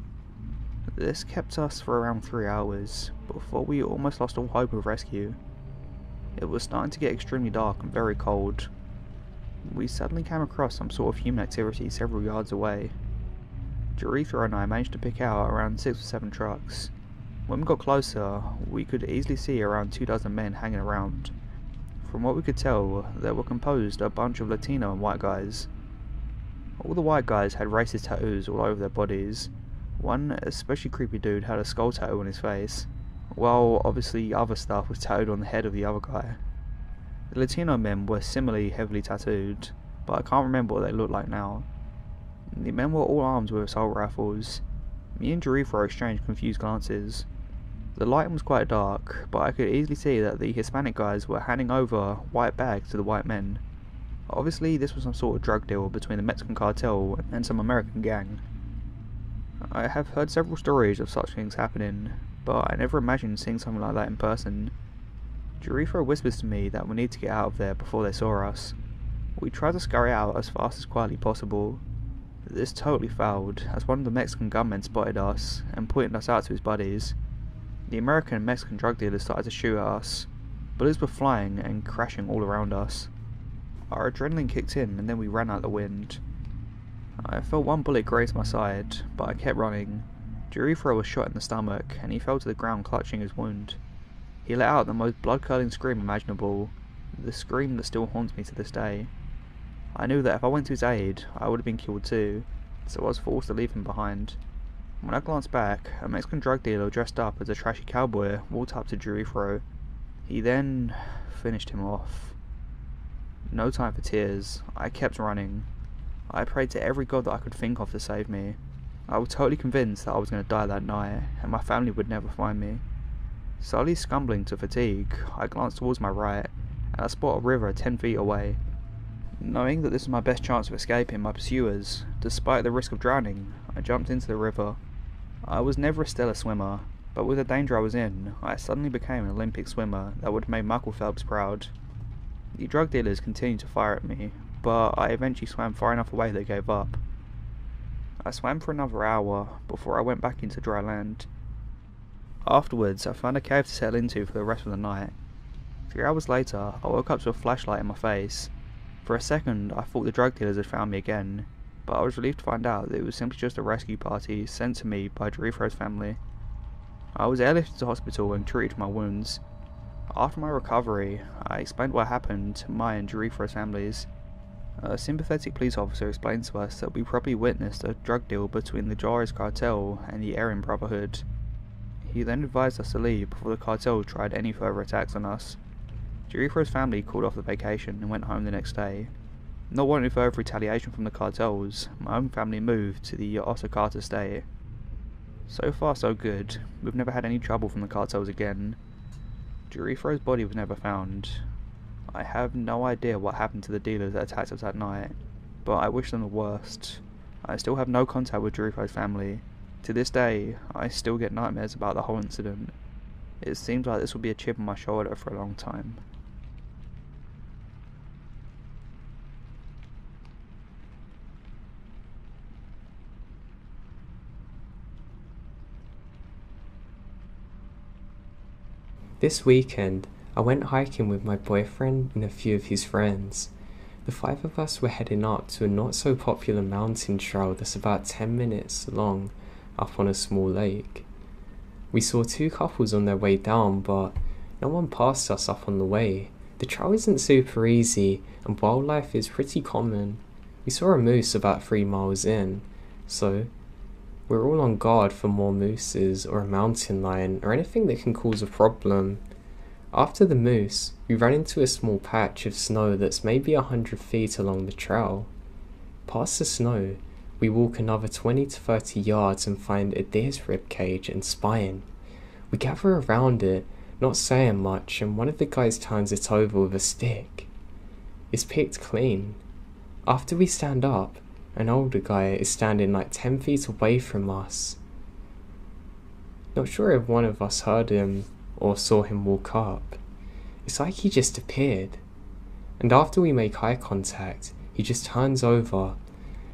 B: This kept us for around 3 hours, before we almost lost all hope of rescue. It was starting to get extremely dark and very cold. We suddenly came across some sort of human activity several yards away. Jerifo and I managed to pick out around 6 or 7 trucks. When we got closer, we could easily see around 24 men hanging around. From what we could tell, they were composed of a bunch of Latino and white guys. All the white guys had racist tattoos all over their bodies. One especially creepy dude had a skull tattoo on his face, while obviously other stuff was tattooed on the head of the other guy. The Latino men were similarly heavily tattooed, but I can't remember what they looked like now. The men were all armed with assault rifles. Me and Jerifo exchanged confused glances. The lighting was quite dark, but I could easily see that the Hispanic guys were handing over white bags to the white men. Obviously this was some sort of drug deal between the Mexican cartel and some American gang. I have heard several stories of such things happening, but I never imagined seeing something like that in person. Jerifo whispers to me that we need to get out of there before they saw us. We tried to scurry out as fast as quietly possible. This totally failed, as one of the Mexican gunmen spotted us and pointed us out to his buddies. The American and Mexican drug dealers started to shoot at us. Bullets were flying and crashing all around us. Our adrenaline kicked in and then we ran out the wind. I felt one bullet graze my side, but I kept running. Jerifo was shot in the stomach and he fell to the ground clutching his wound. He let out the most blood-curdling scream imaginable, the scream that still haunts me to this day. I knew that if I went to his aid, I would have been killed too, so I was forced to leave him behind. When I glanced back, a Mexican drug dealer dressed up as a trashy cowboy walked up to Jerifo. He then finished him off. No time for tears. I kept running. I prayed to every god that I could think of to save me. I was totally convinced that I was going to die that night, and my family would never find me. Slowly scumbling to fatigue, I glanced towards my right, and I spot a river 10 feet away. Knowing that this was my best chance of escaping my pursuers, despite the risk of drowning, I jumped into the river. I was never a stellar swimmer, but with the danger I was in, I suddenly became an Olympic swimmer that would have made Michael Phelps proud. The drug dealers continued to fire at me, but I eventually swam far enough away they gave up. I swam for another hour before I went back into dry land. Afterwards, I found a cave to settle into for the rest of the night. 3 hours later, I woke up to a flashlight in my face. For a second, I thought the drug dealers had found me again, but I was relieved to find out that it was simply just a rescue party sent to me by Jericho's family. I was airlifted to hospital and treated for my wounds. After my recovery, I explained what happened to my and Jericho's families. A sympathetic police officer explained to us that we probably witnessed a drug deal between the Juarez cartel and the Aryan Brotherhood. He then advised us to leave before the cartel tried any further attacks on us. Jericho's family called off the vacation and went home the next day. Not wanting further retaliation from the cartels, my own family moved to the Osakata state. So far so good, we've never had any trouble from the cartels again. Jericho's body was never found. I have no idea what happened to the dealers that attacked us that night, but I wish them the worst. I still have no contact with Jericho's family. To this day, I still get nightmares about the whole incident. It seems like this will be a chip on my shoulder for a long time.
A: This weekend, I went hiking with my boyfriend and a few of his friends. The 5 of us were heading up to a not so popular mountain trail that's about 10 minutes long up on a small lake. We saw 2 couples on their way down, but no one passed us up on the way. The trail isn't super easy and wildlife is pretty common. We saw a moose about 3 miles in, so we're all on guard for more mooses or a mountain lion or anything that can cause a problem. After the moose, we ran into a small patch of snow that's maybe 100 feet along the trail. Past the snow, we walk another 20 to 30 yards and find a deer's rib cage and spine. We gather around it, not saying much, and one of the guys turns it over with a stick. It's picked clean. After we stand up, an older guy is standing like 10 feet away from us. Not sure if one of us heard him or saw him walk up. It's like he just appeared. And after we make eye contact, he just turns over,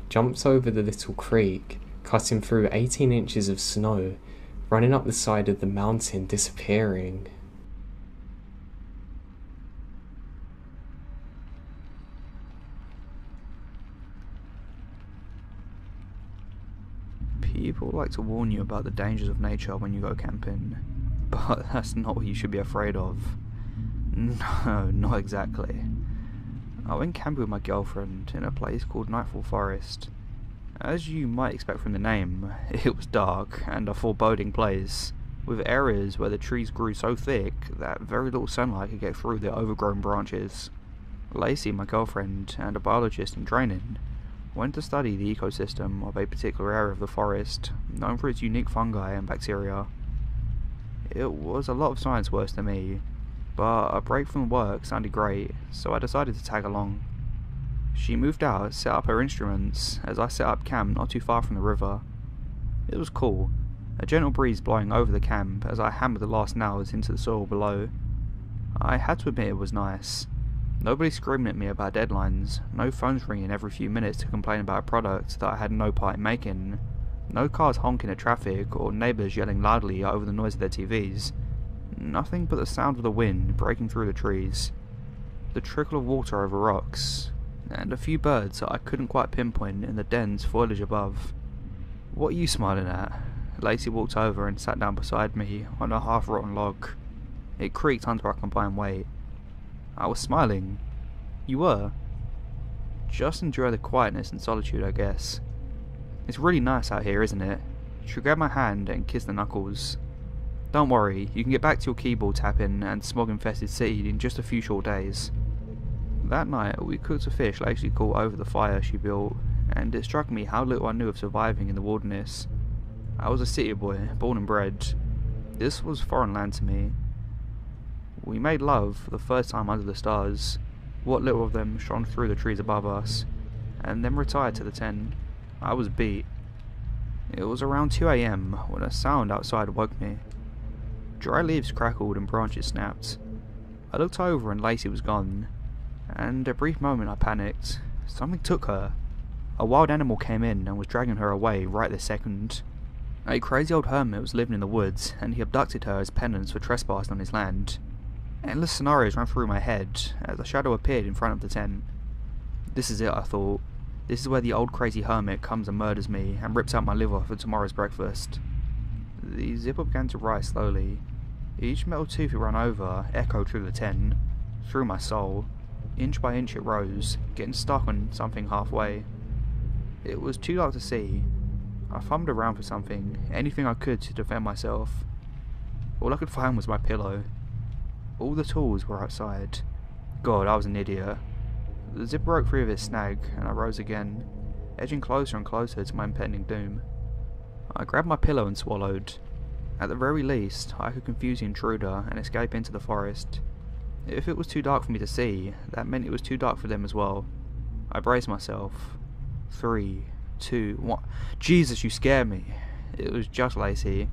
A: jumps over the little creek, cutting through 18 inches of snow, running up the side of the mountain, disappearing.
B: People like to warn you about the dangers of nature when you go camping, but that's not what you should be afraid of. No, not exactly. I went camping with my girlfriend in a place called Nightfall Forest. As you might expect from the name, it was dark and a foreboding place, with areas where the trees grew so thick that very little sunlight could get through their overgrown branches. Lacey, my girlfriend, and a biologist in training, went to study the ecosystem of a particular area of the forest, known for its unique fungi and bacteria. It was a lot of science worse than me, but a break from work sounded great, so I decided to tag along. She moved out, set up her instruments, as I set up camp not too far from the river. It was cool, a gentle breeze blowing over the camp as I hammered the last nails into the soil below. I had to admit it was nice. Nobody screaming at me about deadlines, no phones ringing every few minutes to complain about a product that I had no part in making, no cars honking at traffic or neighbours yelling loudly over the noise of their TVs. Nothing but the sound of the wind breaking through the trees, the trickle of water over rocks, and a few birds that I couldn't quite pinpoint in the dense foliage above. "What are you smiling at?" Lacey walked over and sat down beside me on a half-rotten log. It creaked under our combined weight. I was smiling. "You were?" "Just enjoy the quietness and solitude, I guess. It's really nice out here, isn't it?" She grabbed my hand and kissed the knuckles. "Don't worry, you can get back to your keyboard tapping and smog-infested city in just a few short days." That night, we cooked a fish Lacey caught over the fire she built, and it struck me how little I knew of surviving in the wilderness. I was a city boy, born and bred. This was foreign land to me. We made love for the first time under the stars, what little of them shone through the trees above us, and then retired to the tent. I was beat. It was around 2 AM when a sound outside woke me. Dry leaves crackled and branches snapped. I looked over and Lacey was gone. and a brief moment I panicked. Something took her. A wild animal came in and was dragging her away right this second. A crazy old hermit was living in the woods, and he abducted her as penance for trespassing on his land. Endless scenarios ran through my head as a shadow appeared in front of the tent. This is it, I thought. This is where the old crazy hermit comes and murders me and rips out my liver for tomorrow's breakfast. The zipper began to rise slowly. Each metal tooth it ran over echoed through the tent, through my soul. Inch by inch it rose, getting stuck on something halfway. It was too dark to see. I thumbed around for something, anything I could to defend myself. All I could find was my pillow. All the tools were outside. God, I was an idiot. The zipper broke free of its snag, and I rose again, edging closer and closer to my impending doom. I grabbed my pillow and swallowed. At the very least, I could confuse the intruder and escape into the forest. If it was too dark for me to see, that meant it was too dark for them as well. I braced myself. 3, 2, 1. Jesus, you scare me. It was just Lacey.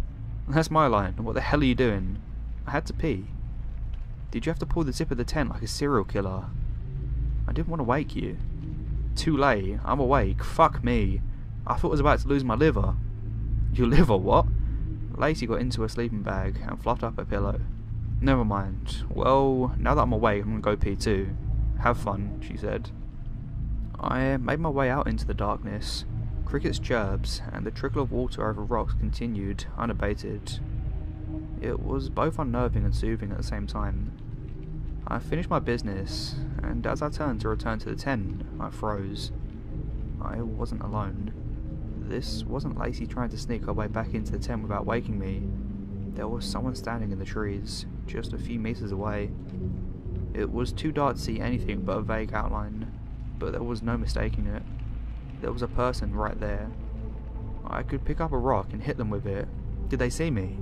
B: That's my line. What the hell are you doing? I had to pee. Did you have to pull the zip of the tent like a serial killer? I didn't want to wake you. Too late. I'm awake. Fuck me. I thought I was about to lose my liver. Your liver, what? Lacey got into her sleeping bag and fluffed up her pillow. Never mind. Well, now that I'm awake, I'm gonna go pee too. Have fun, she said. I made my way out into the darkness. Crickets' chirps and the trickle of water over rocks continued, unabated. It was both unnerving and soothing at the same time. I finished my business, and as I turned to return to the tent, I froze. I wasn't alone. This wasn't Lacey trying to sneak her way back into the tent without waking me. There was someone standing in the trees, just a few meters away. It was too dark to see anything but a vague outline, but there was no mistaking it. There was a person right there. I could pick up a rock and hit them with it. Did they see me?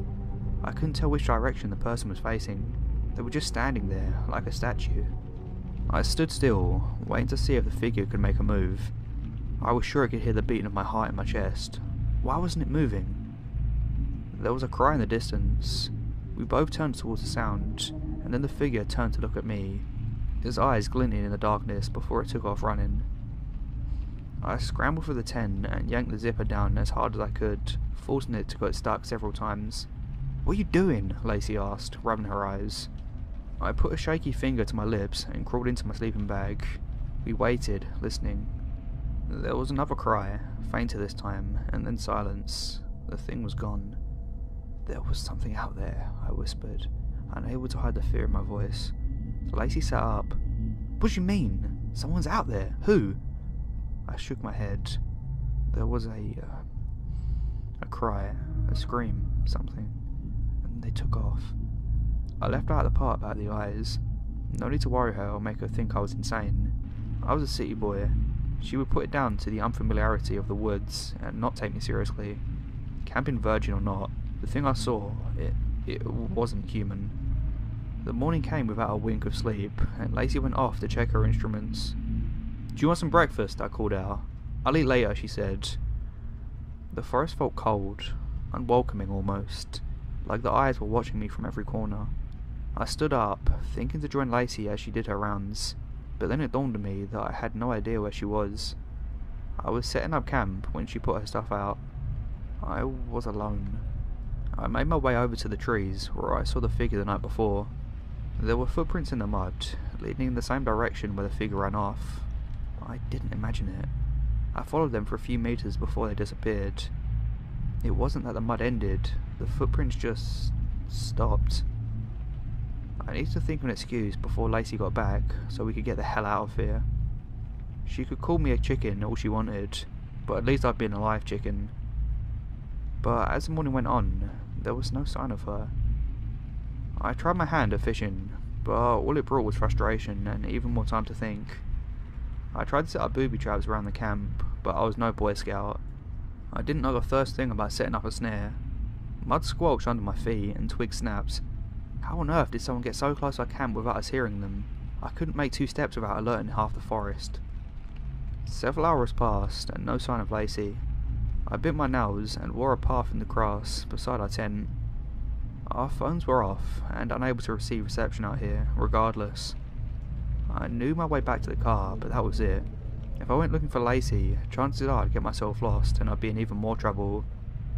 B: I couldn't tell which direction the person was facing. They were just standing there, like a statue. I stood still, waiting to see if the figure could make a move. I was sure I could hear the beating of my heart in my chest. Why wasn't it moving? There was a cry in the distance. We both turned towards the sound, and then the figure turned to look at me, his eyes glinting in the darkness before it took off running. I scrambled for the tent and yanked the zipper down as hard as I could, forcing it to get stuck several times. "What are you doing?" Lacey asked, rubbing her eyes. I put a shaky finger to my lips and crawled into my sleeping bag. We waited, listening. There was another cry, fainter this time, and then silence. The thing was gone. "There was something out there," I whispered, unable to hide the fear in my voice. Lacey sat up. "What do you mean? Someone's out there? Who?" I shook my head. There was a cry, a scream, something, and they took off. I left out the part about the eyes. No need to worry her or make her think I was insane. I was a city boy. She would put it down to the unfamiliarity of the woods and not take me seriously. Camping virgin or not, the thing I saw, it wasn't human. The morning came without a wink of sleep, and Lacey went off to check her instruments. "Do you want some breakfast?" I called out. "I'll eat later," she said. The forest felt cold, unwelcoming almost, like the eyes were watching me from every corner. I stood up, thinking to join Lacey as she did her rounds, but then it dawned on me that I had no idea where she was. I was setting up camp when she put her stuff out. I was alone. I made my way over to the trees where I saw the figure the night before. There were footprints in the mud, leading in the same direction where the figure ran off. I didn't imagine it. I followed them for a few meters before they disappeared. It wasn't that the mud ended, the footprints just stopped. I needed to think of an excuse before Lacey got back so we could get the hell out of here. She could call me a chicken all she wanted, but at least I'd been a live chicken. But as the morning went on, there was no sign of her. I tried my hand at fishing, but all it brought was frustration and even more time to think. I tried to set up booby traps around the camp, but I was no Boy Scout. I didn't know the first thing about setting up a snare. Mud squelched under my feet and twigs snapped. How on earth did someone get so close to our camp without us hearing them? I couldn't make 2 steps without alerting half the forest. Several hours passed and no sign of Lacey. I bit my nails and wore a path in the grass beside our tent. Our phones were off and unable to receive reception out here, regardless. I knew my way back to the car, but that was it. If I went looking for Lacey, chances are I'd get myself lost and I'd be in even more trouble.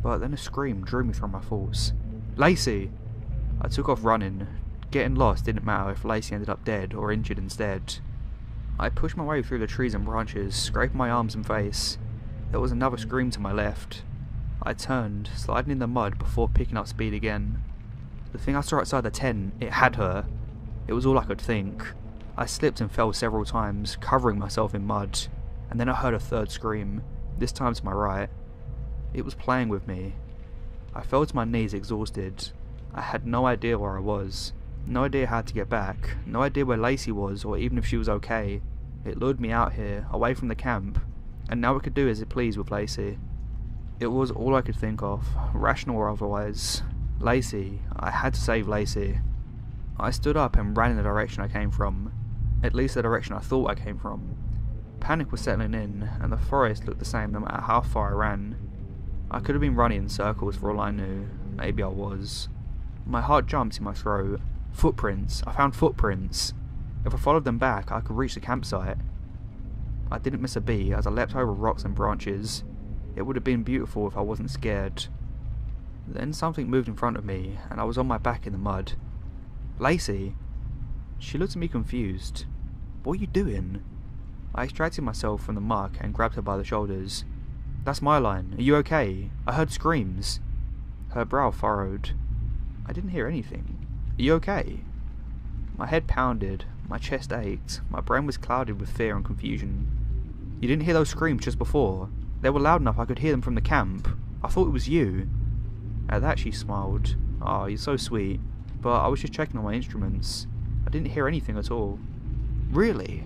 B: But then a scream drew me from my thoughts. Lacey! I took off running. Getting lost didn't matter if Lacey ended up dead or injured instead. I pushed my way through the trees and branches, scraping my arms and face. There was another scream to my left. I turned, sliding in the mud before picking up speed again. The thing I saw outside the tent, it had her. It was all I could think. I slipped and fell several times, covering myself in mud, and then I heard a third scream, this time to my right. It was playing with me. I fell to my knees exhausted. I had no idea where I was, no idea how to get back, no idea where Lacey was or even if she was okay. It lured me out here, away from the camp, and now I could do as it pleased with Lacey. It was all I could think of, rational or otherwise. Lacey. I had to save Lacey. I stood up and ran in the direction I came from. At least the direction I thought I came from. Panic was settling in, and the forest looked the same no matter how far I ran. I could have been running in circles for all I knew. Maybe I was. My heart jumped in my throat. Footprints. I found footprints. If I followed them back, I could reach the campsite. I didn't miss a beat as I leapt over rocks and branches. It would have been beautiful if I wasn't scared. Then something moved in front of me, and I was on my back in the mud. Lacey! She looked at me confused. What are you doing? I extracted myself from the muck and grabbed her by the shoulders. That's my line. Are you okay? I heard screams. Her brow furrowed. I didn't hear anything. Are you okay? My head pounded, my chest ached, my brain was clouded with fear and confusion. You didn't hear those screams just before? They were loud enough I could hear them from the camp. I thought it was you. At that she smiled. Oh, you're so sweet. But I was just checking on my instruments. I didn't hear anything at all. Really?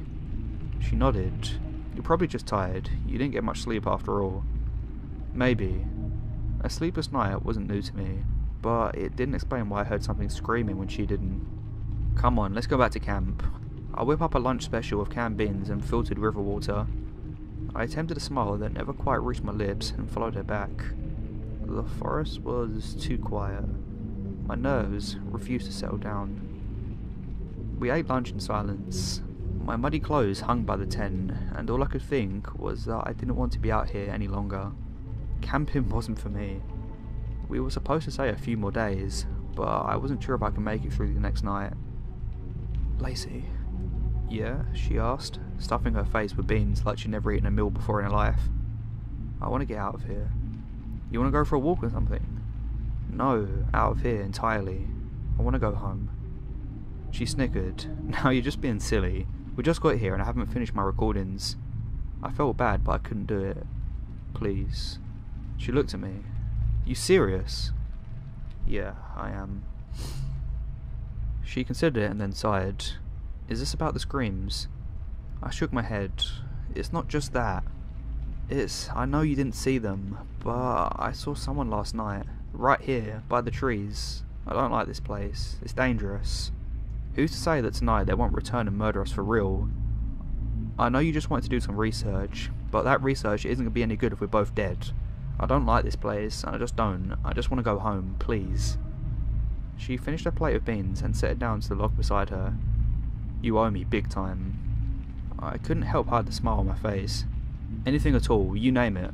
B: She nodded. You're probably just tired. You didn't get much sleep after all. Maybe. A sleepless night wasn't new to me, but it didn't explain why I heard something screaming when she didn't. Come on, let's go back to camp. I whip up a lunch special of canned beans and filtered river water. I attempted a smile that never quite reached my lips and followed her back. The forest was too quiet. My nerves refused to settle down. We ate lunch in silence. My muddy clothes hung by the tent, and all I could think was that I didn't want to be out here any longer. Camping wasn't for me. We were supposed to stay a few more days, but I wasn't sure if I could make it through the next night. Lacey. Yeah, she asked, stuffing her face with beans like she'd never eaten a meal before in her life. I want to get out of here. You want to go for a walk or something? No, out of here entirely. I want to go home. She snickered. Now you're just being silly. We just got here and I haven't finished my recordings. I felt bad, but I couldn't do it. Please. She looked at me. You serious? Yeah, I am. She considered it and then sighed. Is this about the screams? I shook my head. It's not just that. I know you didn't see them, but I saw someone last night. Right here, by the trees. I don't like this place. It's dangerous. Who's to say that tonight they won't return and murder us for real? I know you just wanted to do some research, but that research isn't going to be any good if we're both dead. I don't like this place, I just don't. I just want to go home, please. She finished her plate of beans and set it down to the log beside her. You owe me big time. I couldn't help hide the smile on my face. Anything at all, you name it.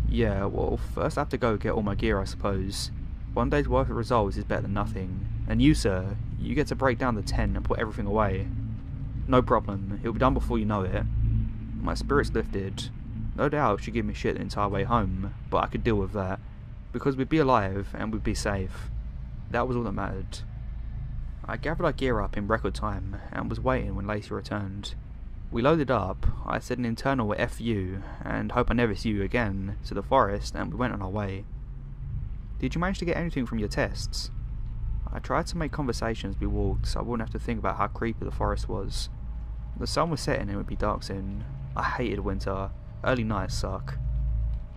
B: Yeah, well, first I have to go get all my gear, I suppose. One day's worth of results is better than nothing. And you, sir, you get to break down the tent and put everything away. No problem, it'll be done before you know it. My spirits lifted. No doubt she'd give me shit the entire way home, but I could deal with that. Because we'd be alive and we'd be safe. That was all that mattered. I gathered our gear up in record time and was waiting when Lacey returned. We loaded up, I said an internal F you, and hope I never see you again, to the forest, and we went on our way. Did you manage to get anything from your tests? I tried to make conversation as we walked so I wouldn't have to think about how creepy the forest was. The sun was setting and it would be dark soon. I hated winter. Early nights suck.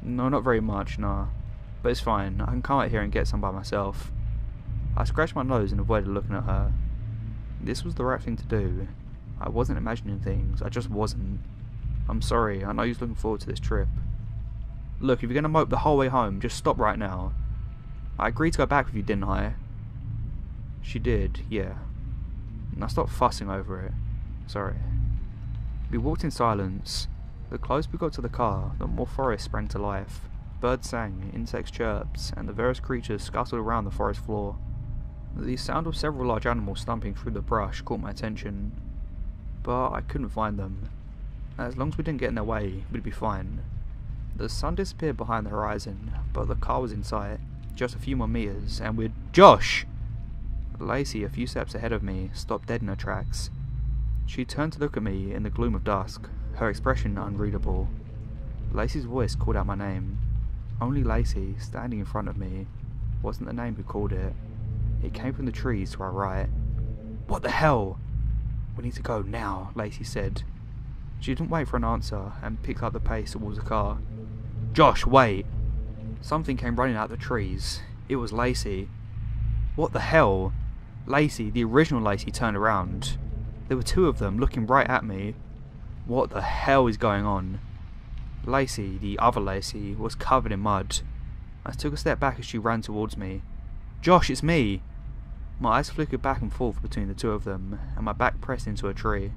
B: No, not very much, nah. But it's fine, I can come out here and get some by myself. I scratched my nose and avoided looking at her. This was the right thing to do. I wasn't imagining things, I just wasn't. I'm sorry, I know you're looking forward to this trip. Look, if you're gonna mope the whole way home, just stop right now. I agreed to go back with you, didn't I? She did, yeah. Now stop fussing over it. Sorry. We walked in silence. The closer we got to the car, the more forest sprang to life. Birds sang, insects chirped, and the various creatures scuttled around the forest floor. The sound of several large animals stomping through the brush caught my attention, but I couldn't find them. As long as we didn't get in their way, we'd be fine. The sun disappeared behind the horizon, but the car was in sight, just a few more meters, and we'd— Josh! Lacey, a few steps ahead of me, stopped dead in her tracks. She turned to look at me in the gloom of dusk, her expression unreadable. Lacey's voice called out my name. Only Lacey, standing in front of me, wasn't the name who called it. It came from the trees to our right. What the hell? We need to go now, Lacey said. She didn't wait for an answer and picked up the pace towards the car. Josh, wait! Something came running out of the trees. It was Lacey. What the hell? Lacey, the original Lacey, turned around. There were two of them looking right at me. What the hell is going on? Lacey, the other Lacey, was covered in mud. I took a step back as she ran towards me. Josh, it's me! My eyes flickered back and forth between the two of them, and my back pressed into a tree.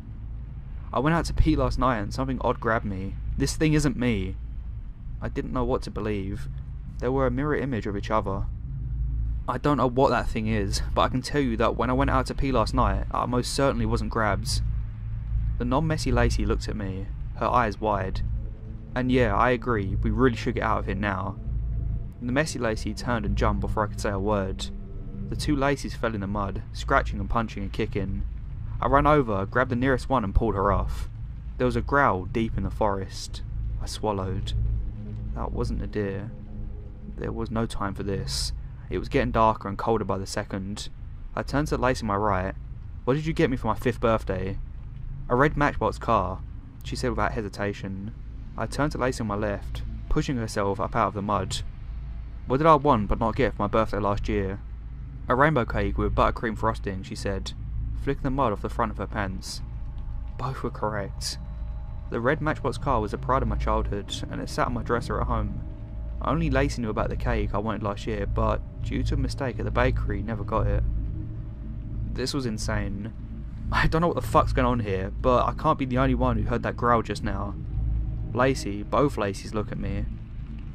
B: I went out to pee last night and something odd grabbed me. This thing isn't me. I didn't know what to believe. They were a mirror image of each other. I don't know what that thing is, but I can tell you that when I went out to pee last night, I most certainly wasn't grabs. The non-messy Lacey looked at me, her eyes wide. And yeah, I agree, we really should get out of here now. The messy Lacey turned and jumped before I could say a word. The two Lacys fell in the mud, scratching and punching and kicking. I ran over, grabbed the nearest one and pulled her off. There was a growl deep in the forest. I swallowed. That wasn't a deer. There was no time for this. It was getting darker and colder by the second. I turned to Lacey on my right. What did you get me for my 5th birthday? A red Matchbox car, she said without hesitation. I turned to Lacey on my left, pushing herself up out of the mud. What did I want but not get for my birthday last year? A rainbow cake with buttercream frosting, she said, flicking the mud off the front of her pants. Both were correct. The red Matchbox car was a pride of my childhood, and it sat on my dresser at home. Only Lacey knew about the cake I wanted last year, but due to a mistake at the bakery, never got it. This was insane. I don't know what the fuck's going on here, but I can't be the only one who heard that growl just now. Lacey, both Lacys look at me.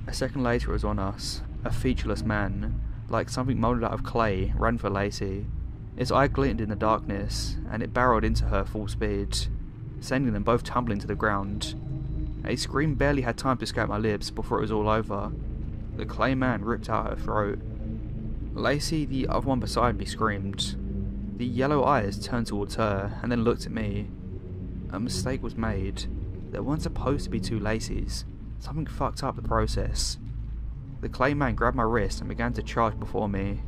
B: A second later it was on us. A featureless man, like something moulded out of clay, ran for Lacey. Its eye glinted in the darkness, and it barreled into her full speed, sending them both tumbling to the ground. A scream barely had time to escape my lips before it was all over. The clay man ripped out her throat. Lacey, the other one beside me, screamed. The yellow eyes turned towards her, and then looked at me. A mistake was made. There weren't supposed to be two Lacys. Something fucked up the process. The clay man grabbed my wrist and began to charge before me.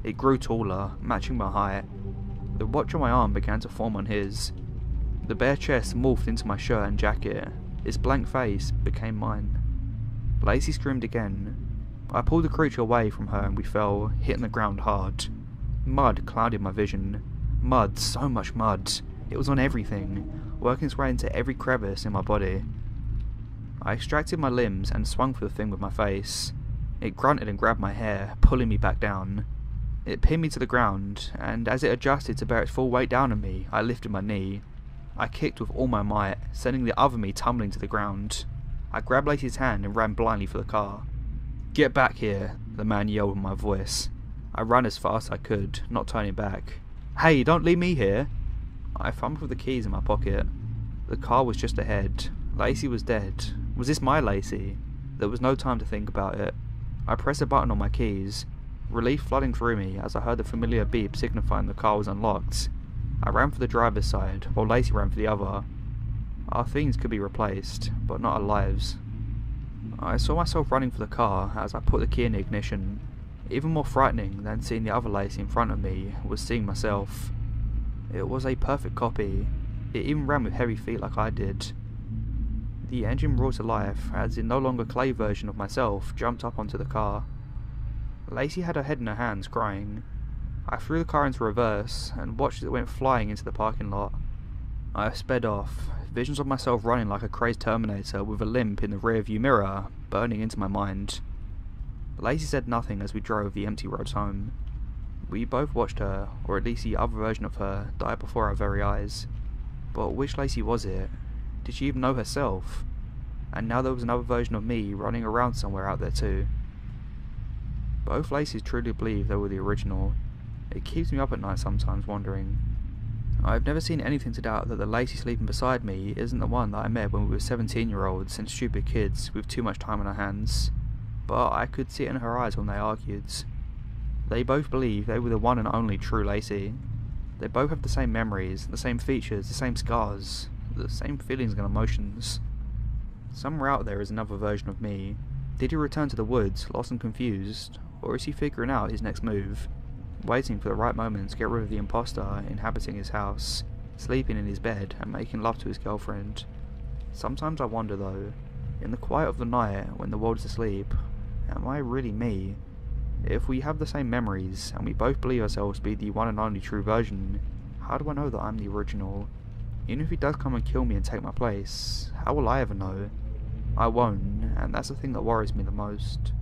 B: It grew taller, matching my height. The watch on my arm began to form on his. The bare chest morphed into my shirt and jacket. Its blank face became mine. Lacey screamed again. I pulled the creature away from her and we fell, hitting the ground hard. Mud clouded my vision. Mud, so much mud. It was on everything, working its way into every crevice in my body. I extracted my limbs and swung for the thing with my face. It grunted and grabbed my hair, pulling me back down. It pinned me to the ground, and as it adjusted to bear its full weight down on me, I lifted my knee. I kicked with all my might, sending the other me tumbling to the ground. I grabbed Lacey's hand and ran blindly for the car. "Get back here," the man yelled with my voice. I ran as fast as I could, not turning back. "Hey, don't leave me here!" I fumbled for the keys in my pocket. The car was just ahead. Lacey was dead. Was this my Lacey? There was no time to think about it. I pressed a button on my keys, relief flooding through me as I heard the familiar beep signifying the car was unlocked. I ran for the driver's side, while Lacey ran for the other. Our things could be replaced, but not our lives. I saw myself running for the car as I put the key in the ignition. Even more frightening than seeing the other Lacey in front of me was seeing myself. It was a perfect copy. It even ran with heavy feet like I did. The engine roared to life as the no longer clay version of myself jumped up onto the car. Lacey had her head in her hands, crying. I threw the car into reverse and watched as it went flying into the parking lot. I sped off, visions of myself running like a crazed Terminator with a limp in the rear-view mirror burning into my mind. Lacey said nothing as we drove the empty roads home. We both watched her, or at least the other version of her, die before our very eyes. But which Lacey was it? Did she even know herself? And now there was another version of me running around somewhere out there too. Both Lacys truly believe they were the original. It keeps me up at night sometimes wondering. I've never seen anything to doubt that the Lacey sleeping beside me isn't the one that I met when we were 17-year-olds and stupid kids with too much time on our hands. But I could see it in her eyes when they argued. They both believe they were the one and only true Lacey. They both have the same memories, the same features, the same scars, the same feelings and emotions. Somewhere out there is another version of me. Did he return to the woods, lost and confused, or is he figuring out his next move? Waiting for the right moment to get rid of the imposter inhabiting his house, sleeping in his bed and making love to his girlfriend. Sometimes I wonder though, in the quiet of the night when the world is asleep, am I really me? If we have the same memories and we both believe ourselves to be the one and only true version, how do I know that I'm the original? Even if he does come and kill me and take my place, how will I ever know? I won't, and that's the thing that worries me the most.